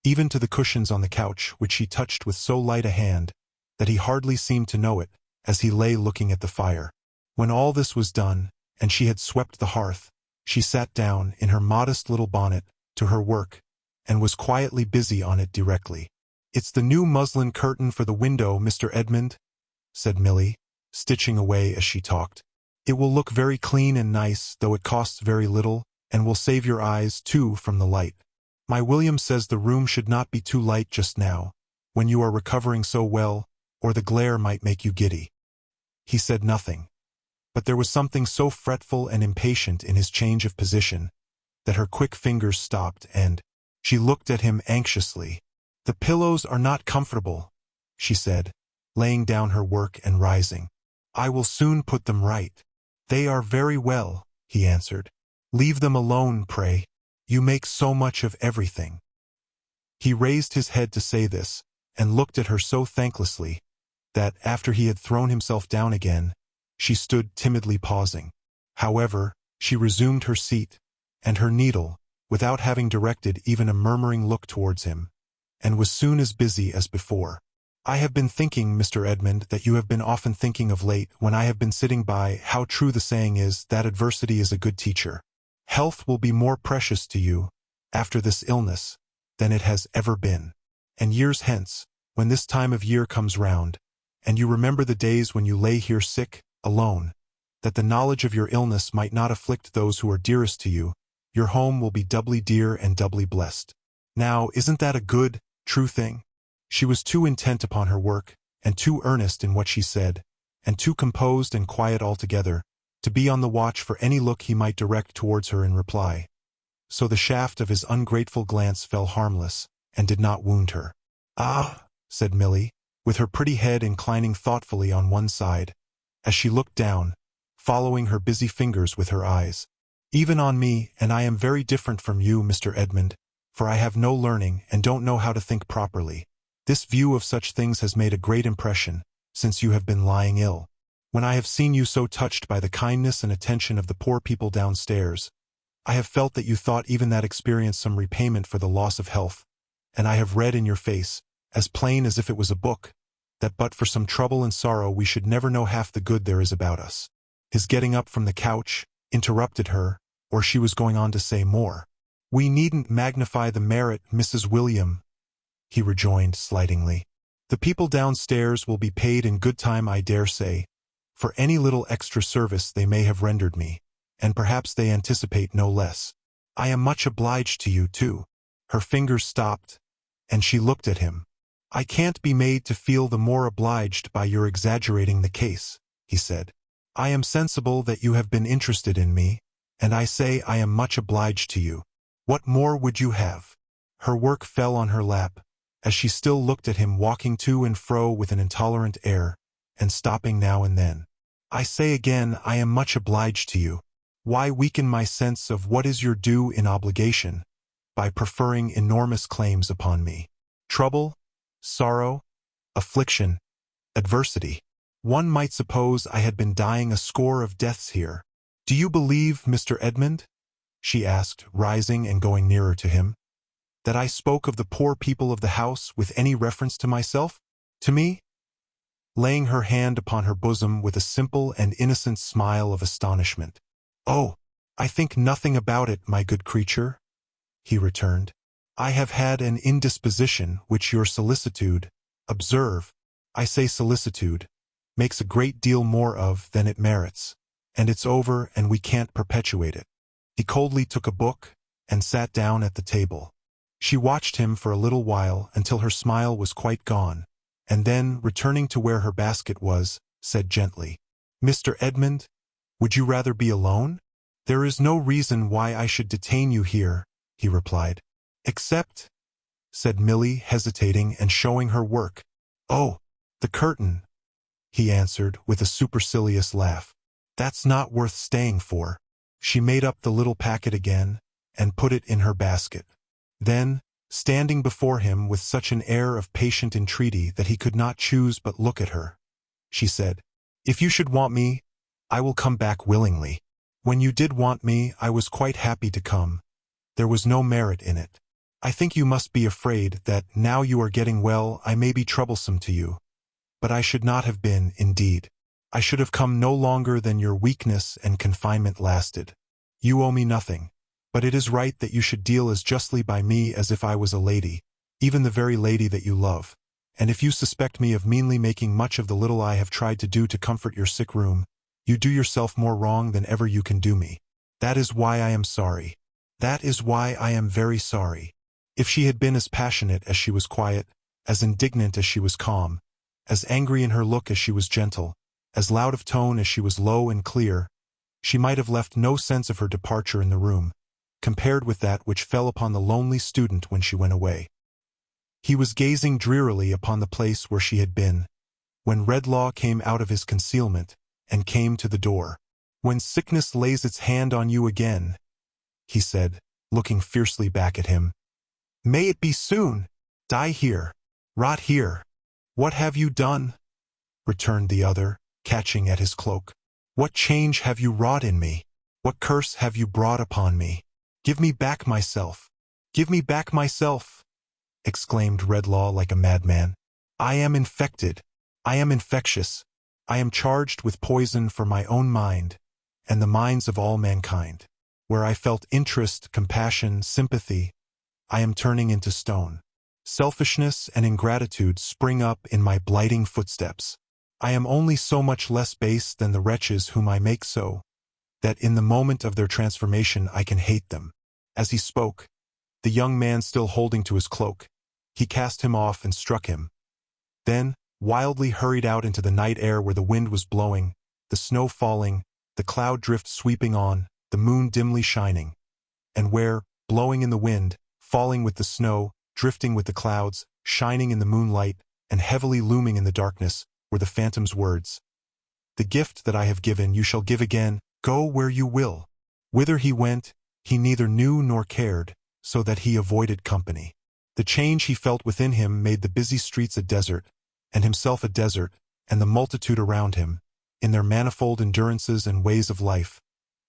even to the cushions on the couch, which she touched with so light a hand that he hardly seemed to know it, as he lay looking at the fire. When all this was done, and she had swept the hearth, she sat down, in her modest little bonnet, to her work, and was quietly busy on it directly. "It's the new muslin curtain for the window, Mr. Edmund," said Milly, stitching away as she talked. "It will look very clean and nice, though it costs very little, and will save your eyes, too, from the light. My William says the room should not be too light just now, when you are recovering so well, or the glare might make you giddy." He said nothing, but there was something so fretful and impatient in his change of position that her quick fingers stopped, and she looked at him anxiously. "The pillows are not comfortable," she said, laying down her work and rising. "I will soon put them right." "They are very well," he answered. "Leave them alone, pray. You make so much of everything." He raised his head to say this, and looked at her so thanklessly, that, after he had thrown himself down again, she stood timidly pausing. However, she resumed her seat, and her needle, without having directed even a murmuring look towards him, and was soon as busy as before. "I have been thinking, Mr. Edmund, that you have been often thinking of late, when I have been sitting by, how true the saying is, that adversity is a good teacher. Health will be more precious to you, after this illness, than it has ever been. And years hence, when this time of year comes round, and you remember the days when you lay here sick, alone, that the knowledge of your illness might not afflict those who are dearest to you, your home will be doubly dear and doubly blessed. Now, isn't that a good, true thing?" She was too intent upon her work, and too earnest in what she said, and too composed and quiet altogether, to be on the watch for any look he might direct towards her in reply. So the shaft of his ungrateful glance fell harmless, and did not wound her. "Ah," said Milly, with her pretty head inclining thoughtfully on one side, as she looked down, following her busy fingers with her eyes. "Even on me, and I am very different from you, Mr. Edmund, for I have no learning and don't know how to think properly. This view of such things has made a great impression, since you have been lying ill. When I have seen you so touched by the kindness and attention of the poor people downstairs, I have felt that you thought even that experience some repayment for the loss of health, and I have read in your face, as plain as if it was a book, that but for some trouble and sorrow we should never know half the good there is about us." His getting up from the couch interrupted her, or she was going on to say more. "We needn't magnify the merit, Mrs. William," he rejoined slightingly. "The people downstairs will be paid in good time, I dare say, for any little extra service they may have rendered me, and perhaps they anticipate no less. I am much obliged to you, too." Her fingers stopped, and she looked at him. "I can't be made to feel the more obliged by your exaggerating the case," he said. "I am sensible that you have been interested in me, and I say I am much obliged to you. What more would you have?" Her work fell on her lap, as she still looked at him walking to and fro with an intolerant air, and stopping now and then. "I say again, I am much obliged to you. Why weaken my sense of what is your due in obligation, by preferring enormous claims upon me? Trouble, sorrow, affliction, adversity. One might suppose I had been dying a score of deaths here. Do you believe, Mr. Edmund," she asked, rising and going nearer to him, "that I spoke of the poor people of the house with any reference to myself? To me?" Laying her hand upon her bosom with a simple and innocent smile of astonishment. "Oh, I think nothing about it, my good creature," he returned. "I have had an indisposition which your solicitude, observe, I say solicitude, makes a great deal more of than it merits, and it's over and we can't perpetuate it." He coldly took a book and sat down at the table. She watched him for a little while until her smile was quite gone, and then, returning to where her basket was, said gently, "Mr. Edmund, would you rather be alone?" "There is no reason why I should detain you here," he replied. "Except," said Milly, hesitating and showing her work. "Oh, the curtain," he answered with a supercilious laugh. "That's not worth staying for." She made up the little packet again, and put it in her basket. Then, standing before him with such an air of patient entreaty that he could not choose but look at her. She said, "If you should want me, I will come back willingly. When you did want me, I was quite happy to come. There was no merit in it. I think you must be afraid that, now you are getting well, I may be troublesome to you. But I should not have been, indeed. I should have come no longer than your weakness and confinement lasted. You owe me nothing, but it is right that you should deal as justly by me as if I was a lady, even the very lady that you love. And if you suspect me of meanly making much of the little I have tried to do to comfort your sick room, you do yourself more wrong than ever you can do me. That is why I am sorry. That is why I am very sorry." If she had been as passionate as she was quiet, as indignant as she was calm, as angry in her look as she was gentle, as loud of tone as she was low and clear, she might have left no sense of her departure in the room, compared with that which fell upon the lonely student when she went away. He was gazing drearily upon the place where she had been, when Redlaw came out of his concealment, and came to the door. "When sickness lays its hand on you again," he said, looking fiercely back at him, "may it be soon! Die here! Rot here! What have you done?" returned the other, catching at his cloak. "What change have you wrought in me? What curse have you brought upon me? Give me back myself! Give me back myself!" exclaimed Redlaw like a madman. "I am infected. I am infectious. I am charged with poison for my own mind, and the minds of all mankind. Where I felt interest, compassion, sympathy, I am turning into stone. Selfishness and ingratitude spring up in my blighting footsteps. I am only so much less base than the wretches whom I make so, that in the moment of their transformation I can hate them." As he spoke, the young man still holding to his cloak, he cast him off and struck him. Then, wildly hurried out into the night air where the wind was blowing, the snow falling, the cloud drift sweeping on, the moon dimly shining, and where, blowing in the wind, falling with the snow, drifting with the clouds, shining in the moonlight, and heavily looming in the darkness, were the phantom's words. "The gift that I have given you shall give again, go where you will." Whither he went, he neither knew nor cared, so that he avoided company. The change he felt within him made the busy streets a desert, and himself a desert, and the multitude around him, in their manifold endurances and ways of life,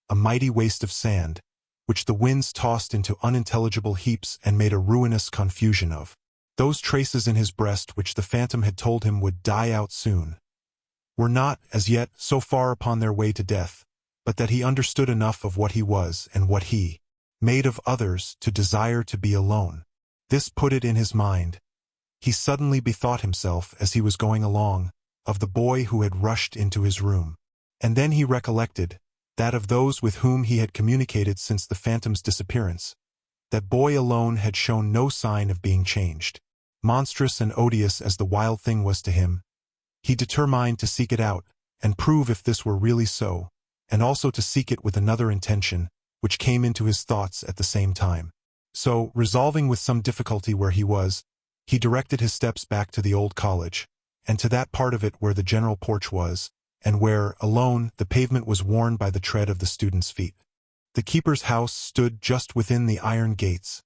a mighty waste of sand, which the winds tossed into unintelligible heaps and made a ruinous confusion of. Those traces in his breast which the phantom had told him would die out soon, were not, as yet, so far upon their way to death, but that he understood enough of what he was and what he made of others to desire to be alone. This put it in his mind. He suddenly bethought himself, as he was going along, of the boy who had rushed into his room. And then he recollected that of those with whom he had communicated since the phantom's disappearance. That boy alone had shown no sign of being changed. Monstrous and odious as the wild thing was to him, he determined to seek it out, and prove if this were really so, and also to seek it with another intention, which came into his thoughts at the same time. So, resolving with some difficulty where he was, he directed his steps back to the old college, and to that part of it where the general porch was, and where, alone, the pavement was worn by the tread of the students' feet. The keeper's house stood just within the iron gates,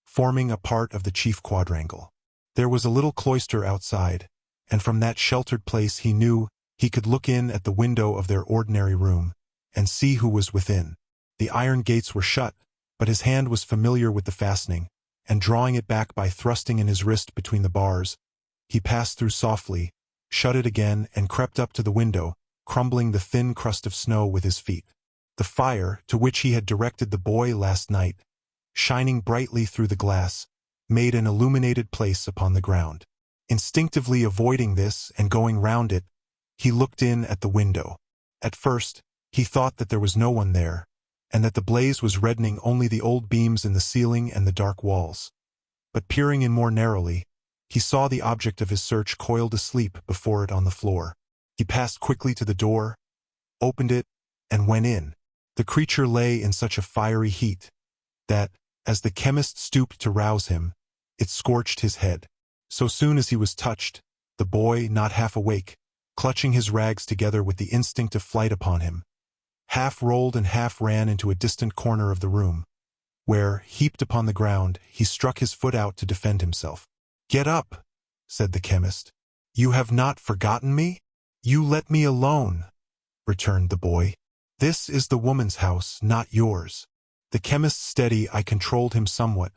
forming a part of the chief quadrangle. There was a little cloister outside, and from that sheltered place he knew he could look in at the window of their ordinary room, and see who was within. The iron gates were shut, but his hand was familiar with the fastening, and drawing it back by thrusting in his wrist between the bars, he passed through softly, shut it again, and crept up to the window, crumbling the thin crust of snow with his feet. The fire, to which he had directed the boy last night, shining brightly through the glass, made an illuminated place upon the ground. Instinctively avoiding this and going round it, he looked in at the window. At first, he thought that there was no one there, and that the blaze was reddening only the old beams in the ceiling and the dark walls. But peering in more narrowly, he saw the object of his search coiled asleep before it on the floor. He passed quickly to the door, opened it, and went in. The creature lay in such a fiery heat that, as the chemist stooped to rouse him, it scorched his head. So soon as he was touched, the boy, not half awake, clutching his rags together with the instinct of flight upon him, half rolled and half ran into a distant corner of the room, where, heaped upon the ground, he struck his foot out to defend himself. "Get up," said the chemist. "You have not forgotten me?" "You let me alone," returned the boy. "This is the woman's house, not yours." The chemist's steady eye controlled him somewhat,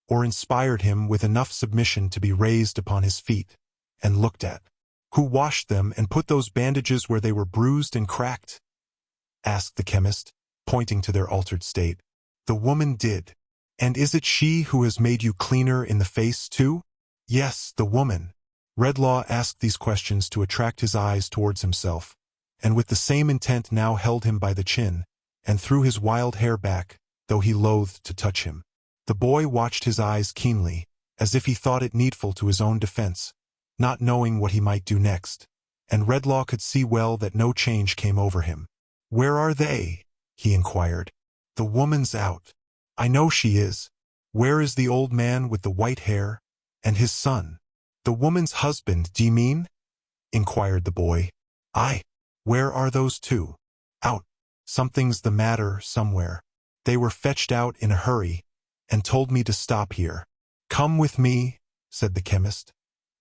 or inspired him with enough submission to be raised upon his feet, and looked at. "Who washed them and put those bandages where they were bruised and cracked?" asked the chemist, pointing to their altered state. "The woman did." "And is it she who has made you cleaner in the face, too?" "Yes, the woman." Redlaw asked these questions to attract his eyes towards himself, and with the same intent now held him by the chin, and threw his wild hair back, though he loathed to touch him. The boy watched his eyes keenly, as if he thought it needful to his own defense, not knowing what he might do next, and Redlaw could see well that no change came over him. "Where are they?" he inquired. "The woman's out." "I know she is. Where is the old man with the white hair, and his son?" "The woman's husband, d'ye mean?" inquired the boy. "Aye. Where are those two?" "Out. Something's the matter somewhere. They were fetched out in a hurry, and told me to stop here." "Come with me," said the chemist,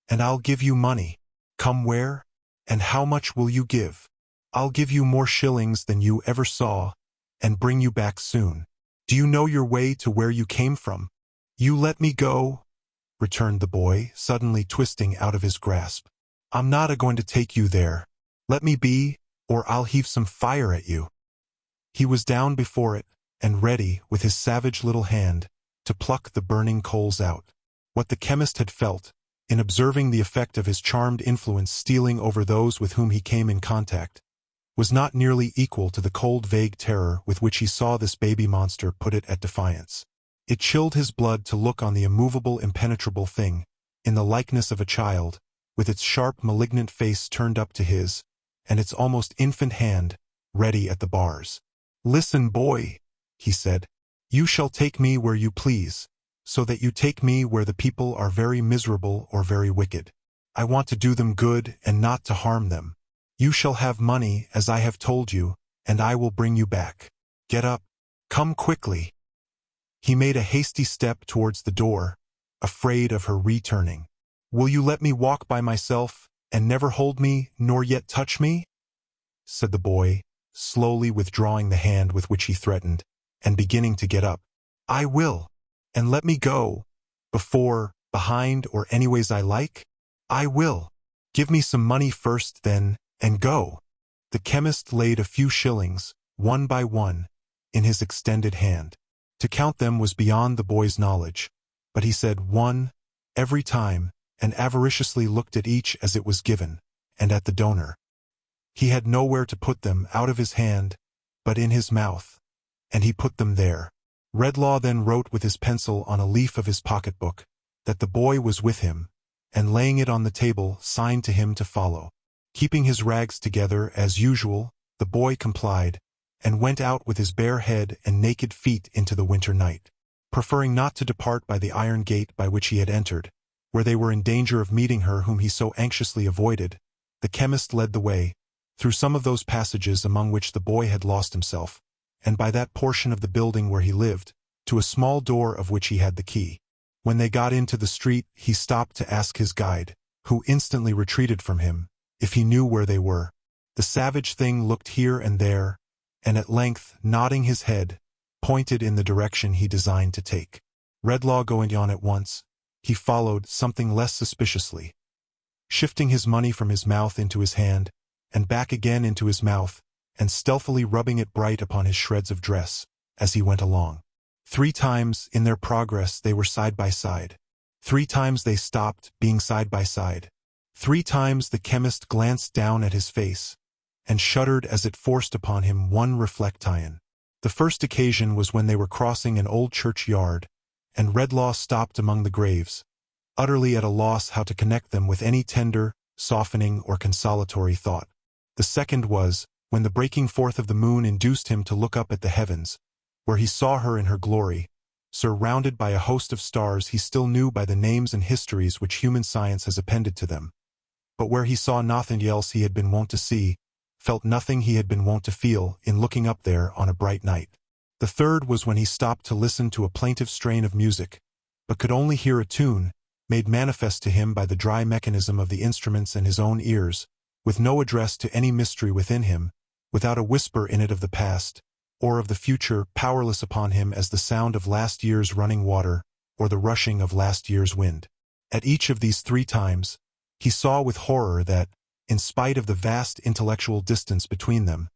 "and I'll give you money." "Come where? And how much will you give?" "I'll give you more shillings than you ever saw, and bring you back soon." "Do you know your way to where you came from?" "You let me go," returned the boy, suddenly twisting out of his grasp. "I'm not a-going to take you there. Let me be, or I'll heave some fire at you." He was down before it, and ready, with his savage little hand, to pluck the burning coals out. What the chemist had felt, in observing the effect of his charmed influence stealing over those with whom he came in contact, was not nearly equal to the cold vague terror with which he saw this baby monster put it at defiance. It chilled his blood to look on the immovable impenetrable thing, in the likeness of a child, with its sharp malignant face turned up to his, and its almost infant hand ready at the bars. "Listen, boy," he said. "You shall take me where you please, so that you take me where the people are very miserable or very wicked. I want to do them good and not to harm them. You shall have money, as I have told you, and I will bring you back. Get up. Come quickly." He made a hasty step towards the door, afraid of her returning. "Will you let me walk by myself, and never hold me, nor yet touch me?" said the boy, slowly withdrawing the hand with which he threatened, and beginning to get up. "I will. And let me go, before, behind, or anyways I like? I will. Give me some money first, then, and go." The chemist laid a few shillings, one by one, in his extended hand. To count them was beyond the boy's knowledge, but he said "one" every time, and avariciously looked at each as it was given, and at the donor. He had nowhere to put them out of his hand, but in his mouth, and he put them there. Redlaw then wrote with his pencil on a leaf of his pocketbook that the boy was with him, and laying it on the table, signed to him to follow. Keeping his rags together as usual, the boy complied, and went out with his bare head and naked feet into the winter night, preferring not to depart by the iron gate by which he had entered, where they were in danger of meeting her whom he so anxiously avoided. The chemist led the way, through some of those passages among which the boy had lost himself, and by that portion of the building where he lived, to a small door of which he had the key. When they got into the street, he stopped to ask his guide, who instantly retreated from him, if he knew where they were. The savage thing looked here and there, and at length, nodding his head, pointed in the direction he designed to take. Redlaw going on at once, he followed, something less suspiciously. Shifting his money from his mouth into his hand, and back again into his mouth, and stealthily rubbing it bright upon his shreds of dress, as he went along. 3 times, in their progress, they were side by side. 3 times they stopped, being side by side. 3 times the chemist glanced down at his face, and shuddered as it forced upon him one reflection. The first occasion was when they were crossing an old churchyard, and Redlaw stopped among the graves, utterly at a loss how to connect them with any tender, softening, or consolatory thought. The second was, when the breaking forth of the moon induced him to look up at the heavens, where he saw her in her glory, surrounded by a host of stars he still knew by the names and histories which human science has appended to them, but where he saw nothing else he had been wont to see, felt nothing he had been wont to feel, in looking up there on a bright night. The third was when he stopped to listen to a plaintive strain of music, but could only hear a tune, made manifest to him by the dry mechanism of the instruments and his own ears, with no address to any mystery within him, without a whisper in it of the past, or of the future, powerless upon him as the sound of last year's running water, or the rushing of last year's wind. At each of these 3 times, he saw with horror that, in spite of the vast intellectual distance between them,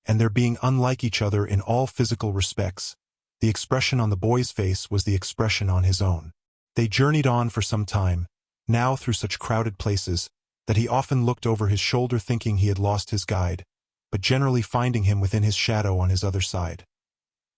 and their being unlike each other in all physical respects, the expression on the boy's face was the expression on his own. They journeyed on for some time, now through such crowded places, that he often looked over his shoulder thinking he had lost his guide, but generally finding him within his shadow on his other side.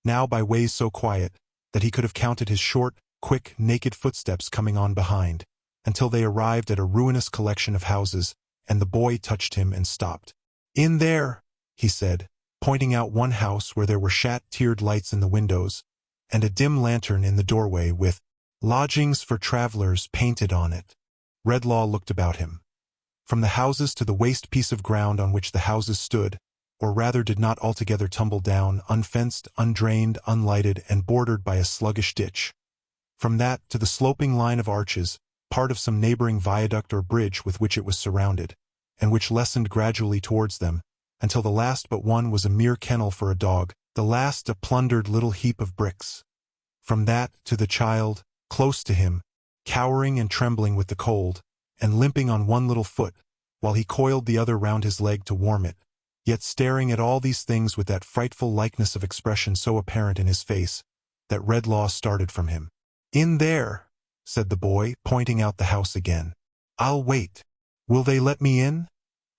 Now by ways so quiet, that he could have counted his short, quick, naked footsteps coming on behind, until they arrived at a ruinous collection of houses, and the boy touched him and stopped. "In there," he said, pointing out one house where there were shat-tiered lights in the windows, and a dim lantern in the doorway with "Lodgings for Travelers" painted on it. Redlaw looked about him. From the houses to the waste piece of ground on which the houses stood, or rather did not altogether tumble down, unfenced, undrained, unlighted, and bordered by a sluggish ditch. From that to the sloping line of arches, part of some neighboring viaduct or bridge with which it was surrounded, and which lessened gradually towards them, until the last but one was a mere kennel for a dog, the last a plundered little heap of bricks. From that to the child, close to him, cowering and trembling with the cold, and limping on one little foot, while he coiled the other round his leg to warm it, yet staring at all these things with that frightful likeness of expression so apparent in his face, that Redlaw started from him. "In there," said the boy, pointing out the house again. "I'll wait." "Will they let me in?"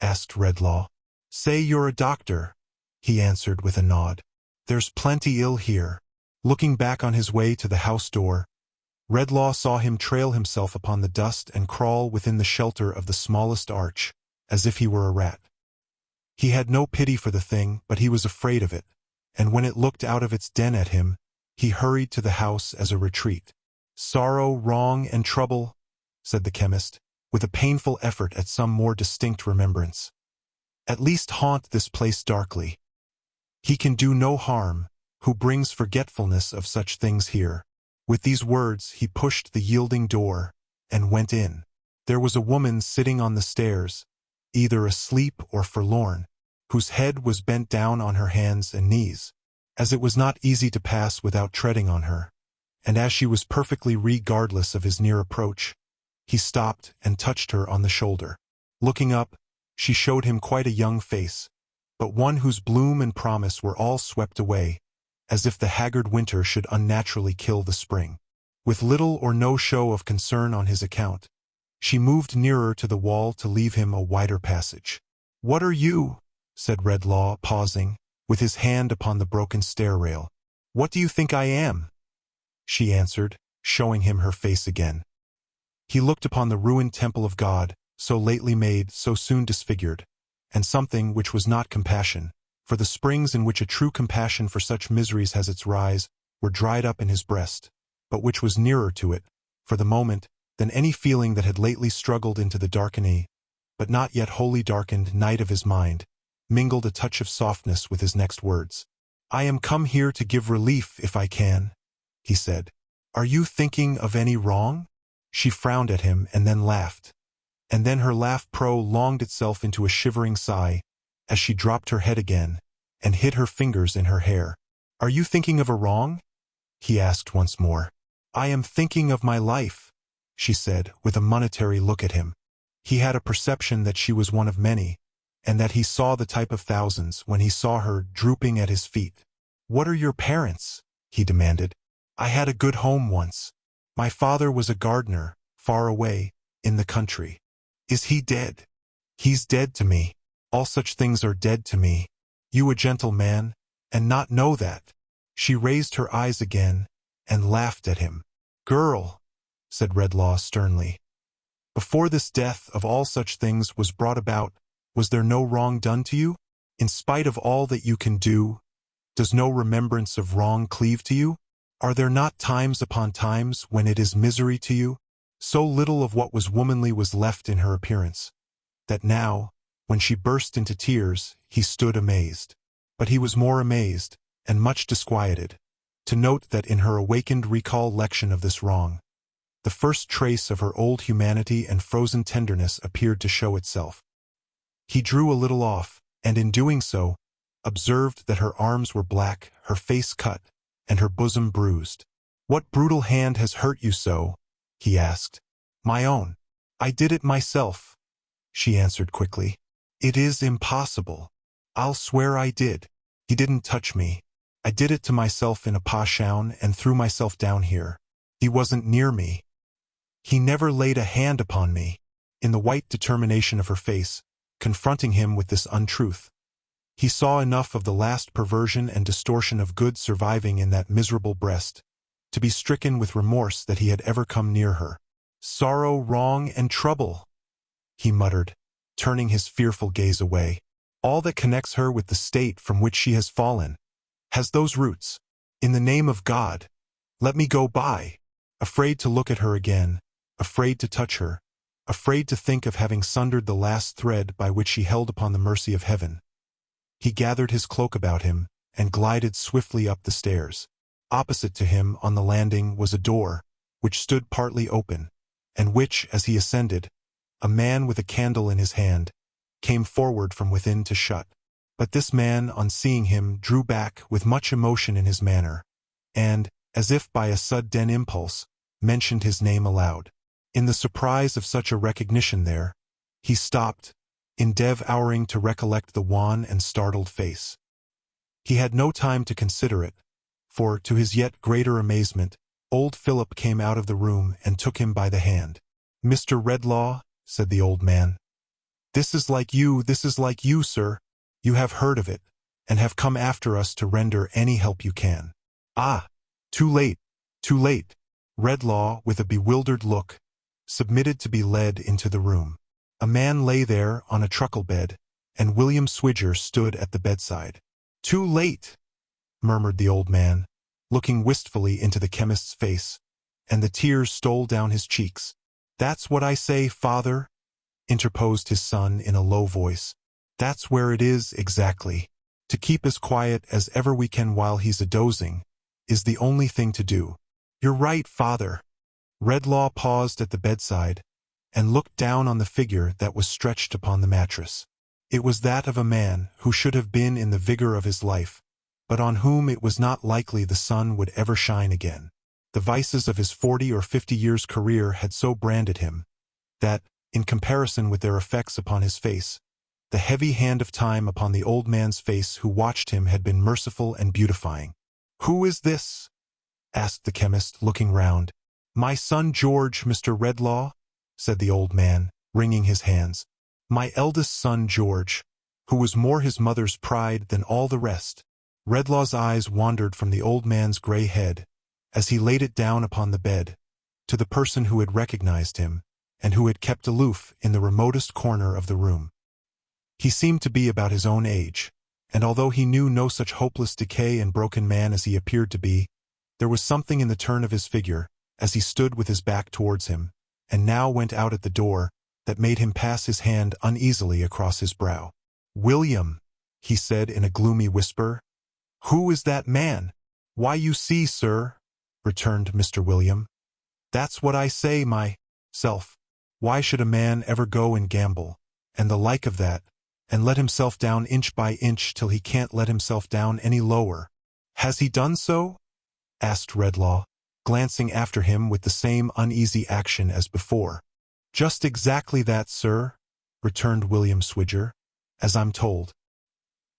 asked Redlaw. "Say you're a doctor," he answered with a nod. "There's plenty ill here." Looking back on his way to the house door, Redlaw saw him trail himself upon the dust and crawl within the shelter of the smallest arch, as if he were a rat. He had no pity for the thing, but he was afraid of it, and when it looked out of its den at him, he hurried to the house as a retreat. "Sorrow, wrong, and trouble," said the chemist, with a painful effort at some more distinct remembrance, "at least haunt this place darkly. He can do no harm, who brings forgetfulness of such things here." With these words he pushed the yielding door, and went in. There was a woman sitting on the stairs, either asleep or forlorn, whose head was bent down on her hands and knees, as it was not easy to pass without treading on her, and as she was perfectly regardless of his near approach, he stopped and touched her on the shoulder. Looking up, she showed him quite a young face, but one whose bloom and promise were all swept away, as if the haggard winter should unnaturally kill the spring. With little or no show of concern on his account, she moved nearer to the wall to leave him a wider passage. "What are you?" said Redlaw, pausing, with his hand upon the broken stair rail. "What do you think I am?" She answered, showing him her face again. He looked upon the ruined temple of God, so lately made, so soon disfigured, and something which was not compassion, for the springs in which a true compassion for such miseries has its rise, were dried up in his breast, but which was nearer to it, for the moment, than any feeling that had lately struggled into the darkening, but not yet wholly darkened, night of his mind, mingled a touch of softness with his next words. "I am come here to give relief if I can," he said. "Are you thinking of any wrong?" She frowned at him and then laughed, and then her laugh prolonged itself into a shivering sigh, as she dropped her head again, and hid her fingers in her hair. "Are you thinking of a wrong?" he asked once more. "I am thinking of my life," she said, with a monetary look at him. He had a perception that she was one of many, and that he saw the type of thousands when he saw her drooping at his feet. "What are your parents?" he demanded. "I had a good home once. My father was a gardener, far away, in the country." "Is he dead?" "He's dead to me. All such things are dead to me. You a gentle man, and not know that." She raised her eyes again, and laughed at him. "Girl," said Redlaw sternly, "before this death of all such things was brought about, was there no wrong done to you? In spite of all that you can do, does no remembrance of wrong cleave to you? Are there not times upon times when it is misery to you? So little of what was womanly was left in her appearance, that now, when she burst into tears, he stood amazed. But he was more amazed, and much disquieted, to note that in her awakened recollection of this wrong, the first trace of her old humanity and frozen tenderness appeared to show itself. He drew a little off, and in doing so, observed that her arms were black, her face cut, and her bosom bruised. "What brutal hand has hurt you so?" he asked. "My own. I did it myself," she answered quickly. "It is impossible. I'll swear I did. He didn't touch me. I did it to myself in a passion and threw myself down here. He wasn't near me. He never laid a hand upon me." In the white determination of her face, confronting him with this untruth, he saw enough of the last perversion and distortion of good surviving in that miserable breast, to be stricken with remorse that he had ever come near her. "Sorrow, wrong, and trouble," he muttered, turning his fearful gaze away. "All that connects her with the state from which she has fallen has those roots. In the name of God, let me go by." Afraid to look at her again, afraid to touch her, afraid to think of having sundered the last thread by which she held upon the mercy of heaven, he gathered his cloak about him and glided swiftly up the stairs. Opposite to him on the landing was a door, which stood partly open, and which, as he ascended, a man with a candle in his hand came forward from within to shut. But this man, on seeing him, drew back with much emotion in his manner, and, as if by a sudden impulse, mentioned his name aloud. In the surprise of such a recognition there, he stopped, endeavoring to recollect the wan and startled face. He had no time to consider it, for, to his yet greater amazement, old Philip came out of the room and took him by the hand. "Mr. Redlaw," said the old man, this is like you, sir. You have heard of it, and have come after us to render any help you can." "Ah, too late, too late." Redlaw, with a bewildered look, submitted to be led into the room. A man lay there on a truckle bed, and William Swidger stood at the bedside. "Too late," murmured the old man, looking wistfully into the chemist's face, and the tears stole down his cheeks. "That's what I say, father," interposed his son in a low voice. "That's where it is exactly. To keep as quiet as ever we can while he's a-dozing is the only thing to do." "You're right, father." Redlaw paused at the bedside and looked down on the figure that was stretched upon the mattress. It was that of a man who should have been in the vigor of his life, but on whom it was not likely the sun would ever shine again. The vices of his 40 or 50 years' career had so branded him that, in comparison with their effects upon his face, the heavy hand of time upon the old man's face who watched him had been merciful and beautifying. "Who is this?" asked the chemist, looking round. "My son George, Mr. Redlaw," said the old man, wringing his hands. "My eldest son George, who was more his mother's pride than all the rest." Redlaw's eyes wandered from the old man's gray head, as he laid it down upon the bed, to the person who had recognized him, and who had kept aloof in the remotest corner of the room. He seemed to be about his own age, and although he knew no such hopeless decay and broken man as he appeared to be, there was something in the turn of his figure, as he stood with his back towards him, and now went out at the door, that made him pass his hand uneasily across his brow. "William," he said in a gloomy whisper, "who is that man?" "Why, you see, sir," returned Mr. William, "that's what I say myself. Why should a man ever go and gamble, and the like of that, and let himself down inch by inch till he can't let himself down any lower?" "Has he done so?" asked Redlaw, glancing after him with the same uneasy action as before. "Just exactly that, sir," returned William Swidger, "as I'm told.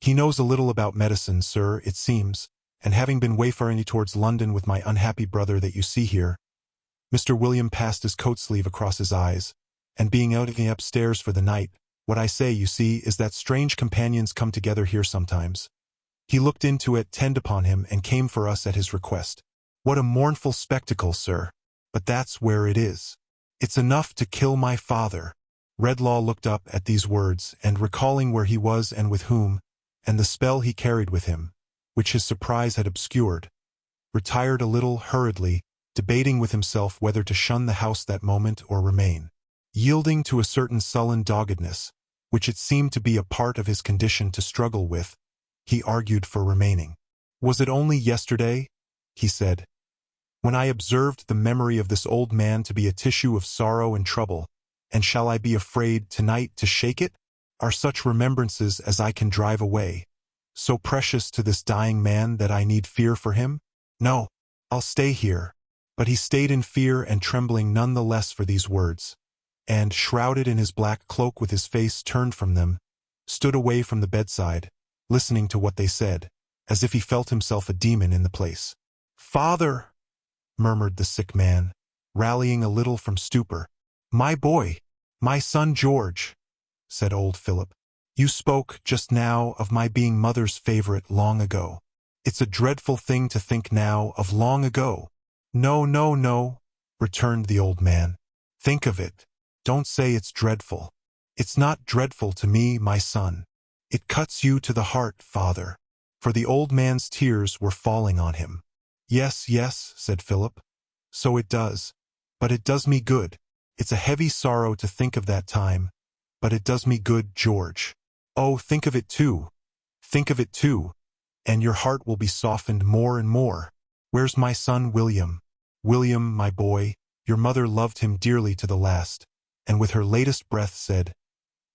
He knows a little about medicine, sir, it seems, and having been wayfaring towards London with my unhappy brother that you see here." Mr. William passed his coat sleeve across his eyes, and being out upstairs for the night, what I say, you see, is that strange companions come together here sometimes. He looked into it, tend upon him, and came for us at his request. What a mournful spectacle, sir! But that's where it is. It's enough to kill my father. Redlaw looked up at these words, and recalling where he was and with whom, and the spell he carried with him, which his surprise had obscured, retired a little hurriedly, debating with himself whether to shun the house that moment or remain. Yielding to a certain sullen doggedness, which it seemed to be a part of his condition to struggle with, he argued for remaining. Was it only yesterday, he said, when I observed the memory of this old man to be a tissue of sorrow and trouble, and shall I be afraid tonight to shake it? Are such remembrances as I can drive away so precious to this dying man that I need fear for him? No, I'll stay here. But he stayed in fear and trembling none the less for these words, and, shrouded in his black cloak with his face turned from them, stood away from the bedside, listening to what they said, as if he felt himself a demon in the place. "Father," murmured the sick man, rallying a little from stupor. "My boy, my son George," said old Philip. "You spoke just now of my being mother's favorite long ago. It's a dreadful thing to think now of long ago." "No, no, no," returned the old man. "Think of it. Don't say it's dreadful. It's not dreadful to me, my son. It cuts you to the heart, father." For the old man's tears were falling on him. "Yes, yes," said Philip. "So it does. But it does me good. It's a heavy sorrow to think of that time, but it does me good, George. Oh, think of it too. Think of it too, and your heart will be softened more and more. Where's my son William? William, my boy, your mother loved him dearly to the last, and with her latest breath said,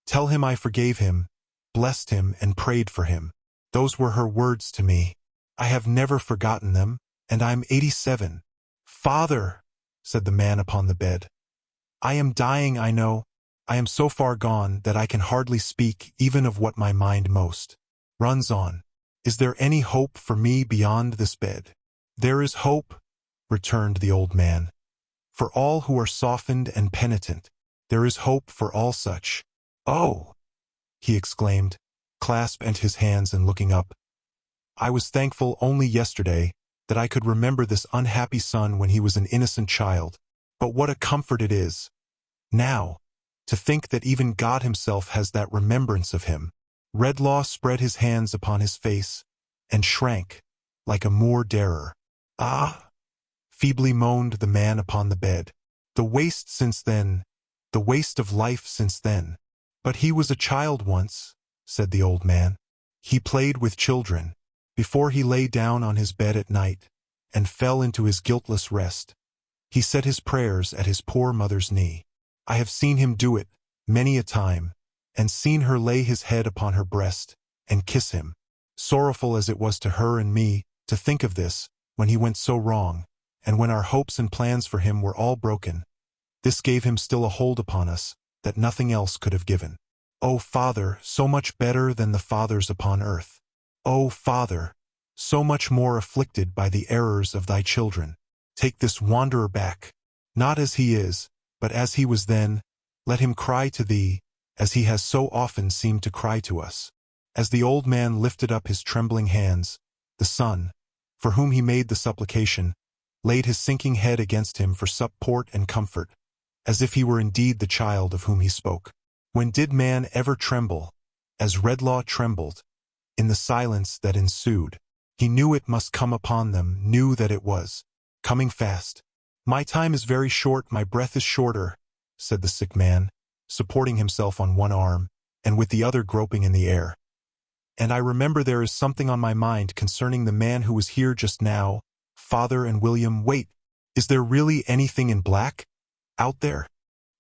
'Tell him I forgave him, blessed him, and prayed for him.' Those were her words to me. I have never forgotten them, and I'm 87. "Father," said the man upon the bed, "I am dying, I know. I am so far gone that I can hardly speak even of what my mind most runs on. Is there any hope for me beyond this bed?" "There is hope," returned the old man. "For all who are softened and penitent, there is hope for all such." "Oh!" he exclaimed, clasping his hands and looking up. "I was thankful only yesterday that I could remember this unhappy son when he was an innocent child. But what a comfort it is, now, to think that even God himself has that remembrance of him." Redlaw spread his hands upon his face, and shrank, like a moor darer. "Ah!" feebly moaned the man upon the bed. "The waste since then, the waste of life since then." "But he was a child once," said the old man. "He played with children, before he lay down on his bed at night, and fell into his guiltless rest. He said his prayers at his poor mother's knee. I have seen him do it, many a time, and seen her lay his head upon her breast, and kiss him. Sorrowful as it was to her and me to think of this, when he went so wrong, and when our hopes and plans for him were all broken, this gave him still a hold upon us that nothing else could have given. O Father, so much better than the fathers upon earth. O Father, so much more afflicted by the errors of thy children. Take this wanderer back, not as he is, but as he was then. Let him cry to thee, as he has so often seemed to cry to us." As the old man lifted up his trembling hands, the son, for whom he made the supplication, laid his sinking head against him for support and comfort, as if he were indeed the child of whom he spoke. When did man ever tremble, as Redlaw trembled, in the silence that ensued? He knew it must come upon them, knew that it was coming fast. "My time is very short, my breath is shorter," said the sick man, supporting himself on one arm, and with the other groping in the air. "And I remember there is something on my mind concerning the man who was here just now, Father and William. Wait, is there really anything in black out there?"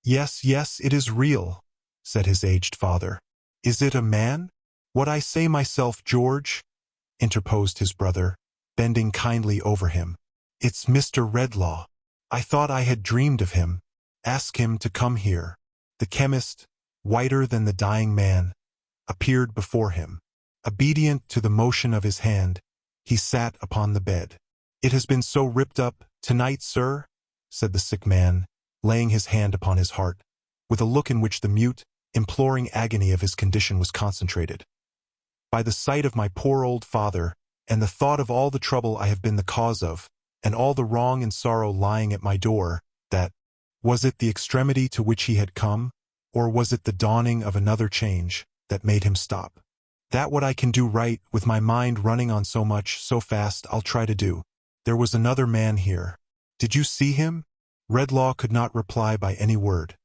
"Yes, yes, it is real," said his aged father. "Is it a man?" "What I say myself, George," interposed his brother, bending kindly over him. "It's Mr. Redlaw. I thought I had dreamed of him. Ask him to come here." The chemist, whiter than the dying man, appeared before him. Obedient to the motion of his hand, he sat upon the bed. "It has been so ripped up tonight, sir," said the sick man, laying his hand upon his heart, with a look in which the mute, imploring agony of his condition was concentrated. "By the sight of my poor old father, and the thought of all the trouble I have been the cause of, and all the wrong and sorrow lying at my door, that, was it the extremity to which he had come, or was it the dawning of another change, that made him stop? That what I can do right, with my mind running on so much, so fast, I'll try to do. There was another man here. Did you see him?" Redlaw could not reply by any word,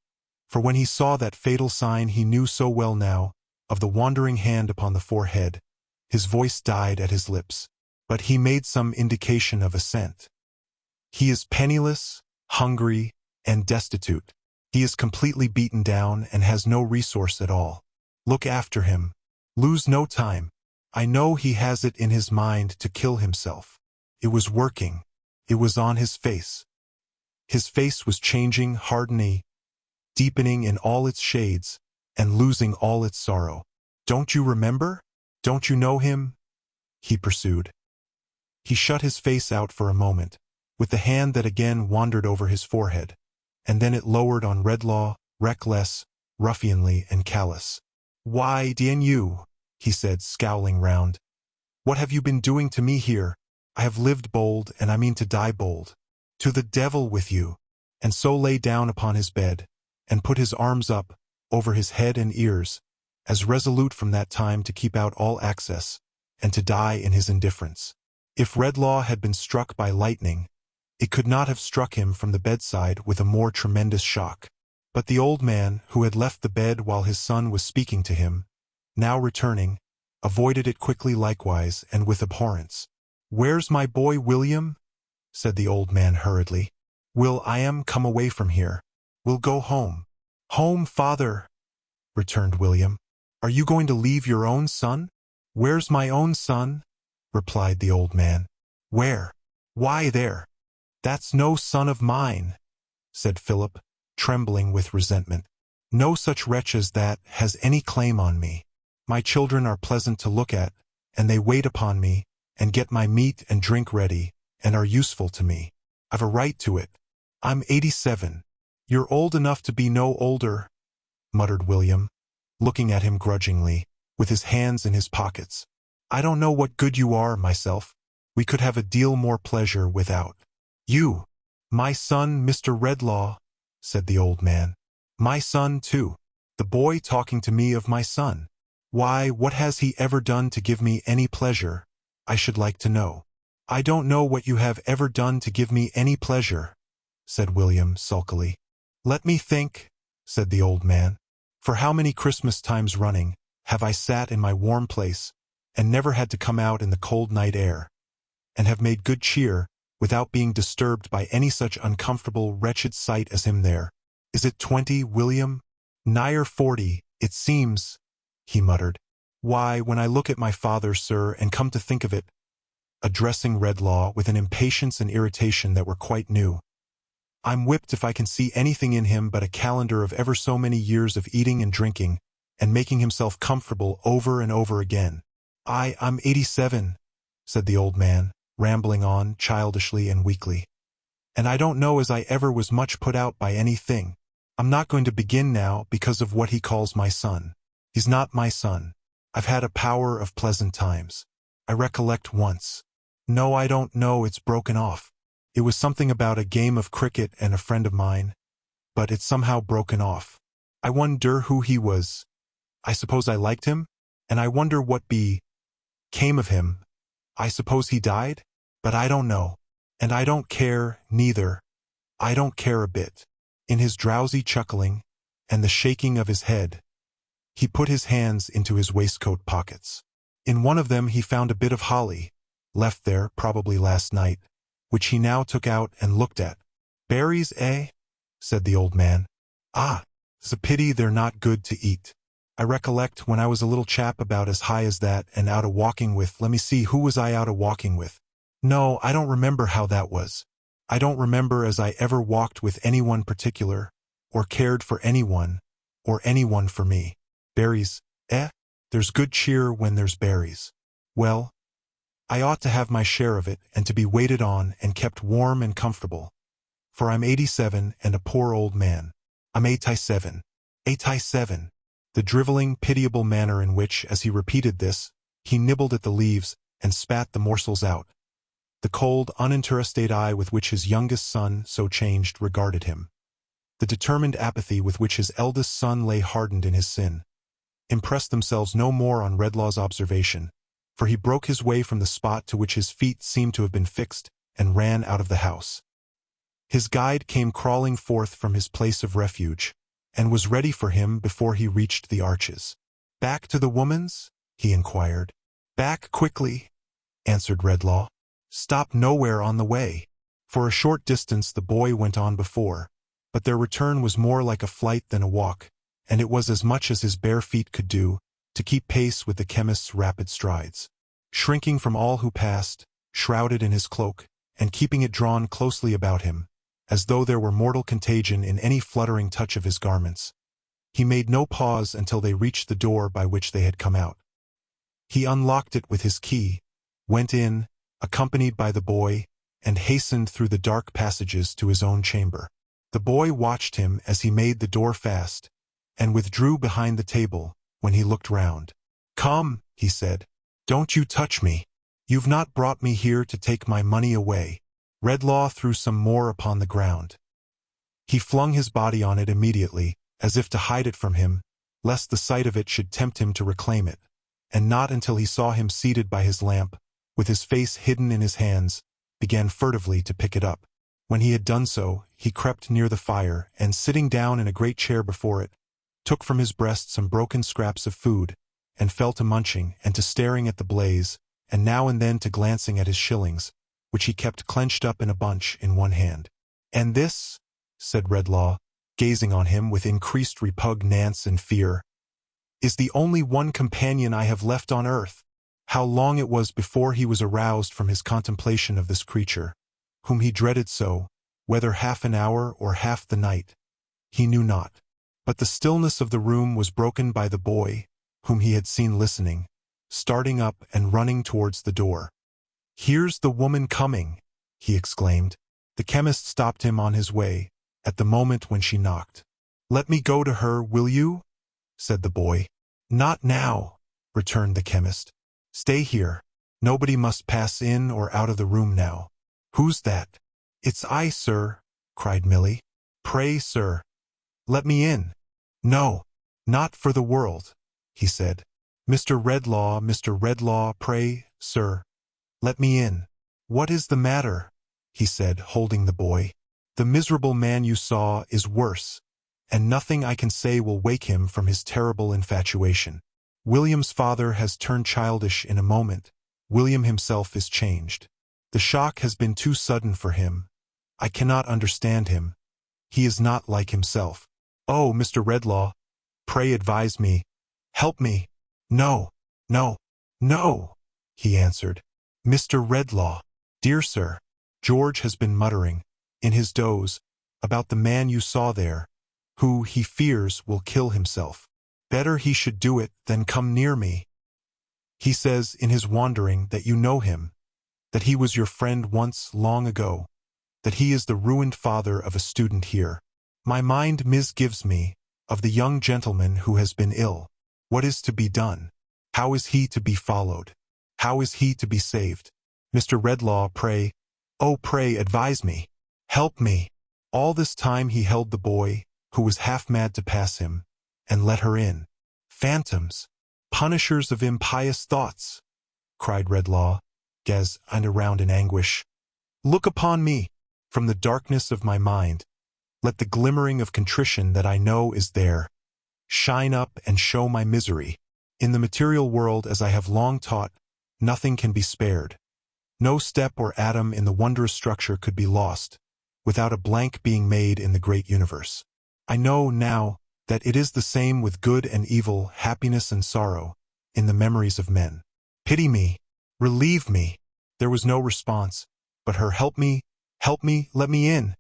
for when he saw that fatal sign he knew so well now, of the wandering hand upon the forehead, his voice died at his lips. but he made some indication of assent. He is penniless, hungry, and destitute. He is completely beaten down and has no resource at all. Look after him. Lose no time. I know he has it in his mind to kill himself. It was working. It was on his face. His face was changing, hardening, deepening in all its shades, and losing all its sorrow. Don't you remember? Don't you know him? He pursued. He shut his face out for a moment, with the hand that again wandered over his forehead, and then it lowered on Redlaw, reckless, ruffianly, and callous. Why, Dien you, he said, scowling round. What have you been doing to me here? I have lived bold, and I mean to die bold. To the devil with you. And so lay down upon his bed, and put his arms up, over his head and ears, as resolute from that time to keep out all access, and to die in his indifference. If Redlaw had been struck by lightning, it could not have struck him from the bedside with a more tremendous shock. But the old man, who had left the bed while his son was speaking to him, now returning, avoided it quickly likewise and with abhorrence. "Where's my boy William?" said the old man hurriedly. "Will I am come away from here? We'll go home." "Home, father," returned William. "Are you going to leave your own son?" "Where's my own son?" replied the old man. "Where? Why, there. That's no son of mine," said Philip, trembling with resentment. "No such wretch as that has any claim on me. My children are pleasant to look at, and they wait upon me, and get my meat and drink ready, and are useful to me. I've a right to it. I'm 87. You're old enough to be no older," muttered William, looking at him grudgingly, with his hands in his pockets. "I don't know what good you are, myself. We could have a deal more pleasure without you." "My son, Mr. Redlaw," said the old man. "My son, too. The boy talking to me of my son. Why, what has he ever done to give me any pleasure, I should like to know?" "I don't know what you have ever done to give me any pleasure," said William sulkily. "Let me think," said the old man. "For how many Christmas times running have I sat in my warm place, and never had to come out in the cold night air, and have made good cheer, without being disturbed by any such uncomfortable, wretched sight as him there? Is it 20, William? Nigher 40, it seems," he muttered. "Why, when I look at my father, sir, and come to think of it," addressing Redlaw with an impatience and irritation that were quite new, "I'm whipped if I can see anything in him but a calendar of ever so many years of eating and drinking, and making himself comfortable over and over again." I'm 87, said the old man, rambling on, childishly and weakly. "And I don't know as I ever was much put out by anything. I'm not going to begin now because of what he calls my son. He's not my son. I've had a power of pleasant times. I recollect once. No, I don't know, it's broken off. It was something about a game of cricket and a friend of mine, but it's somehow broken off. I wonder who he was. I suppose I liked him, and I wonder what came of him. I suppose he died, but I don't know. And I don't care, neither. I don't care a bit." In his drowsy chuckling, and the shaking of his head, he put his hands into his waistcoat pockets. In one of them he found a bit of holly, left there probably last night, which he now took out and looked at. "Berries, eh?" said the old man. "Ah, it's a pity they're not good to eat. I recollect when I was a little chap about as high as that and out a-walking with, let me see, who was I out a-walking with? No, I don't remember how that was. I don't remember as I ever walked with anyone particular, or cared for anyone, or anyone for me. Berries, eh? There's good cheer when there's berries. Well, I ought to have my share of it and to be waited on and kept warm and comfortable. For I'm 87 and a poor old man. I'm 87. 87. The driveling, pitiable manner in which, as he repeated this, he nibbled at the leaves and spat the morsels out. The cold, uninterested eye with which his youngest son, so changed, regarded him. The determined apathy with which his eldest son lay hardened in his sin, impressed themselves no more on Redlaw's observation, for he broke his way from the spot to which his feet seemed to have been fixed, and ran out of the house. His guide came crawling forth from his place of refuge, and was ready for him before he reached the arches. "Back to the woman's?" he inquired. "Back quickly," answered Redlaw. Stop nowhere on the way. For a short distance the boy went on before, but their return was more like a flight than a walk, and it was as much as his bare feet could do to keep pace with the chemist's rapid strides. Shrinking from all who passed, shrouded in his cloak, and keeping it drawn closely about him, as though there were mortal contagion in any fluttering touch of his garments, he made no pause until they reached the door by which they had come out. He unlocked it with his key, went in, accompanied by the boy, and hastened through the dark passages to his own chamber. The boy watched him as he made the door fast, and withdrew behind the table when he looked round. "Come," he said. "Don't you touch me. You've not brought me here to take my money away." Redlaw threw some more upon the ground. He flung his body on it immediately, as if to hide it from him, lest the sight of it should tempt him to reclaim it, and not until he saw him seated by his lamp, with his face hidden in his hands, began furtively to pick it up. When he had done so, he crept near the fire, and sitting down in a great chair before it, took from his breast some broken scraps of food, and fell to munching and to staring at the blaze, and now and then to glancing at his shillings, which he kept clenched up in a bunch in one hand. "And this," said Redlaw, gazing on him with increased repugnance and fear, "is the only one companion I have left on earth." How long it was before he was aroused from his contemplation of this creature, whom he dreaded so, whether half an hour or half the night, he knew not. But the stillness of the room was broken by the boy, whom he had seen listening, starting up and running towards the door. "Here's the woman coming," he exclaimed. The chemist stopped him on his way, at the moment when she knocked. "Let me go to her, will you?" said the boy. "Not now," returned the chemist. "Stay here. Nobody must pass in or out of the room now." "Who's that?" "It's I, sir," cried Milly. "Pray, sir, let me in." "No, not for the world," he said. Mr. Redlaw, pray, sir, let me in." "What is the matter?" he said, holding the boy. "The miserable man you saw is worse, and nothing I can say will wake him from his terrible infatuation. William's father has turned childish in a moment. William himself is changed. The shock has been too sudden for him. I cannot understand him. He is not like himself. Oh, Mr. Redlaw, pray advise me. Help me." "No, no, no," he answered. "Mr. Redlaw, dear sir, George has been muttering, in his doze, about the man you saw there, who, he fears, will kill himself. Better he should do it than come near me. He says in his wandering that you know him, that he was your friend once long ago, that he is the ruined father of a student here. My mind misgives me of the young gentleman who has been ill. What is to be done? How is he to be followed? How is he to be saved? Mr. Redlaw, pray, oh pray advise me. Help me." All this time he held the boy, who was half mad to pass him, and let her in. "Phantoms, punishers of impious thoughts," cried Redlaw, gazed around in anguish. "Look upon me, from the darkness of my mind. Let the glimmering of contrition that I know is there shine up and show my misery. In the material world, as I have long taught, nothing can be spared. No step or atom in the wondrous structure could be lost, without a blank being made in the great universe. I know now that it is the same with good and evil, happiness and sorrow, in the memories of men. Pity me, relieve me." There was no response, but her help me, let me in,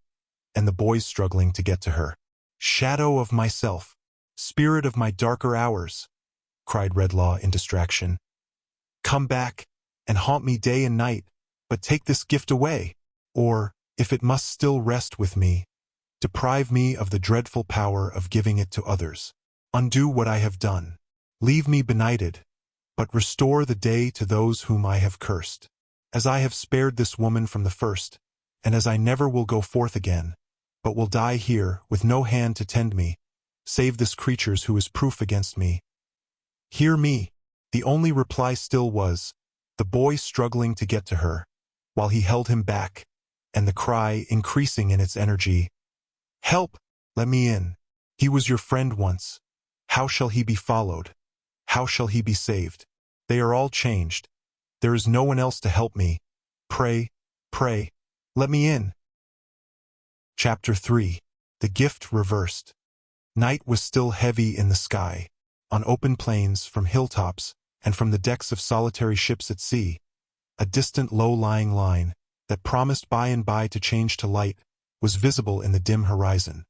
and the boy's struggling to get to her. "Shadow of myself, spirit of my darker hours," cried Redlaw in distraction. "Come back, and haunt me day and night, but take this gift away, or, if it must still rest with me, deprive me of the dreadful power of giving it to others. Undo what I have done. Leave me benighted, but restore the day to those whom I have cursed. As I have spared this woman from the first, and as I never will go forth again, but will die here with no hand to tend me, save this creature's who is proof against me. Hear me." The only reply still was, the boy struggling to get to her, while he held him back, and the cry increasing in its energy, "Help! Let me in. He was your friend once. How shall he be followed? How shall he be saved? They are all changed. There is no one else to help me. Pray, pray, let me in. Chapter 3. The Gift Reversed. Night was still heavy in the sky. On open plains, from hilltops, and from the decks of solitary ships at sea, a distant low-lying line, that promised by and by to change to light, was visible in the dim horizon.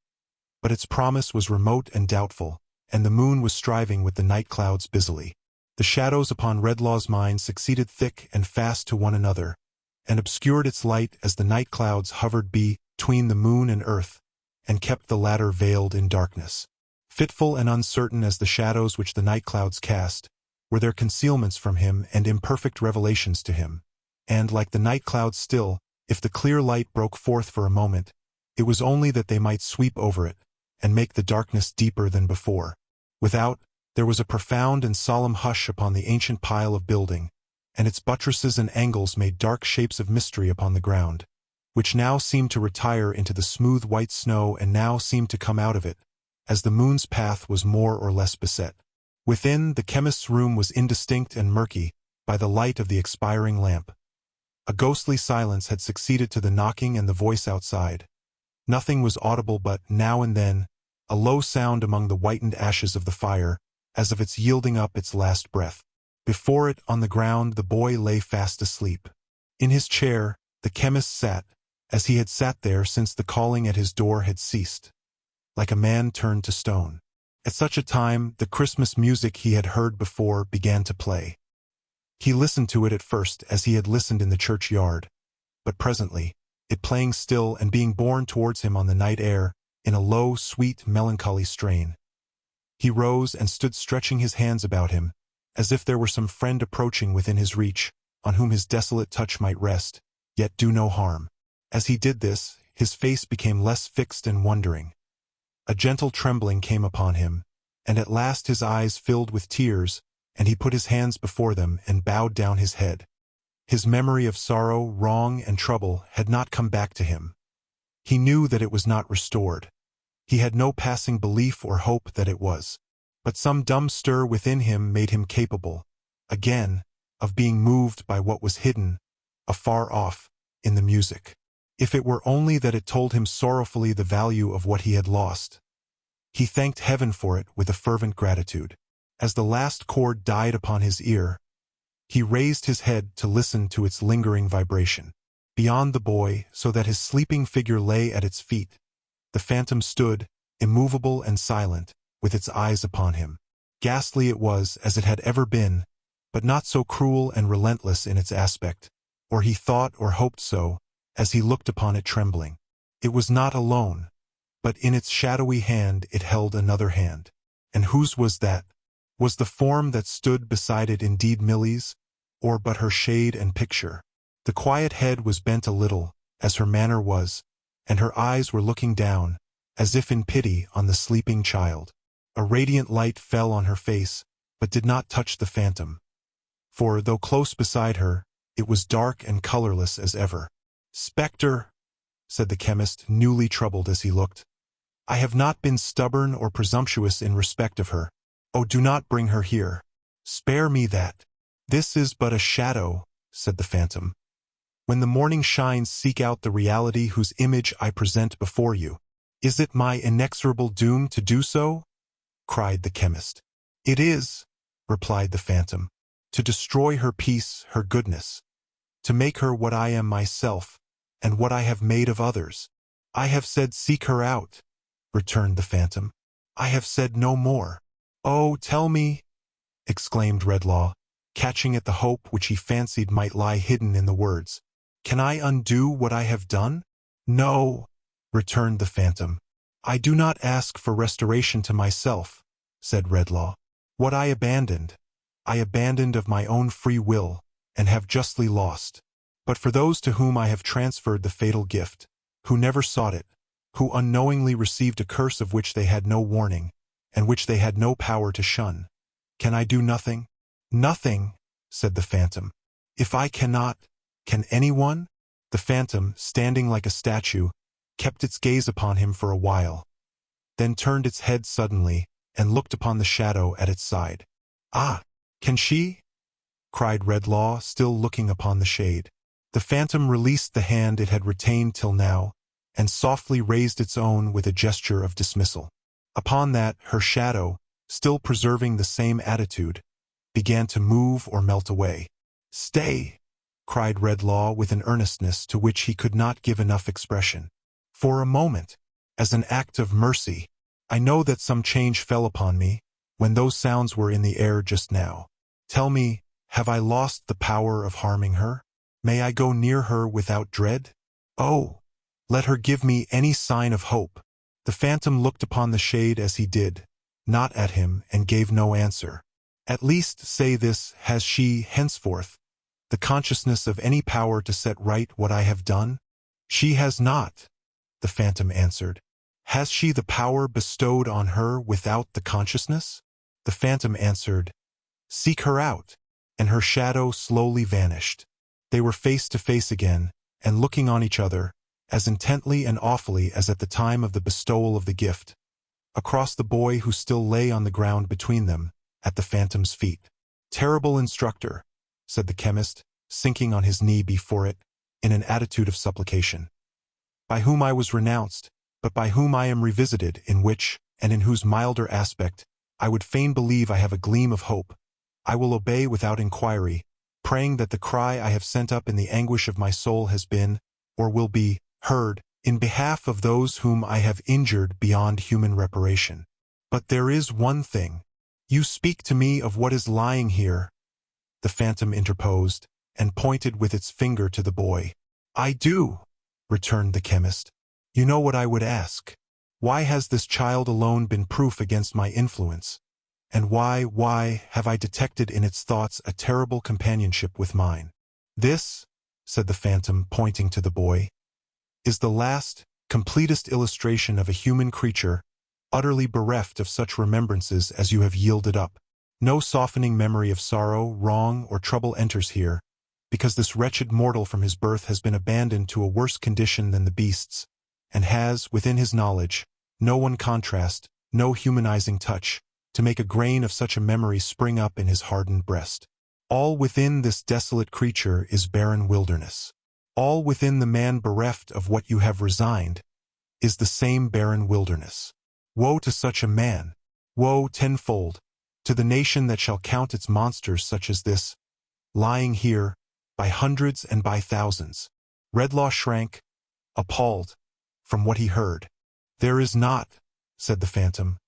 But its promise was remote and doubtful, and the moon was striving with the night clouds busily. The shadows upon Redlaw's mind succeeded thick and fast to one another, and obscured its light as the night clouds hovered between the moon and earth, and kept the latter veiled in darkness. Fitful and uncertain as the shadows which the night clouds cast, were their concealments from him and imperfect revelations to him. And, like the night clouds still, if the clear light broke forth for a moment, it was only that they might sweep over it, and make the darkness deeper than before. Without, there was a profound and solemn hush upon the ancient pile of building, and its buttresses and angles made dark shapes of mystery upon the ground, which now seemed to retire into the smooth white snow and now seemed to come out of it, as the moon's path was more or less beset. Within, the chemist's room was indistinct and murky by the light of the expiring lamp. A ghostly silence had succeeded to the knocking and the voice outside. Nothing was audible but, now and then, a low sound among the whitened ashes of the fire, as of its yielding up its last breath. Before it, on the ground, the boy lay fast asleep. In his chair, the chemist sat, as he had sat there since the calling at his door had ceased, like a man turned to stone. At such a time, the Christmas music he had heard before began to play. He listened to it at first as he had listened in the churchyard, but presently, it playing still and being borne towards him on the night air, in a low, sweet, melancholy strain. He rose and stood stretching his hands about him, as if there were some friend approaching within his reach, on whom his desolate touch might rest, yet do no harm. As he did this, his face became less fixed and wondering. A gentle trembling came upon him, and at last his eyes filled with tears, and he put his hands before them and bowed down his head. His memory of sorrow, wrong, and trouble had not come back to him. He knew that it was not restored. He had no passing belief or hope that it was. But some dumb stir within him made him capable, again, of being moved by what was hidden, afar off, in the music. If it were only that it told him sorrowfully the value of what he had lost. He thanked heaven for it with a fervent gratitude. As the last chord died upon his ear, he raised his head to listen to its lingering vibration. Beyond the boy, so that his sleeping figure lay at its feet, the phantom stood, immovable and silent, with its eyes upon him. Ghastly it was as it had ever been, but not so cruel and relentless in its aspect, or he thought or hoped so, as he looked upon it trembling. It was not alone, but in its shadowy hand it held another hand. And whose was that? Was the form that stood beside it indeed Milly's, or but her shade and picture? The quiet head was bent a little, as her manner was, and her eyes were looking down, as if in pity, on the sleeping child. A radiant light fell on her face, but did not touch the phantom. For, though close beside her, it was dark and colorless as ever. "Spectre," said the chemist, newly troubled as he looked, "I have not been stubborn or presumptuous in respect of her. Oh, do not bring her here. Spare me that." "This is but a shadow," said the phantom. "When the morning shines, seek out the reality whose image I present before you." "Is it my inexorable doom to do so?" cried the chemist. "It is," replied the phantom, "to destroy her peace, her goodness, to make her what I am myself, and what I have made of others." "I have said seek her out," returned the phantom. "I have said no more." "Oh, tell me," exclaimed Redlaw, catching at the hope which he fancied might lie hidden in the words. "Can I undo what I have done?" "No," returned the phantom. "I do not ask for restoration to myself," said Redlaw. "What I abandoned of my own free will, and have justly lost. But for those to whom I have transferred the fatal gift, who never sought it, who unknowingly received a curse of which they had no warning, and which they had no power to shun, can I do nothing?" "Nothing," said the phantom. "If I cannot, can anyone?" The phantom, standing like a statue, kept its gaze upon him for a while, then turned its head suddenly, and looked upon the shadow at its side. "Ah, can she?" cried Redlaw, still looking upon the shade. The phantom released the hand it had retained till now, and softly raised its own with a gesture of dismissal. Upon that, her shadow, still preserving the same attitude, began to move or melt away. "Stay!" cried Redlaw with an earnestness to which he could not give enough expression. "For a moment, as an act of mercy. I know that some change fell upon me, when those sounds were in the air just now. Tell me, have I lost the power of harming her? May I go near her without dread? Oh, let her give me any sign of hope." The phantom looked upon the shade as he did, not at him, and gave no answer. "At least say this, has she, henceforth, the consciousness of any power to set right what I have done?" "She has not," the phantom answered. "Has she the power bestowed on her without the consciousness?" The phantom answered, "Seek her out," and her shadow slowly vanished. They were face to face again, and looking on each other, as intently and awfully as at the time of the bestowal of the gift, across the boy who still lay on the ground between them, at the phantom's feet. "Terrible instructor," said the chemist, sinking on his knee before it, in an attitude of supplication, "by whom I was renounced, but by whom I am revisited, in which, and in whose milder aspect, I would fain believe I have a gleam of hope. I will obey without inquiry, praying that the cry I have sent up in the anguish of my soul has been, or will be, heard, in behalf of those whom I have injured beyond human reparation. But there is one thing. You speak to me of what is lying here," the phantom interposed, and pointed with its finger to the boy. "I do," returned the chemist. "You know what I would ask. Why has this child alone been proof against my influence? And why have I detected in its thoughts a terrible companionship with mine? This," said the phantom, pointing to the boy, "is the last, completest illustration of a human creature, utterly bereft of such remembrances as you have yielded up. No softening memory of sorrow, wrong, or trouble enters here, because this wretched mortal from his birth has been abandoned to a worse condition than the beasts, and has, within his knowledge, no one contrast, no humanizing touch, to make a grain of such a memory spring up in his hardened breast. All within this desolate creature is barren wilderness. All within the man bereft of what you have resigned is the same barren wilderness. Woe to such a man! Woe tenfold to the nation that shall count its monsters such as this, lying here, by hundreds and by thousands." Redlaw shrank, appalled, from what he heard. "There is not," said the phantom,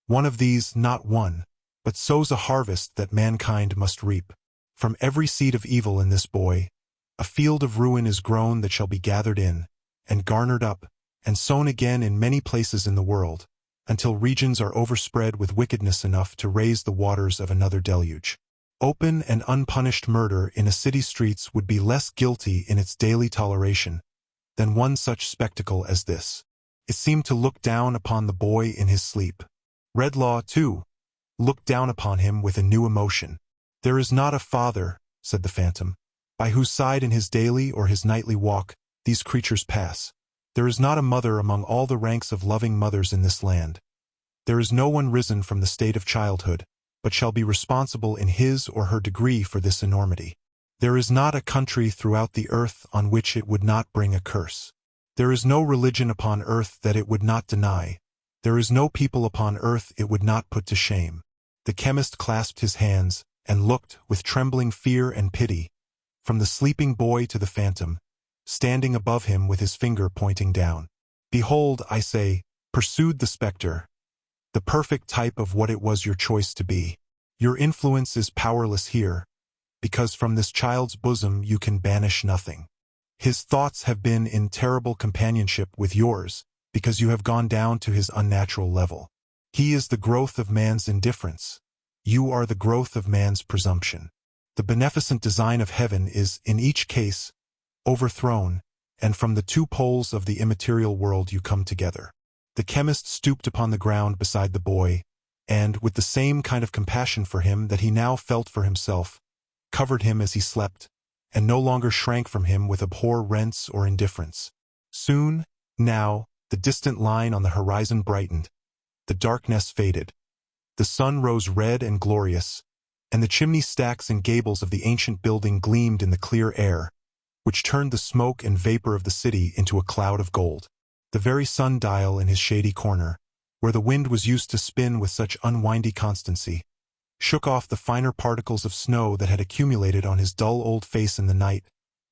"one of these, not one, but sows a harvest that mankind must reap. From every seed of evil in this boy, a field of ruin is grown that shall be gathered in, and garnered up, and sown again in many places in the world, until regions are overspread with wickedness enough to raise the waters of another deluge. Open and unpunished murder in a city's streets would be less guilty in its daily toleration than one such spectacle as this." It seemed to look down upon the boy in his sleep. Redlaw, too, looked down upon him with a new emotion. "There is not a father," said the phantom, "by whose side in his daily or his nightly walk these creatures pass. There is not a mother among all the ranks of loving mothers in this land. There is no one risen from the state of childhood, but shall be responsible in his or her degree for this enormity. There is not a country throughout the earth on which it would not bring a curse. There is no religion upon earth that it would not deny. There is no people upon earth it would not put to shame." The chemist clasped his hands, and looked, with trembling fear and pity, from the sleeping boy to the phantom, standing above him with his finger pointing down. "Behold, I say," pursued the spectre, "the perfect type of what it was your choice to be. Your influence is powerless here, because from this child's bosom you can banish nothing. His thoughts have been in terrible companionship with yours, because you have gone down to his unnatural level. He is the growth of man's indifference. You are the growth of man's presumption. The beneficent design of heaven is, in each case, overthrown, and from the two poles of the immaterial world you come together." The chemist stooped upon the ground beside the boy, and, with the same kind of compassion for him that he now felt for himself, covered him as he slept, and no longer shrank from him with abhorrence or indifference. Soon, now, the distant line on the horizon brightened, the darkness faded, the sun rose red and glorious, and the chimney stacks and gables of the ancient building gleamed in the clear air, which turned the smoke and vapor of the city into a cloud of gold. The very sun-dial in his shady corner, where the wind was used to spin with such unwindy constancy, shook off the finer particles of snow that had accumulated on his dull old face in the night,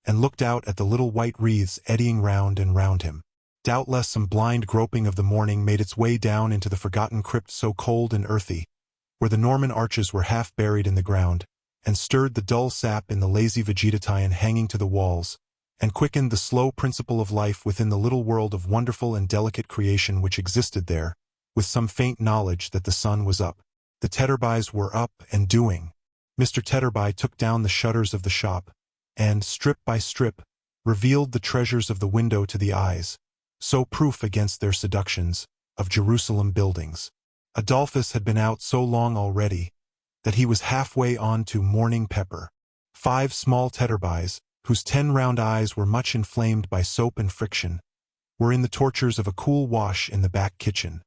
and looked out at the little white wreaths eddying round and round him. Doubtless some blind groping of the morning made its way down into the forgotten crypt so cold and earthy, where the Norman arches were half buried in the ground, and stirred the dull sap in the lazy vegetation hanging to the walls, and quickened the slow principle of life within the little world of wonderful and delicate creation which existed there, with some faint knowledge that the sun was up. The Tetterbys were up and doing. Mr. Tetterby took down the shutters of the shop, and, strip by strip, revealed the treasures of the window to the eyes, so proof against their seductions, of Jerusalem buildings. Adolphus had been out so long already that he was halfway on to morning pepper. 5 small Tetterbys, whose 10 round eyes were much inflamed by soap and friction, were in the tortures of a cool wash in the back kitchen,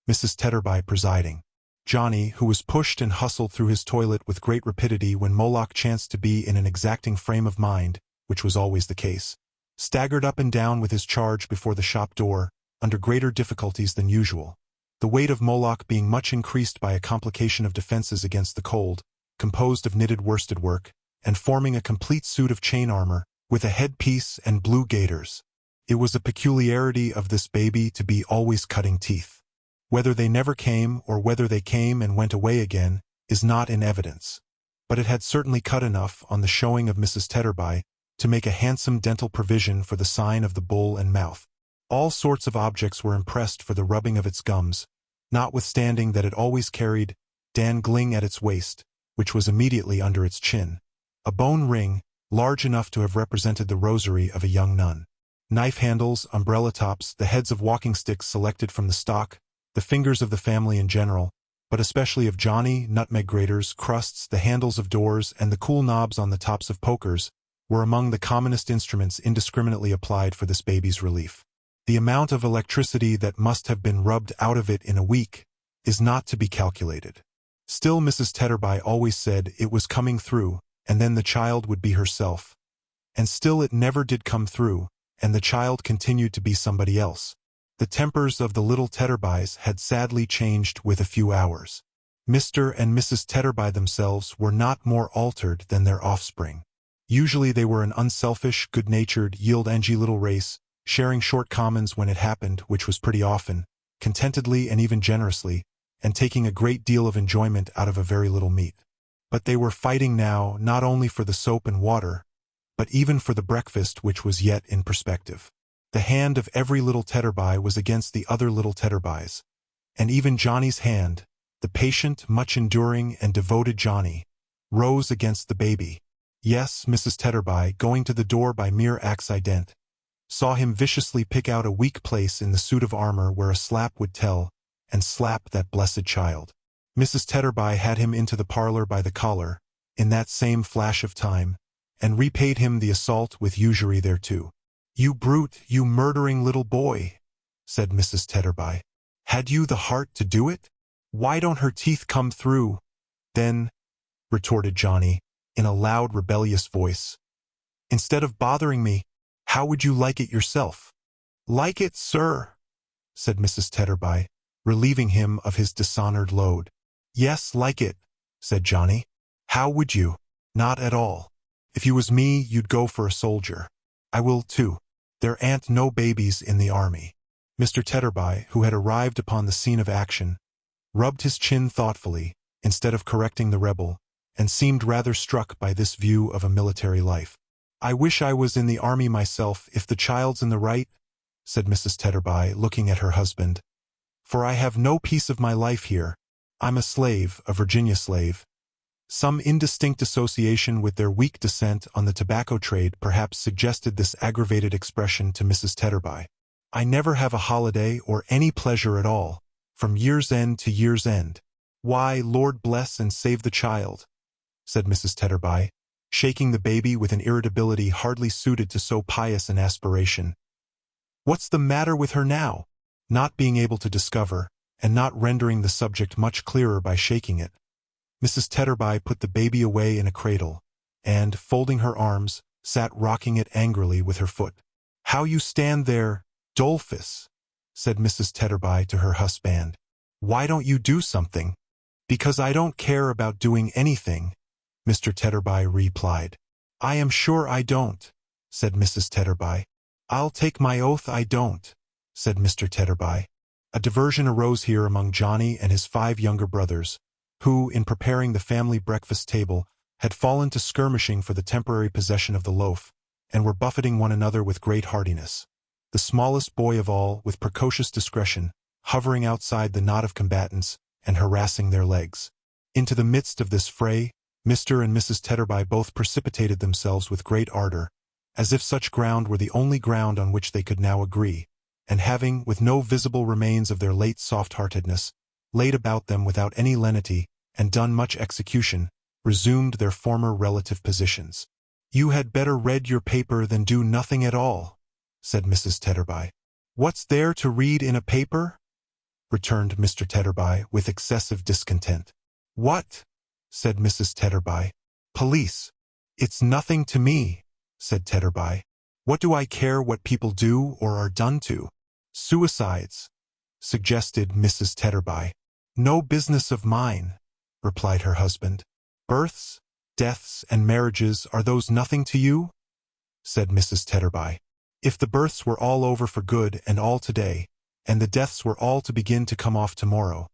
Mrs. Tetterby presiding. Johnny, who was pushed and hustled through his toilet with great rapidity when Moloch chanced to be in an exacting frame of mind, which was always the case, staggered up and down with his charge before the shop door, under greater difficulties than usual, the weight of Moloch being much increased by a complication of defenses against the cold, composed of knitted worsted work, and forming a complete suit of chain armor, with a headpiece and blue gaiters. It was a peculiarity of this baby to be always cutting teeth. Whether they never came or whether they came and went away again is not in evidence, but it had certainly cut enough on the showing of Mrs. Tetterby to make a handsome dental provision for the sign of the bull and mouth. All sorts of objects were impressed for the rubbing of its gums, notwithstanding that it always carried dangling at its waist, which was immediately under its chin, a bone ring, large enough to have represented the rosary of a young nun. Knife handles, umbrella tops, the heads of walking sticks selected from the stock, the fingers of the family in general, but especially of Johnny, nutmeg graters, crusts, the handles of doors, and the cool knobs on the tops of pokers, were among the commonest instruments indiscriminately applied for this baby's relief. The amount of electricity that must have been rubbed out of it in a week is not to be calculated. Still Mrs. Tetterby always said it was coming through, and then the child would be herself. And still it never did come through, and the child continued to be somebody else. The tempers of the little Tetterbys had sadly changed with a few hours. Mr. and Mrs. Tetterby themselves were not more altered than their offspring. Usually they were an unselfish, good-natured, yield-engy little race, sharing short commons when it happened, which was pretty often, contentedly and even generously, and taking a great deal of enjoyment out of a very little meat. But they were fighting now not only for the soap and water, but even for the breakfast which was yet in perspective. The hand of every little Tetterby was against the other little Tetterbys, and even Johnny's hand, the patient, much-enduring, and devoted Johnny, rose against the baby. Yes, Mrs. Tetterby, going to the door by mere accident, saw him viciously pick out a weak place in the suit of armor where a slap would tell, and slap that blessed child. Mrs. Tetterby had him into the parlor by the collar, in that same flash of time, and repaid him the assault with usury thereto. "You brute, you murdering little boy," said Mrs. Tetterby. "Had you the heart to do it? Why don't her teeth come through?" "Then," retorted Johnny, in a loud, rebellious voice, "instead of bothering me, how would you like it yourself?" "Like it, sir," said Mrs. Tetterby, relieving him of his dishonored load. "Yes, like it," said Johnny. "How would you?" "Not at all. If you was me, you'd go for a soldier. I will, too. There ain't no babies in the army." Mr. Tetterby, who had arrived upon the scene of action, rubbed his chin thoughtfully, instead of correcting the rebel, and seemed rather struck by this view of a military life. "I wish I was in the army myself if the child's in the right," said Mrs. Tetterby, looking at her husband. "For I have no peace of my life here. I'm a slave, a Virginia slave." Some indistinct association with their weak descent on the tobacco trade perhaps suggested this aggravated expression to Mrs. Tetterby. "I never have a holiday or any pleasure at all, from year's end to year's end." "Why, Lord bless and save the child," said Mrs. Tetterby, shaking the baby with an irritability hardly suited to so pious an aspiration. "What's the matter with her now?" Not being able to discover, and not rendering the subject much clearer by shaking it, Mrs. Tetterby put the baby away in a cradle, and, folding her arms, sat rocking it angrily with her foot. "How you stand there, Dolphus," said Mrs. Tetterby to her husband. "Why don't you do something?" "Because I don't care about doing anything," Mr. Tetterby replied. "I am sure I don't," said Mrs. Tetterby. "I'll take my oath I don't," said Mr. Tetterby. A diversion arose here among Johnny and his 5 younger brothers, who, in preparing the family breakfast table, had fallen to skirmishing for the temporary possession of the loaf, and were buffeting one another with great heartiness. The smallest boy of all, with precocious discretion, hovering outside the knot of combatants and harassing their legs. Into the midst of this fray, Mr. and Mrs. Tetterby both precipitated themselves with great ardor, as if such ground were the only ground on which they could now agree, and having, with no visible remains of their late soft-heartedness, laid about them without any lenity, and done much execution, resumed their former relative positions. "You had better read your paper than do nothing at all," said Mrs. Tetterby. "What's there to read in a paper?" returned Mr. Tetterby with excessive discontent. "What?" said Mrs. Tetterby. "Police." "It's nothing to me," said Tetterby. "What do I care what people do or are done to?" "Suicides," suggested Mrs. Tetterby. "No business of mine," replied her husband. "Births, deaths, and marriages, are those nothing to you?" said Mrs. Tetterby. "If the births were all over for good and all today, and the deaths were all to begin to come off tomorrow,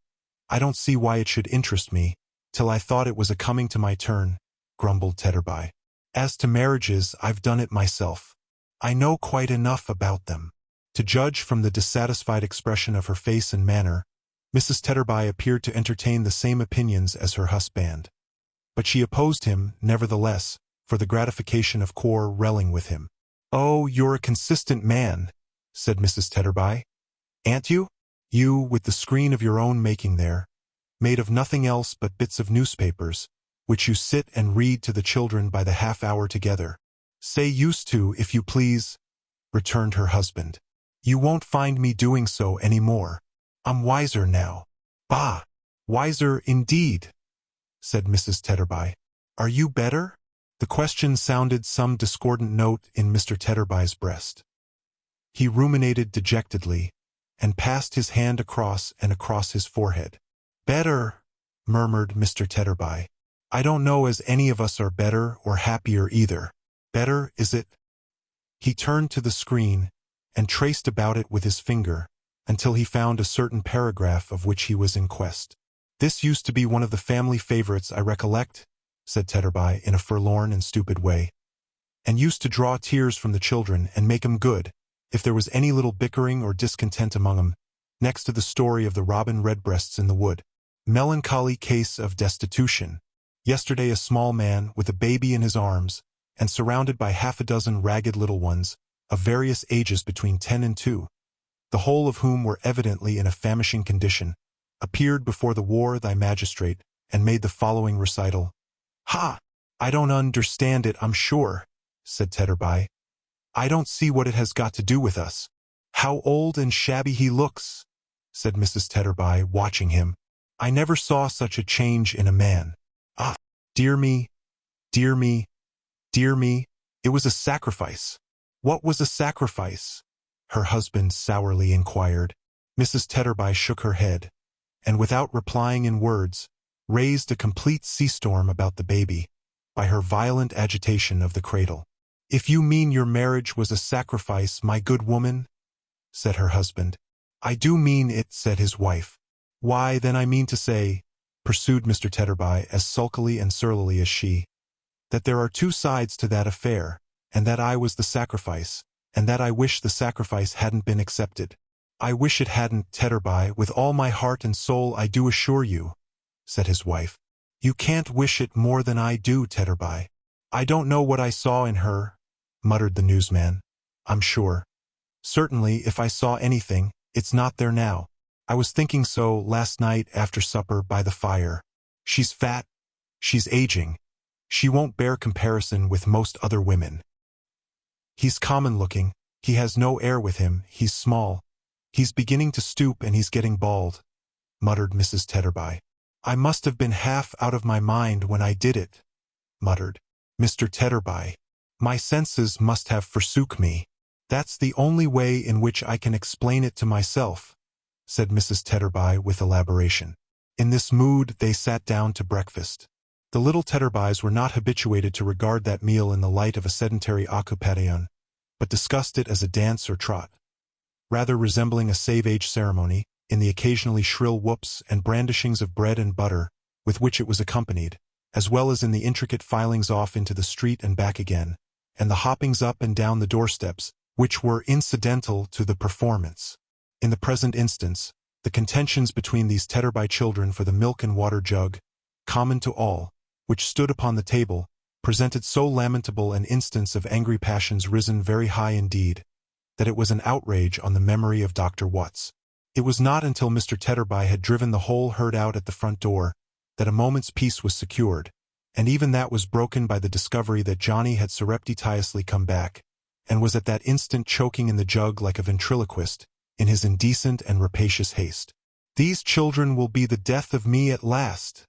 I don't see why it should interest me, till I thought it was a-coming to my turn," grumbled Tetterby. "As to marriages, I've done it myself. I know quite enough about them." To judge from the dissatisfied expression of her face and manner, Mrs. Tetterby appeared to entertain the same opinions as her husband. But she opposed him, nevertheless, for the gratification of quarrelling with him. "Oh, you're a consistent man," said Mrs. Tetterby. "Ain't you? You, with the screen of your own making there, made of nothing else but bits of newspapers, which you sit and read to the children by the half-hour together." "Say used to, if you please," returned her husband. "You won't find me doing so any more. I'm wiser now." "Bah! Wiser, indeed," said Mrs. Tetterby. "Are you better?" The question sounded some discordant note in Mr. Tetterby's breast. He ruminated dejectedly, and passed his hand across and across his forehead. "Better," murmured Mr. Tetterby. "I don't know as any of us are better or happier either. Better, is it?" He turned to the screen, and traced about it with his finger, until he found a certain paragraph of which he was in quest. "This used to be one of the family favorites, I recollect," said Tetterby in a forlorn and stupid way, "and used to draw tears from the children and make 'em good, if there was any little bickering or discontent among 'em, next to the story of the robin redbreasts in the wood. Melancholy case of destitution. Yesterday a small man, with a baby in his arms, and surrounded by half a dozen ragged little ones, of various ages between 10 and 2, the whole of whom were evidently in a famishing condition, appeared before the war thy magistrate, and made the following recital." "Ha! I don't understand it, I'm sure," said Tetterby. "I don't see what it has got to do with us." "How old and shabby he looks," said Mrs. Tetterby, watching him. "I never saw such a change in a man. Ah, dear me, dear me, dear me, it was a sacrifice." "What was a sacrifice?" her husband sourly inquired. Mrs. Tetterby shook her head, and without replying in words, raised a complete sea-storm about the baby, by her violent agitation of the cradle. "If you mean your marriage was a sacrifice, my good woman," said her husband. "I do mean it," said his wife. "Why, then I mean to say," pursued Mr. Tetterby as sulkily and surlily as she, "that there are 2 sides to that affair, and that I was the sacrifice, and that I wish the sacrifice hadn't been accepted." "I wish it hadn't, Tetterby, with all my heart and soul, I do assure you," said his wife. "You can't wish it more than I do, Tetterby." "I don't know what I saw in her," muttered the newsman. "I'm sure. Certainly, if I saw anything, it's not there now. I was thinking so last night after supper by the fire. She's fat, she's aging. She won't bear comparison with most other women. He's common-looking, he has no air with him, he's small. He's beginning to stoop and he's getting bald," muttered Mrs. Tetterby. I must have been half out of my mind when I did it, muttered Mr. Tetterby. My senses must have forsook me. That's the only way in which I can explain it to myself, said Mrs. Tetterby with elaboration. In this mood they sat down to breakfast. The little Tetterbys were not habituated to regard that meal in the light of a sedentary occupation, but discussed it as a dance or trot, rather resembling a save-age ceremony, in the occasionally shrill whoops and brandishings of bread and butter with which it was accompanied, as well as in the intricate filings off into the street and back again, and the hoppings up and down the doorsteps, which were incidental to the performance. In the present instance, the contentions between these Tetterby children for the milk and water jug, common to all, which stood upon the table, presented so lamentable an instance of angry passions risen very high indeed, that it was an outrage on the memory of Dr. Watts. It was not until Mr. Tetterby had driven the whole herd out at the front door that a moment's peace was secured, and even that was broken by the discovery that Johnny had surreptitiously come back, and was at that instant choking in the jug like a ventriloquist, in his indecent and rapacious haste. "These children will be the death of me at last,"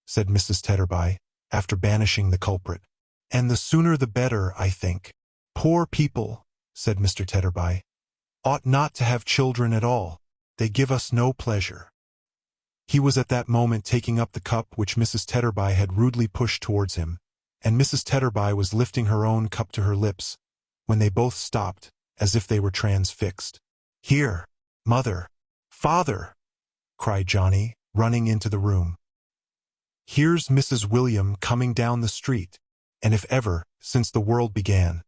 said Mrs. Tetterby, after banishing the culprit. "And the sooner the better, I think." "Poor people," said Mr. Tetterby, "ought not to have children at all. They give us no pleasure." He was at that moment taking up the cup which Mrs. Tetterby had rudely pushed towards him, and Mrs. Tetterby was lifting her own cup to her lips, when they both stopped, as if they were transfixed. "Here, Mother! Father!" cried Johnny, running into the room. "Here's Mrs. William coming down the street." And if ever, since the world began,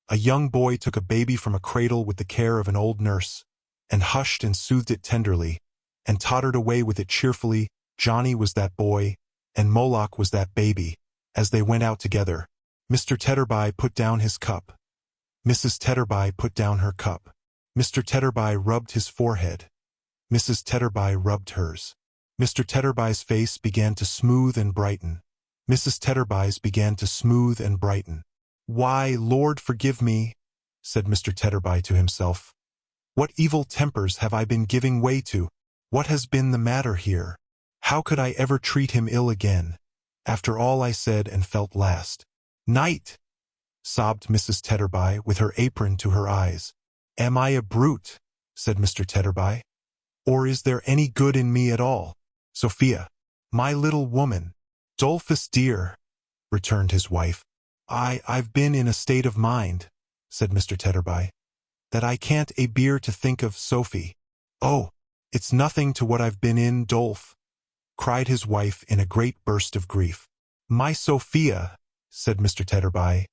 a young boy took a baby from a cradle with the care of an old nurse, and hushed and soothed it tenderly, and tottered away with it cheerfully, Johnny was that boy, and Moloch was that baby. As they went out together, Mr. Tetterby put down his cup. Mrs. Tetterby put down her cup. Mr. Tetterby rubbed his forehead. Mrs. Tetterby rubbed hers. Mr. Tetterby's face began to smooth and brighten. Mrs. Tetterby's began to smooth and brighten. "Why, Lord forgive me," said Mr. Tetterby to himself. "What evil tempers have I been giving way to? What has been the matter here? How could I ever treat him ill again, after all I said and felt last night?" sobbed Mrs. Tetterby, with her apron to her eyes. "Am I a brute?" said Mr. Tetterby. "Or is there any good in me at all? Sophia, my little woman." "Dolphus dear," returned his wife. I've been in a state of mind," said Mr. Tetterby, "that I can't bear to think of Sophie." "Oh, it's nothing to what I've been in, Dolph," cried his wife in a great burst of grief. "My Sophia," said Mr. Tetterby,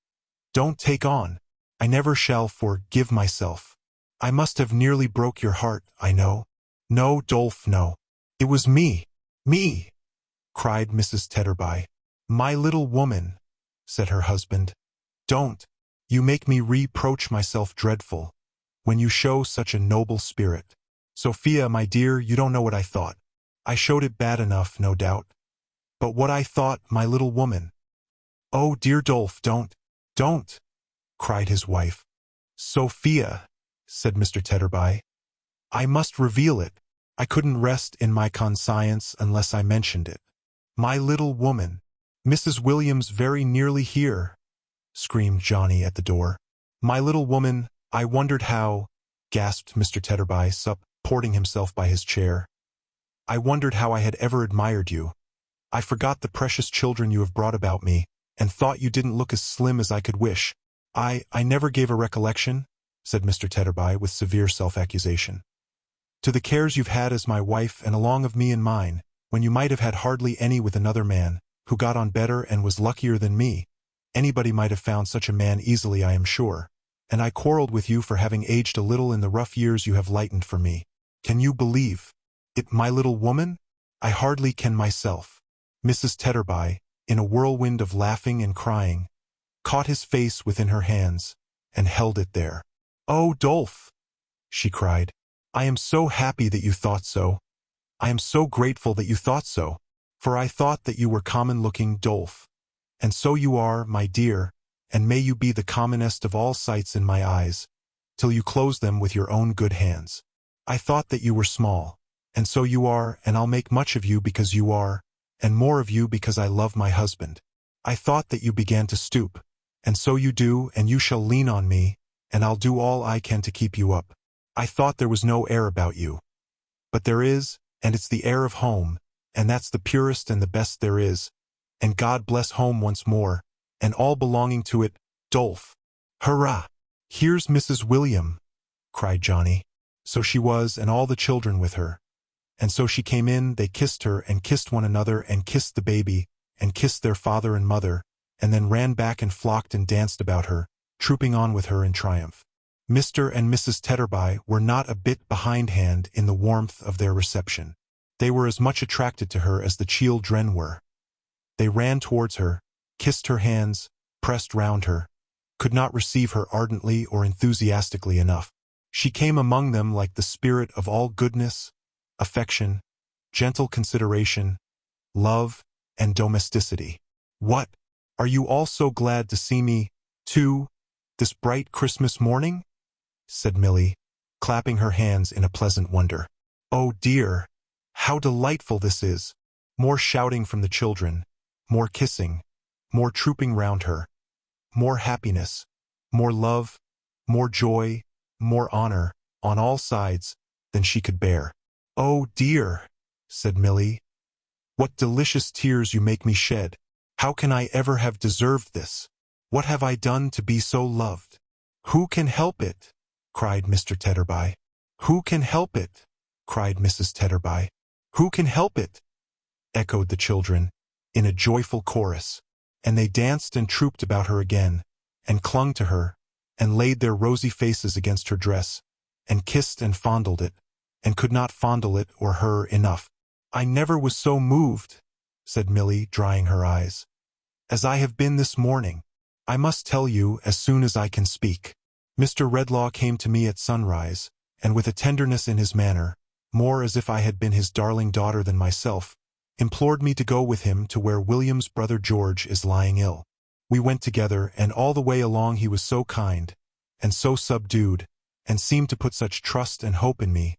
"don't take on. I never shall forgive myself. I must have nearly broke your heart, I know." "No, Dolph, no. It was me, cried Mrs. Tetterby. "My little woman," said her husband. "Don't. You make me reproach myself dreadful, when you show such a noble spirit. Sophia, my dear, you don't know what I thought. I showed it bad enough, no doubt. But what I thought, my little woman." "Oh, dear Dolph, don't, cried his wife. "Sophia," said Mr. Tetterby, "I must reveal it. I couldn't rest in my conscience unless I mentioned it. My little woman." "Mrs. Williams very nearly here," screamed Johnny at the door. "My little woman, I wondered how," gasped Mr. Tetterby, supporting himself by his chair. "I wondered how I had ever admired you. I forgot the precious children you have brought about me, and thought you didn't look as slim as I could wish. I never gave a recollection," said Mr. Tetterby with severe self-accusation, "to the cares you've had as my wife and along of me and mine, when you might have had hardly any with another man, who got on better and was luckier than me. Anybody might have found such a man easily, I am sure. And I quarreled with you for having aged a little in the rough years you have lightened for me. Can you believe it, my little woman? I hardly can myself." Mrs. Tetterby, in a whirlwind of laughing and crying, caught his face within her hands, and held it there. "Oh, Dolph," she cried, "I am so happy that you thought so. I am so grateful that you thought so, for I thought that you were common-looking, Dolph. And so you are, my dear, and may you be the commonest of all sights in my eyes, till you close them with your own good hands. I thought that you were small, and so you are, and I'll make much of you because you are, and more of you because I love my husband. I thought that you began to stoop, and so you do, and you shall lean on me, and I'll do all I can to keep you up. I thought there was no air about you. But there is, and it's the air of home, and that's the purest and the best there is. And God bless home once more, and all belonging to it, Dolph. Hurrah! Here's Mrs. William, cried Johnny. So she was, and all the children with her. And so she came in, they kissed her, and kissed one another, and kissed the baby, and kissed their father and mother, and then ran back and flocked and danced about her, trooping on with her in triumph. Mr. and Mrs. Tetterby were not a bit behindhand in the warmth of their reception. They were as much attracted to her as the children were. They ran towards her, kissed her hands, pressed round her, could not receive her ardently or enthusiastically enough. She came among them like the spirit of all goodness, affection, gentle consideration, love, and domesticity. What? Are you all so glad to see me, too, this bright Christmas morning? Said Milly, clapping her hands in a pleasant wonder. Oh dear, how delightful this is! More shouting from the children, more kissing, more trooping round her, more happiness, more love, more joy, more honor, on all sides, than she could bear. Oh dear, said Milly, what delicious tears you make me shed! How can I ever have deserved this? What have I done to be so loved? Who can help it? Cried Mr. Tetterby. Who can help it? Cried Mrs. Tetterby. Who can help it? Echoed the children, in a joyful chorus, and they danced and trooped about her again, and clung to her, and laid their rosy faces against her dress, and kissed and fondled it, and could not fondle it or her enough. I never was so moved, said Milly, drying her eyes, as I have been this morning. I must tell you as soon as I can speak. Mr. Redlaw came to me at sunrise, and with a tenderness in his manner, more as if I had been his darling daughter than myself, implored me to go with him to where William's brother George is lying ill. We went together, and all the way along he was so kind, and so subdued, and seemed to put such trust and hope in me,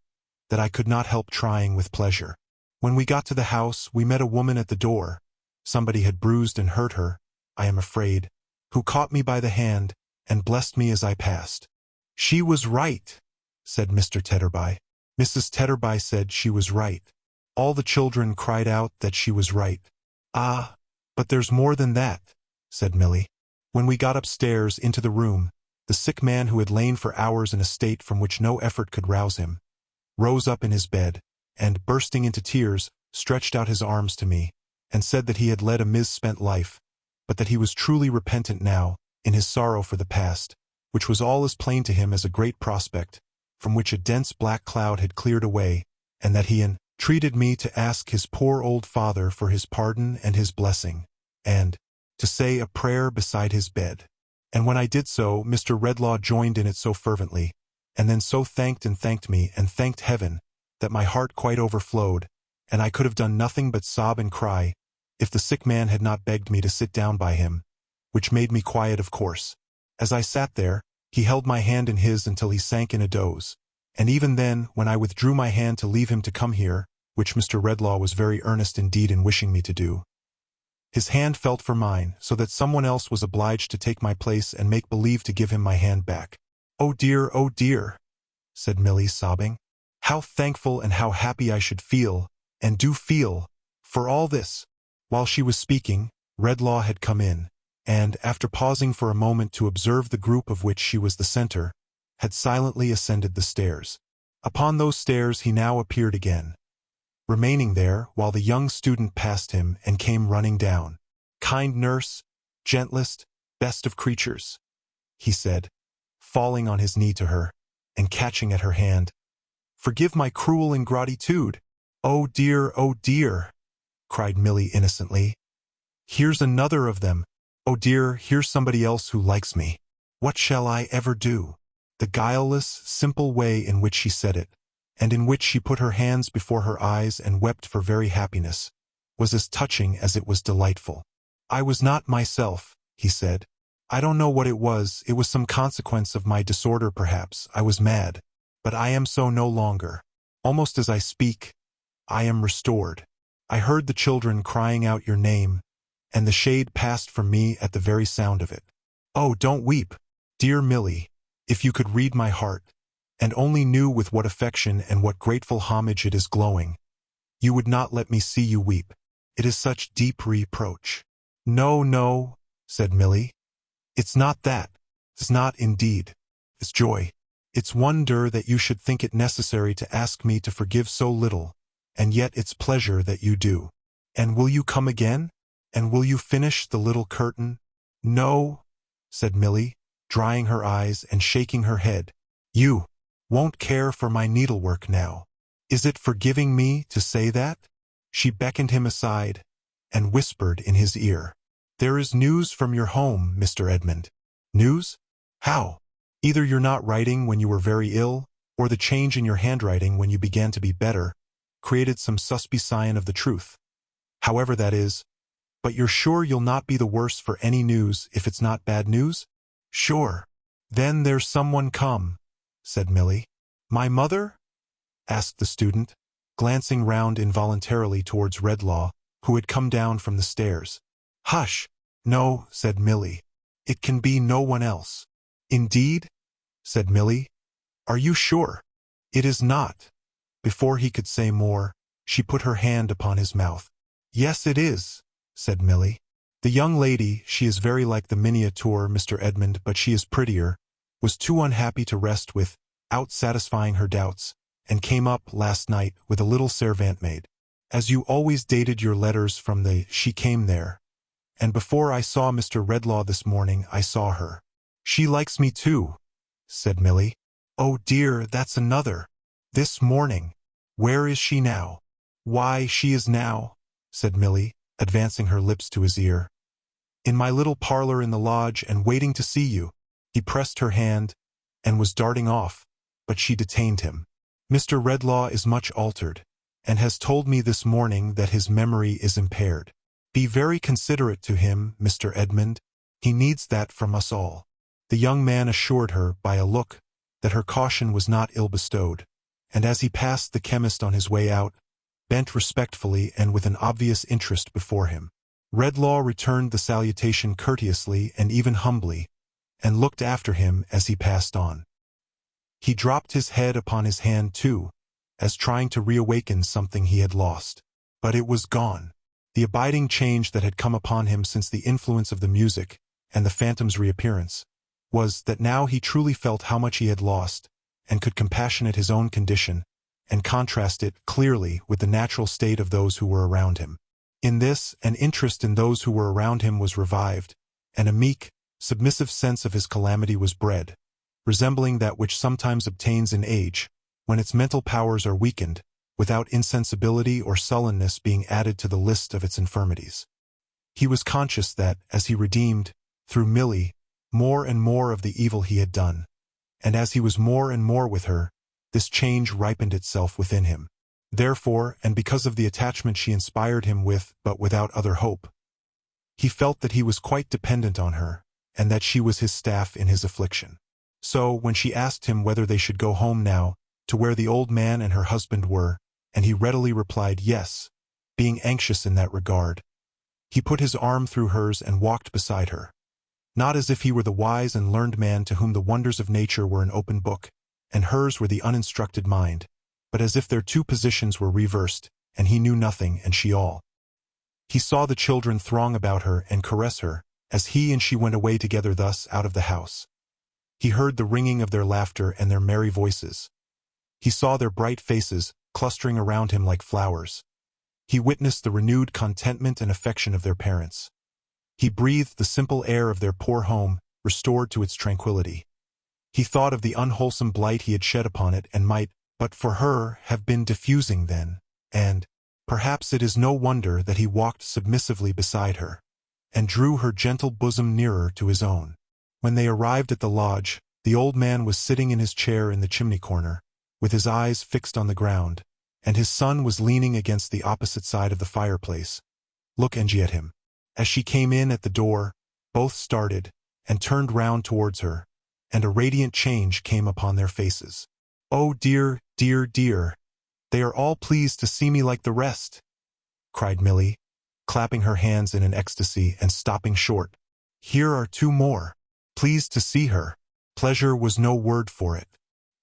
that I could not help trying with pleasure. When we got to the house, we met a woman at the door. Somebody had bruised and hurt her, I am afraid, who caught me by the hand, and blessed me as I passed. She was right, said Mr. Tetterby. Mrs. Tetterby said she was right. All the children cried out that she was right. Ah, but there's more than that, said Milly. When we got upstairs into the room, the sick man who had lain for hours in a state from which no effort could rouse him, rose up in his bed, and, bursting into tears, stretched out his arms to me, and said that he had led a misspent life, but that he was truly repentant now, in his sorrow for the past, which was all as plain to him as a great prospect, from which a dense black cloud had cleared away, and that he entreated me to ask his poor old father for his pardon and his blessing, and to say a prayer beside his bed. And when I did so, Mr. Redlaw joined in it so fervently, and then so thanked me, and thanked heaven, that my heart quite overflowed, and I could have done nothing but sob and cry, if the sick man had not begged me to sit down by him, which made me quiet of course. As I sat there, he held my hand in his until he sank in a doze, and even then, when I withdrew my hand to leave him to come here, which Mr. Redlaw was very earnest indeed in wishing me to do, his hand felt for mine, so that someone else was obliged to take my place and make believe to give him my hand back. Oh dear, said Milly, sobbing. How thankful and how happy I should feel, and do feel, for all this. While she was speaking, Redlaw had come in, and, after pausing for a moment to observe the group of which she was the center, had silently ascended the stairs. Upon those stairs he now appeared again, remaining there while the young student passed him and came running down. Kind nurse, gentlest, best of creatures, he said, falling on his knee to her, and catching at her hand. Forgive my cruel ingratitude. Oh dear, cried Milly innocently. Here's another of them. Oh dear, here's somebody else who likes me. What shall I ever do? The guileless, simple way in which she said it, and in which she put her hands before her eyes and wept for very happiness, was as touching as it was delightful. I was not myself, he said. I don't know what it was some consequence of my disorder perhaps, I was mad, but I am so no longer. Almost as I speak, I am restored. I heard the children crying out your name, and the shade passed from me at the very sound of it. Oh, don't weep, dear Milly. If you could read my heart, and only knew with what affection and what grateful homage it is glowing, you would not let me see you weep. It is such deep reproach. No, no, said Milly. It's not that. It's not indeed. It's joy. It's wonder that you should think it necessary to ask me to forgive so little, and yet it's pleasure that you do. And will you come again? And will you finish the little curtain? No, said Milly, drying her eyes and shaking her head. You won't care for my needlework now. Is it forgiving me to say that? She beckoned him aside and whispered in his ear. There is news from your home, Mr. Edmund. News? How? Either you're not writing when you were very ill, or the change in your handwriting when you began to be better created some sign of the truth. However that is, but you're sure you'll not be the worse for any news if it's not bad news? Sure. Then there's someone come, said Milly. My mother? Asked the student, glancing round involuntarily towards Redlaw, who had come down from the stairs. Hush! No, said Milly. It can be no one else. Indeed? Said Milly. Are you sure? It is not. Before he could say more, she put her hand upon his mouth. Yes, it is, said Milly. The young lady, she is very like the miniature, Mr. Edmund, but she is prettier, was too unhappy to rest without satisfying her doubts, and came up last night with a little servant maid. As you always dated your letters from she came there, and before I saw Mr. Redlaw this morning I saw her. She likes me too, said Milly. Oh dear, that's another. This morning. Where is she now? Why, she is now, said Milly, advancing her lips to his ear. In my little parlor in the lodge and waiting to see you. He pressed her hand and was darting off, but she detained him. Mr. Redlaw is much altered, and has told me this morning that his memory is impaired. Be very considerate to him, Mr. Edmund. He needs that from us all. The young man assured her by a look that her caution was not ill bestowed, and as he passed the chemist on his way out, bent respectfully and with an obvious interest before him. Redlaw returned the salutation courteously and even humbly, and looked after him as he passed on. He dropped his head upon his hand too, as trying to reawaken something he had lost. But it was gone. The abiding change that had come upon him since the influence of the music and the phantom's reappearance was that now he truly felt how much he had lost, and could compassionate his own condition, and contrast it clearly with the natural state of those who were around him. In this, an interest in those who were around him was revived, and a meek, submissive sense of his calamity was bred, resembling that which sometimes obtains in age, when its mental powers are weakened, without insensibility or sullenness being added to the list of its infirmities. He was conscious that, as he redeemed, through Milly, more and more of the evil he had done, and as he was more and more with her, this change ripened itself within him. Therefore, and because of the attachment she inspired him with but without other hope, he felt that he was quite dependent on her, and that she was his staff in his affliction. So, when she asked him whether they should go home now, to where the old man and her husband were, and he readily replied yes, being anxious in that regard, he put his arm through hers and walked beside her, not as if he were the wise and learned man to whom the wonders of nature were an open book, and hers were the uninstructed mind, but as if their two positions were reversed, and he knew nothing and she all. He saw the children throng about her and caress her, as he and she went away together thus out of the house. He heard the ringing of their laughter and their merry voices. He saw their bright faces, clustering around him like flowers. He witnessed the renewed contentment and affection of their parents. He breathed the simple air of their poor home, restored to its tranquility. He thought of the unwholesome blight he had shed upon it and might, but for her, have been diffusing then, and perhaps it is no wonder that he walked submissively beside her, and drew her gentle bosom nearer to his own. When they arrived at the lodge, the old man was sitting in his chair in the chimney corner, with his eyes fixed on the ground, and his son was leaning against the opposite side of the fireplace, looking at him. As she came in at the door, both started, and turned round towards her, and a radiant change came upon their faces. Oh dear, dear, dear, they are all pleased to see me like the rest. cried Milly, clapping her hands in an ecstasy and stopping short. Here are 2 more. Pleased to see her. Pleasure was no word for it.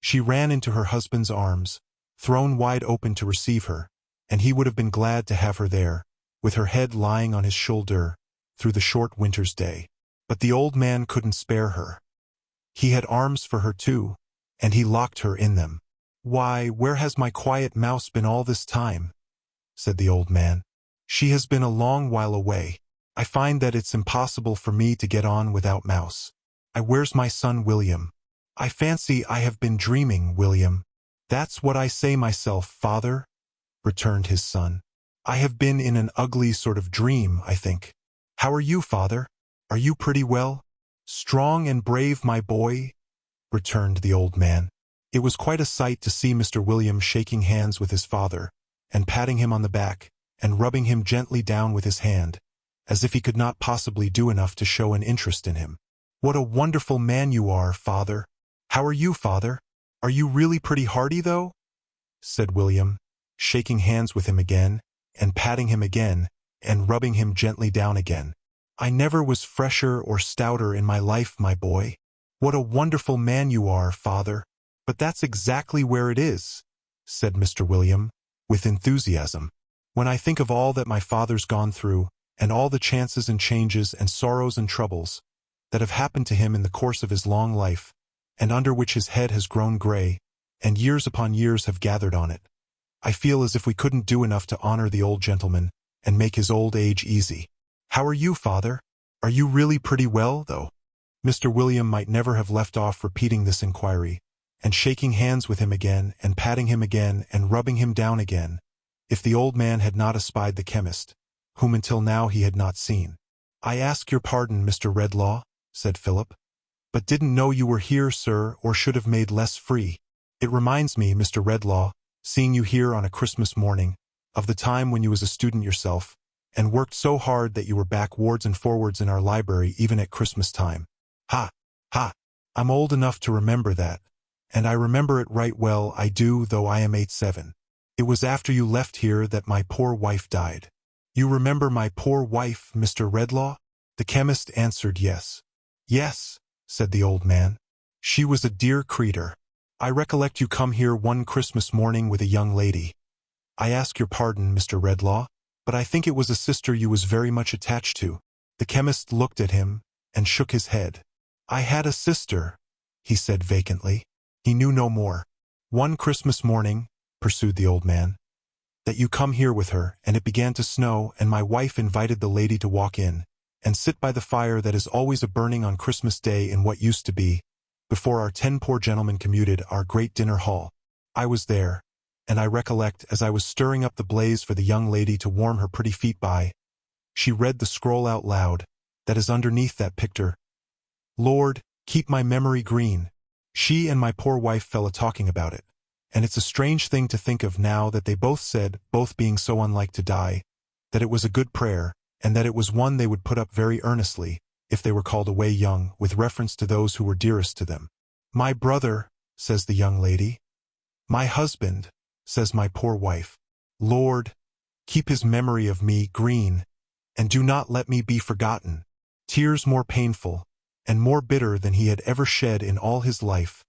She ran into her husband's arms, thrown wide open to receive her, and he would have been glad to have her there, with her head lying on his shoulder, through the short winter's day. But the old man couldn't spare her. He had arms for her too, and he locked her in them. Why, where has my quiet mouse been all this time? Said the old man. She has been a long while away. I find that it's impossible for me to get on without Mouse. Where's my son William? I fancy I have been dreaming, William. That's what I say myself, father, returned his son. I have been in an ugly sort of dream, I think. How are you, father? Are you pretty well? Strong and brave, my boy, returned the old man. It was quite a sight to see Mr. William shaking hands with his father, and patting him on the back, and rubbing him gently down with his hand, as if he could not possibly do enough to show an interest in him. What a wonderful man you are, father. How are you, father? Are you really pretty hearty, though? Said William, shaking hands with him again, and patting him again, and rubbing him gently down again. I never was fresher or stouter in my life, my boy. What a wonderful man you are, father. But that's exactly where it is, said Mr. William, with enthusiasm. When I think of all that my father's gone through, and all the chances and changes and sorrows and troubles that have happened to him in the course of his long life, and under which his head has grown gray, and years upon years have gathered on it, I feel as if we couldn't do enough to honor the old gentleman and make his old age easy. How are you, father? Are you really pretty well, though? Mr. William might never have left off repeating this inquiry, and shaking hands with him again, and patting him again, and rubbing him down again, if the old man had not espied the chemist, whom until now he had not seen. I ask your pardon, Mr. Redlaw, said Philip, but didn't know you were here, sir, or should have made less free. It reminds me, Mr. Redlaw, seeing you here on a Christmas morning, of the time when you was a student yourself, and worked so hard that you were backwards and forwards in our library even at Christmas time. Ha! Ha! I'm old enough to remember that, and I remember it right well, I do, though I am 87. It was after you left here that my poor wife died. You remember my poor wife, Mr. Redlaw? The chemist answered yes. Yes, said the old man. She was a dear creature. I recollect you come here one Christmas morning with a young lady. I ask your pardon, Mr. Redlaw, but I think it was a sister you was very much attached to. The chemist looked at him and shook his head. I had a sister, he said vacantly. He knew no more. One Christmas morning, pursued the old man, that you come here with her, and it began to snow, and my wife invited the lady to walk in, and sit by the fire that is always a-burning on Christmas Day in what used to be, before our 10 poor gentlemen commuted, our great dinner hall. I was there, and I recollect, as I was stirring up the blaze for the young lady to warm her pretty feet by, she read the scroll out loud, that is underneath that picture. Lord, keep my memory green. She and my poor wife fell a-talking about it, and it's a strange thing to think of now that they both said, both being so unlike to die, that it was a good prayer, and that it was one they would put up very earnestly, if they were called away young, with reference to those who were dearest to them. My brother, says the young lady. My husband, says my poor wife. Lord, keep his memory of me green, and do not let me be forgotten. Tears more painful, and more bitter than he had ever shed in all his life,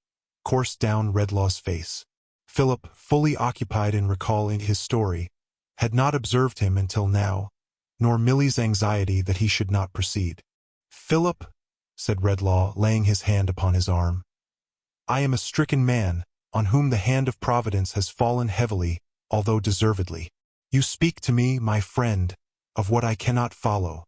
coursed down Redlaw's face. Philip, fully occupied in recalling his story, had not observed him until now, nor Milly's anxiety that he should not proceed. Philip, said Redlaw, laying his hand upon his arm, I am a stricken man, on whom the hand of Providence has fallen heavily, although deservedly. You speak to me, my friend, of what I cannot follow.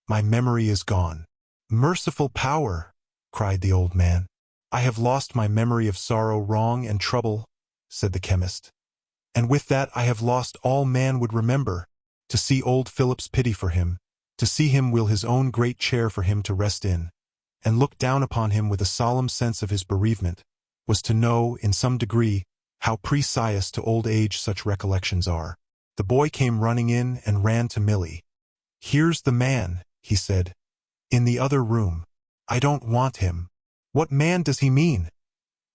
My memory is gone. Merciful power, cried the old man. I have lost my memory of sorrow, wrong, and trouble, said the chemist. And with that I have lost all man would remember, to see old Philip's pity for him, to see him will his own great chair for him to rest in, and look down upon him with a solemn sense of his bereavement, was to know, in some degree, how precious to old age such recollections are. The boy came running in and ran to Milly. Here's the man, he said, in the other room. I don't want him. What man does he mean?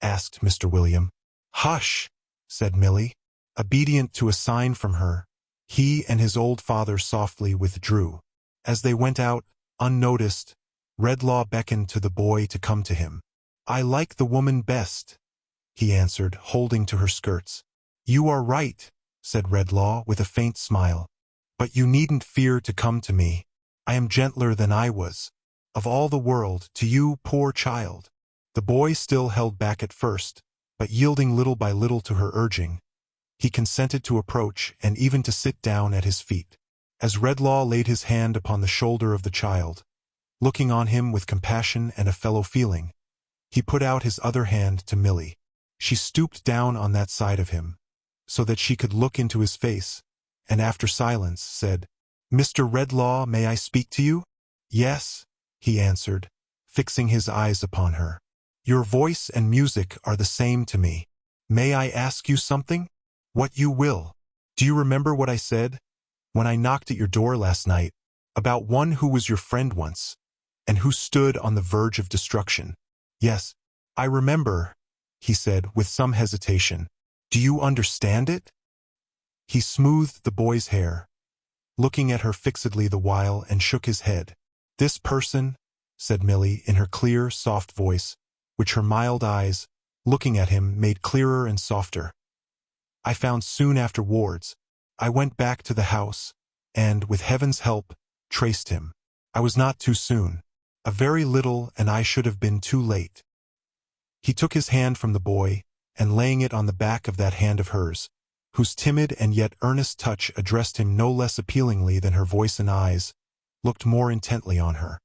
Asked Mr. William. Hush, said Milly, obedient to a sign from her. He and his old father softly withdrew. As they went out, unnoticed, Redlaw beckoned to the boy to come to him. "I like the woman best," he answered, holding to her skirts. "You are right," said Redlaw with a faint smile. "But you needn't fear to come to me. I am gentler than I was. Of all the world, to you, poor child." The boy still held back at first, but yielding little by little to her urging, he consented to approach and even to sit down at his feet. As Redlaw laid his hand upon the shoulder of the child, looking on him with compassion and a fellow feeling, he put out his other hand to Milly. She stooped down on that side of him, so that she could look into his face, and after silence said, "Mr. Redlaw, may I speak to you?" "Yes," he answered, fixing his eyes upon her. "Your voice and music are the same to me. May I ask you something?" "What you will." "Do you remember what I said, when I knocked at your door last night, about one who was your friend once, and who stood on the verge of destruction?" "Yes, I remember," he said with some hesitation. "Do you understand it?" He smoothed the boy's hair, looking at her fixedly the while, and shook his head. "This person," said Milly in her clear, soft voice, which her mild eyes, looking at him, made clearer and softer, "I found soon afterwards. I went back to the house, and, with heaven's help, traced him. I was not too soon. A very little, and I should have been too late." He took his hand from the boy, and laying it on the back of that hand of hers, whose timid and yet earnest touch addressed him no less appealingly than her voice and eyes, looked more intently on her.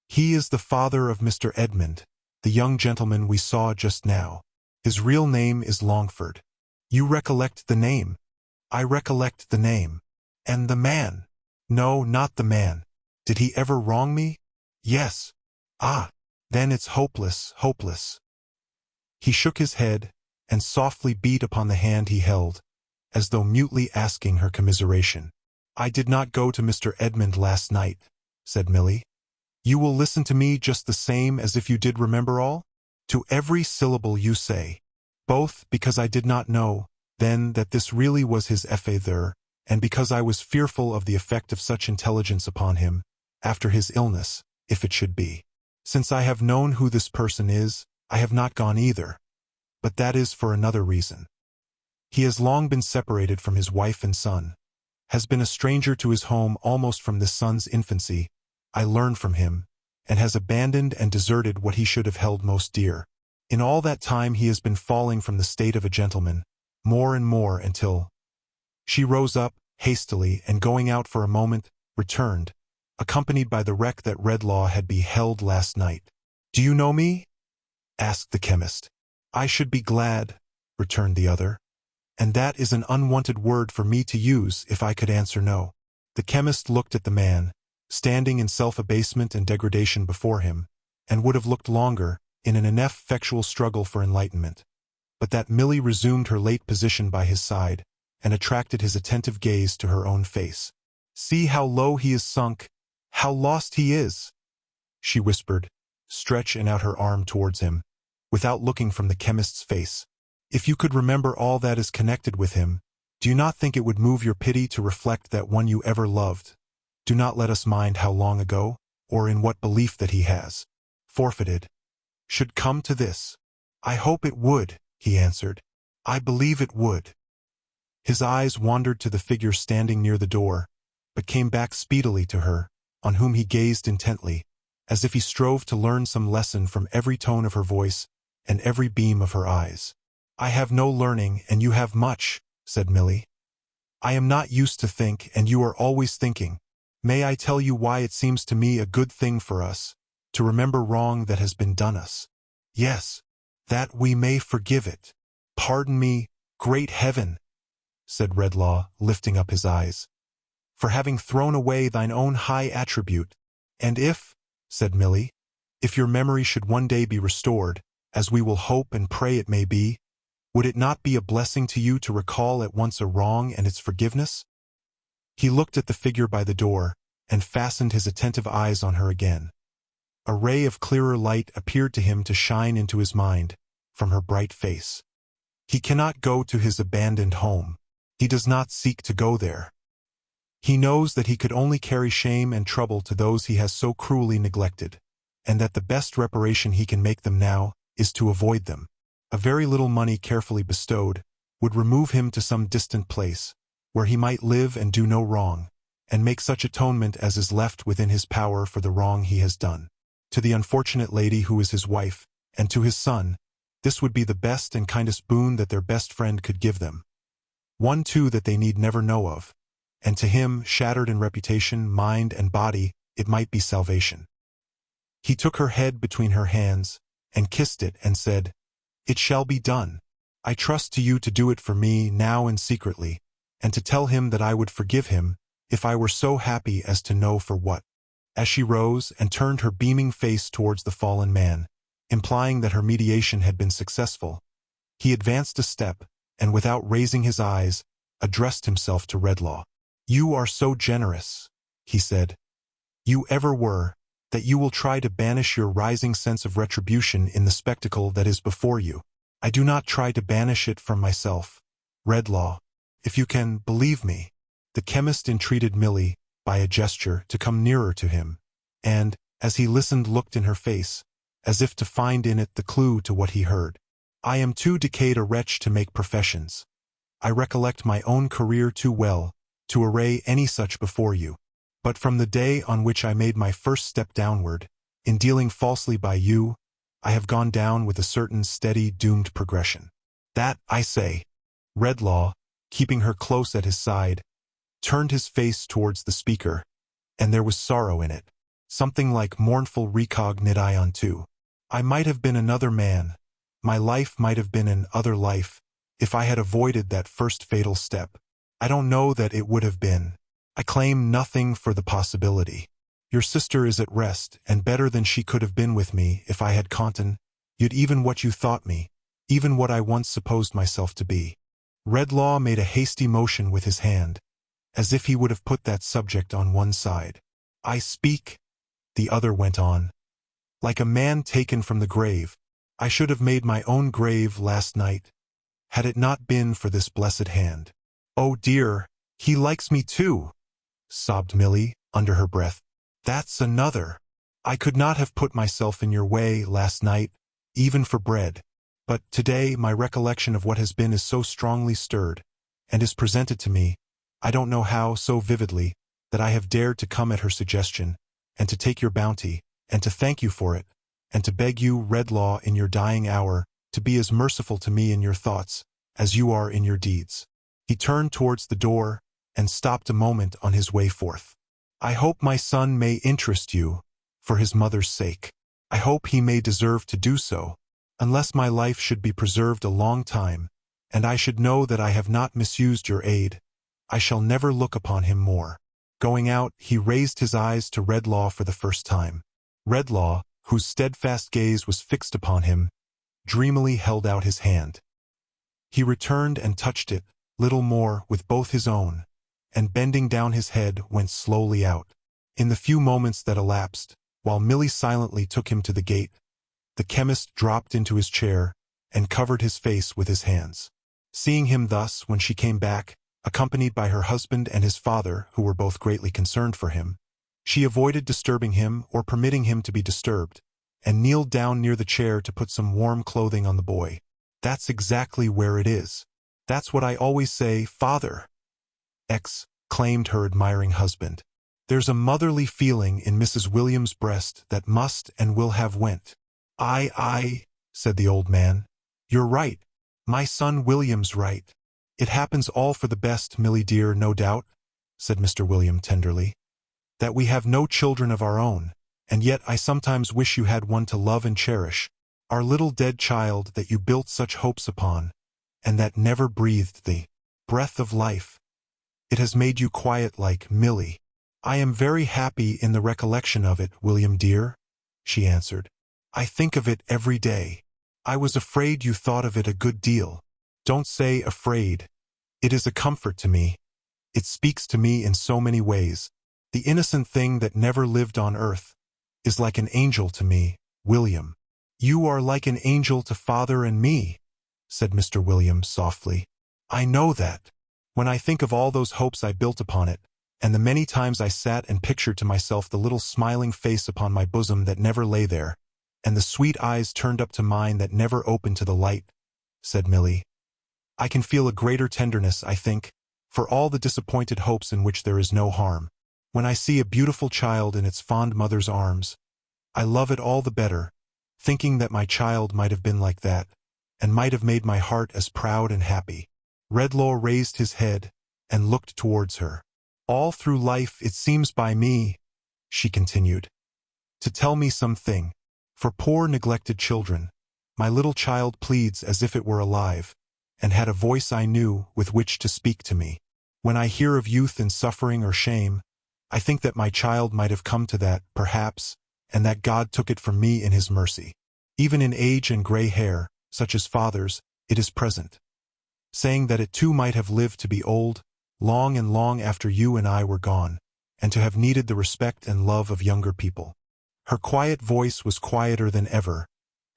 "He is the father of Mr. Edmund, the young gentleman we saw just now. His real name is Longford. You recollect the name?" "I recollect the name." "And the man?" "No, not the man." "Did he ever wrong me?" "Yes." "Ah, then it's hopeless, hopeless." He shook his head, and softly beat upon the hand he held, as though mutely asking her commiseration. "I did not go to Mr. Edmund last night," said Milly. "You will listen to me just the same as if you did remember all?" "To every syllable you say." "Both because I did not know, then, that this really was his effet there, and because I was fearful of the effect of such intelligence upon him, after his illness, if it should be. Since I have known who this person is, I have not gone either. But that is for another reason. He has long been separated from his wife and son, has been a stranger to his home almost from this son's infancy, I learned from him, and has abandoned and deserted what he should have held most dear. In all that time he has been falling from the state of a gentleman, more and more, until—" She rose up, hastily, and going out for a moment, returned, accompanied by the wreck that Redlaw had beheld last night. "Do you know me?" asked the chemist. "I should be glad," returned the other, "and that is an unwanted word for me to use if I could answer no." The chemist looked at the man, standing in self-abasement and degradation before him, and would have looked longer, in an ineffectual struggle for enlightenment, but that Milly resumed her late position by his side, and attracted his attentive gaze to her own face. "See how low he is sunk, how lost he is," she whispered, stretching out her arm towards him, without looking from the chemist's face. "If you could remember all that is connected with him, do you not think it would move your pity to reflect that one you ever loved, do not let us mind how long ago, or in what belief that he has forfeited, should come to this?" "I hope it would," he answered. "I believe it would." His eyes wandered to the figure standing near the door, but came back speedily to her, on whom he gazed intently, as if he strove to learn some lesson from every tone of her voice and every beam of her eyes. "I have no learning, and you have much," said Milly. "I am not used to think, and you are always thinking. May I tell you why it seems to me a good thing for us to remember wrong that has been done us? Yes, that we may forgive it." "Pardon me, great heaven," said Redlaw, lifting up his eyes, "for having thrown away thine own high attribute. And if," said Milly, "if your memory should one day be restored, as we will hope and pray it may be, would it not be a blessing to you to recall at once a wrong and its forgiveness?" He looked at the figure by the door, and fastened his attentive eyes on her again. A ray of clearer light appeared to him to shine into his mind, from her bright face. "He cannot go to his abandoned home," He does not seek to go there. He knows that he could only carry shame and trouble to those he has so cruelly neglected, and that the best reparation he can make them now is to avoid them. A very little money carefully bestowed would remove him to some distant place, where he might live and do no wrong, and make such atonement as is left within his power for the wrong he has done. To the unfortunate lady who is his wife, and to his son, this would be the best and kindest boon that their best friend could give them. One too that they need never know of, and to him, shattered in reputation, mind, and body, it might be salvation. He took her head between her hands, and kissed it, and said, "It shall be done. I trust to you to do it for me now and secretly, and to tell him that I would forgive him, if I were so happy as to know for what." As she rose and turned her beaming face towards the fallen man, implying that her mediation had been successful, he advanced a step, and without raising his eyes, addressed himself to Redlaw. "You are so generous," he said. "You ever were, that you will try to banish your rising sense of retribution in the spectacle that is before you. I do not try to banish it from myself. Redlaw, if you can believe me." The chemist entreated Milly, by a gesture, to come nearer to him, and, as he listened, looked in her face, as if to find in it the clue to what he heard. "I am too decayed a wretch to make professions. I recollect my own career too well to array any such before you. But from the day on which I made my first step downward, in dealing falsely by you, I have gone down with a certain steady, doomed progression. That, I say." Redlaw, keeping her close at his side, turned his face towards the speaker, and there was sorrow in it, something like mournful recognition too. "I might have been another man, my life might have been an other life, if I had avoided that first fatal step. I don't know that it would have been. I claim nothing for the possibility. Your sister is at rest, and better than she could have been with me if I had content, yet even what you thought me, even what I once supposed myself to be." Redlaw made a hasty motion with his hand, as if he would have put that subject on one side. "I speak," the other went on, "like a man taken from the grave. I should have made my own grave last night, had it not been for this blessed hand." "Oh dear, he likes me too," sobbed Milly, under her breath. "That's another. I could not have put myself in your way last night, even for bread. But today my recollection of what has been is so strongly stirred, and is presented to me, I don't know how, so vividly, that I have dared to come at her suggestion, and to take your bounty, and to thank you for it, and to beg you, Redlaw, in your dying hour, to be as merciful to me in your thoughts, as you are in your deeds." He turned towards the door, and stopped a moment on his way forth. "I hope my son may interest you, for his mother's sake. I hope he may deserve to do so, unless my life should be preserved a long time, and I should know that I have not misused your aid, I shall never look upon him more." Going out, he raised his eyes to Redlaw for the first time. Redlaw, whose steadfast gaze was fixed upon him, dreamily held out his hand. He returned and touched it, little more, with both his own, and bending down his head, went slowly out. In the few moments that elapsed, while Milly silently took him to the gate, the chemist dropped into his chair, and covered his face with his hands. Seeing him thus, when she came back, accompanied by her husband and his father, who were both greatly concerned for him, she avoided disturbing him or permitting him to be disturbed, and kneeled down near the chair to put some warm clothing on the boy. "That's exactly where it is. That's what I always say, father," exclaimed her admiring husband. "There's a motherly feeling in Mrs. Williams' breast that must and will have went." "Aye," said the old man. "You're right. My son William's right. It happens all for the best, Milly dear, no doubt," said Mr. William tenderly, "that we have no children of our own, and yet I sometimes wish you had one to love and cherish, our little dead child that you built such hopes upon, and that never breathed the breath of life. It has made you quiet like Milly." "I am very happy in the recollection of it, William dear," she answered. "I think of it every day. I was afraid you thought of it a good deal." "Don't say afraid. It is a comfort to me. It speaks to me in so many ways. The innocent thing that never lived on earth is like an angel to me, William." "You are like an angel to father and me," said Mr. William softly. "I know that. When I think of all those hopes I built upon it, and the many times I sat and pictured to myself the little smiling face upon my bosom that never lay there, and the sweet eyes turned up to mine that never opened to the light, said Milly, I can feel a greater tenderness, I think, for all the disappointed hopes in which there is no harm. When I see a beautiful child in its fond mother's arms, I love it all the better, thinking that my child might have been like that, and might have made my heart as proud and happy. Redlaw raised his head and looked towards her. All through life it seems by me, she continued, to tell me something. For poor neglected children, my little child pleads as if it were alive, and had a voice I knew with which to speak to me. When I hear of youth in suffering or shame, I think that my child might have come to that, perhaps, and that God took it from me in his mercy. Even in age and gray hair, such as father's, it is present, saying that it too might have lived to be old, long and long after you and I were gone, and to have needed the respect and love of younger people. Her quiet voice was quieter than ever,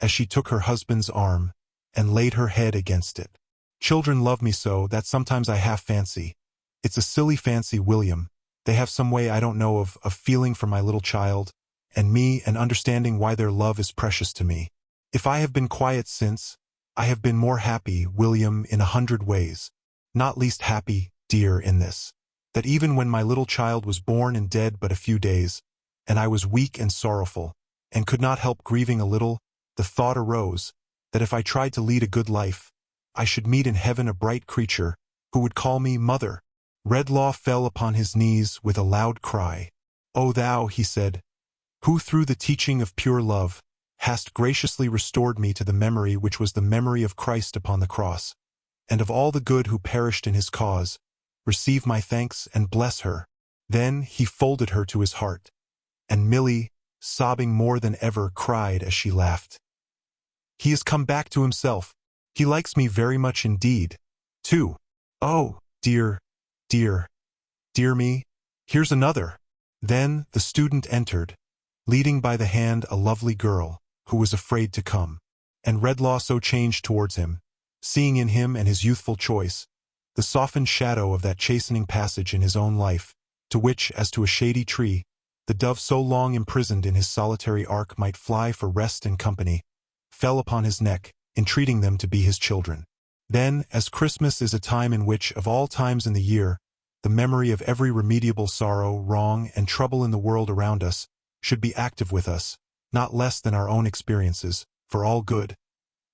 as she took her husband's arm, and laid her head against it. Children love me so that sometimes I half fancy. It's a silly fancy, William. They have some way I don't know of feeling for my little child, and me, and understanding why their love is precious to me. If I have been quiet since, I have been more happy, William, in 100 ways. Not least happy, dear, in this, that even when my little child was born and dead but a few days, and I was weak and sorrowful, and could not help grieving a little, the thought arose, that if I tried to lead a good life, I should meet in heaven a bright creature, who would call me mother. Redlaw fell upon his knees with a loud cry. O thou, he said, who through the teaching of pure love, hast graciously restored me to the memory which was the memory of Christ upon the cross, and of all the good who perished in his cause, receive my thanks and bless her. Then he folded her to his heart, and Milly, sobbing more than ever, cried as she laughed. He has come back to himself. He likes me very much indeed, too. Oh, dear, dear, dear me, here's another. Then the student entered, leading by the hand a lovely girl, who was afraid to come. And Redlaw so changed towards him, seeing in him and his youthful choice the softened shadow of that chastening passage in his own life, to which, as to a shady tree, the dove so long imprisoned in his solitary ark might fly for rest and company, fell upon his neck, entreating them to be his children. Then, as Christmas is a time in which, of all times in the year, the memory of every remediable sorrow, wrong, and trouble in the world around us should be active with us, not less than our own experiences, for all good,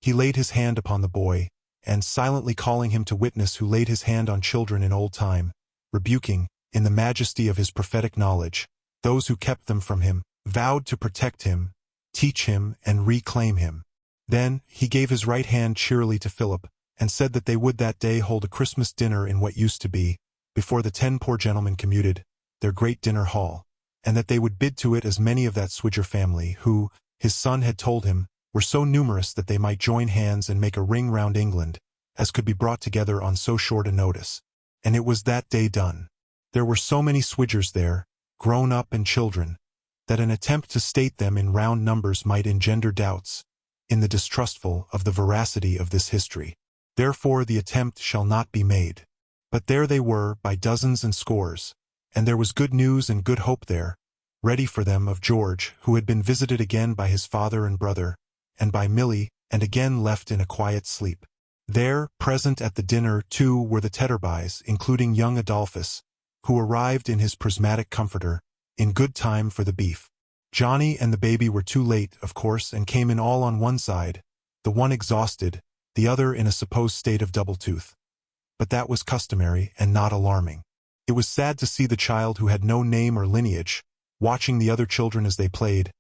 he laid his hand upon the boy, and, silently calling him to witness who laid his hand on children in old time, rebuking, in the majesty of his prophetic knowledge, those who kept them from him, vowed to protect him, teach him, and reclaim him. Then he gave his right hand cheerily to Philip, and said that they would that day hold a Christmas dinner in what used to be, before the 10 poor gentlemen commuted, their great dinner hall, and that they would bid to it as many of that Swidger family who, his son had told him, were so numerous that they might join hands and make a ring round England, as could be brought together on so short a notice. And it was that day done. There were so many Swidgers there, grown up and children, that an attempt to state them in round numbers might engender doubts, in the distrustful, of the veracity of this history. Therefore the attempt shall not be made. But there they were, by dozens and scores, and there was good news and good hope there, ready for them of George, who had been visited again by his father and brother, and by Milly, and again left in a quiet sleep. There, present at the dinner, too, were the Tetterbys, including young Adolphus, who arrived in his prismatic comforter, in good time for the beef. Johnny and the baby were too late, of course, and came in all on one side, the one exhausted, the other in a supposed state of double tooth. But that was customary and not alarming. It was sad to see the child who had no name or lineage, watching the other children as they played,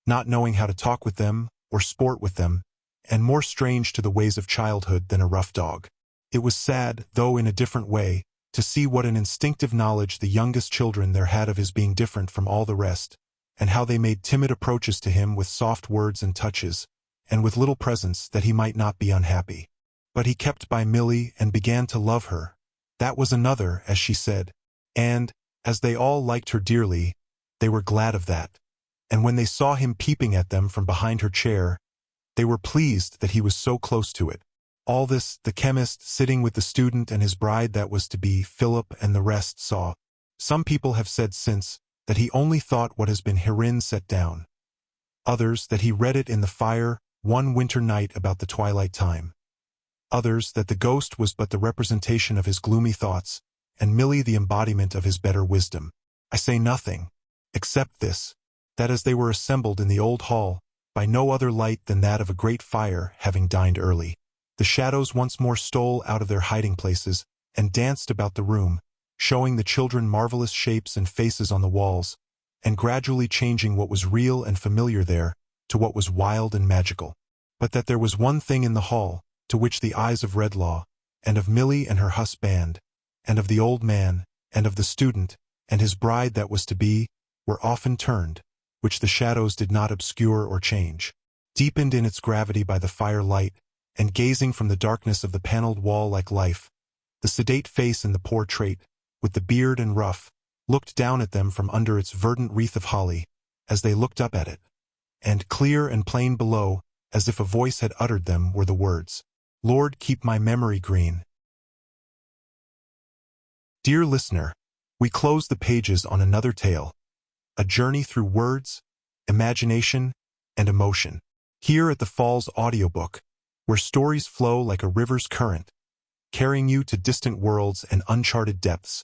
not knowing how to talk with them or sport with them, and more strange to the ways of childhood than a rough dog. It was sad, though in a different way, to see what an instinctive knowledge the youngest children there had of his being different from all the rest, and how they made timid approaches to him with soft words and touches, and with little presents that he might not be unhappy. But he kept by Milly and began to love her. That was another, as she said, and, as they all liked her dearly, they were glad of that. And when they saw him peeping at them from behind her chair, they were pleased that he was so close to it. All this, the chemist sitting with the student and his bride that was to be, Philip and the rest saw. Some people have said since that he only thought what has been herein set down. Others that he read it in the fire one winter night about the twilight time. Others that the ghost was but the representation of his gloomy thoughts, and Milly the embodiment of his better wisdom. I say nothing, except this, that as they were assembled in the old hall, by no other light than that of a great fire, having dined early, the shadows once more stole out of their hiding places and danced about the room, showing the children marvelous shapes and faces on the walls, and gradually changing what was real and familiar there to what was wild and magical. But that there was one thing in the hall, to which the eyes of Redlaw, and of Milly and her husband, and of the old man, and of the student, and his bride that was to be, were often turned, which the shadows did not obscure or change. Deepened in its gravity by the firelight, and gazing from the darkness of the paneled wall like life, the sedate face in the portrait, with the beard and ruff, looked down at them from under its verdant wreath of holly, as they looked up at it. And clear and plain below, as if a voice had uttered them, were the words, "Lord, keep my memory green." Dear listener, we close the pages on another tale, a journey through words, imagination, and emotion, here at the Falls Audiobook, where stories flow like a river's current, carrying you to distant worlds and uncharted depths.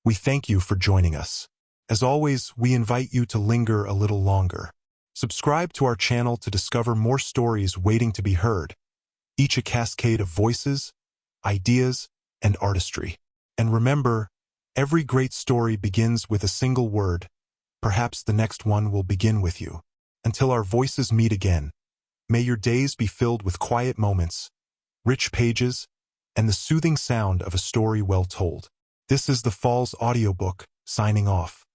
We thank you for joining us. As always, we invite you to linger a little longer. Subscribe to our channel to discover more stories waiting to be heard, each a cascade of voices, ideas, and artistry. And remember, every great story begins with a single word. Perhaps the next one will begin with you. Until our voices meet again, may your days be filled with quiet moments, rich pages, and the soothing sound of a story well told. This is the Falls Audiobook, signing off.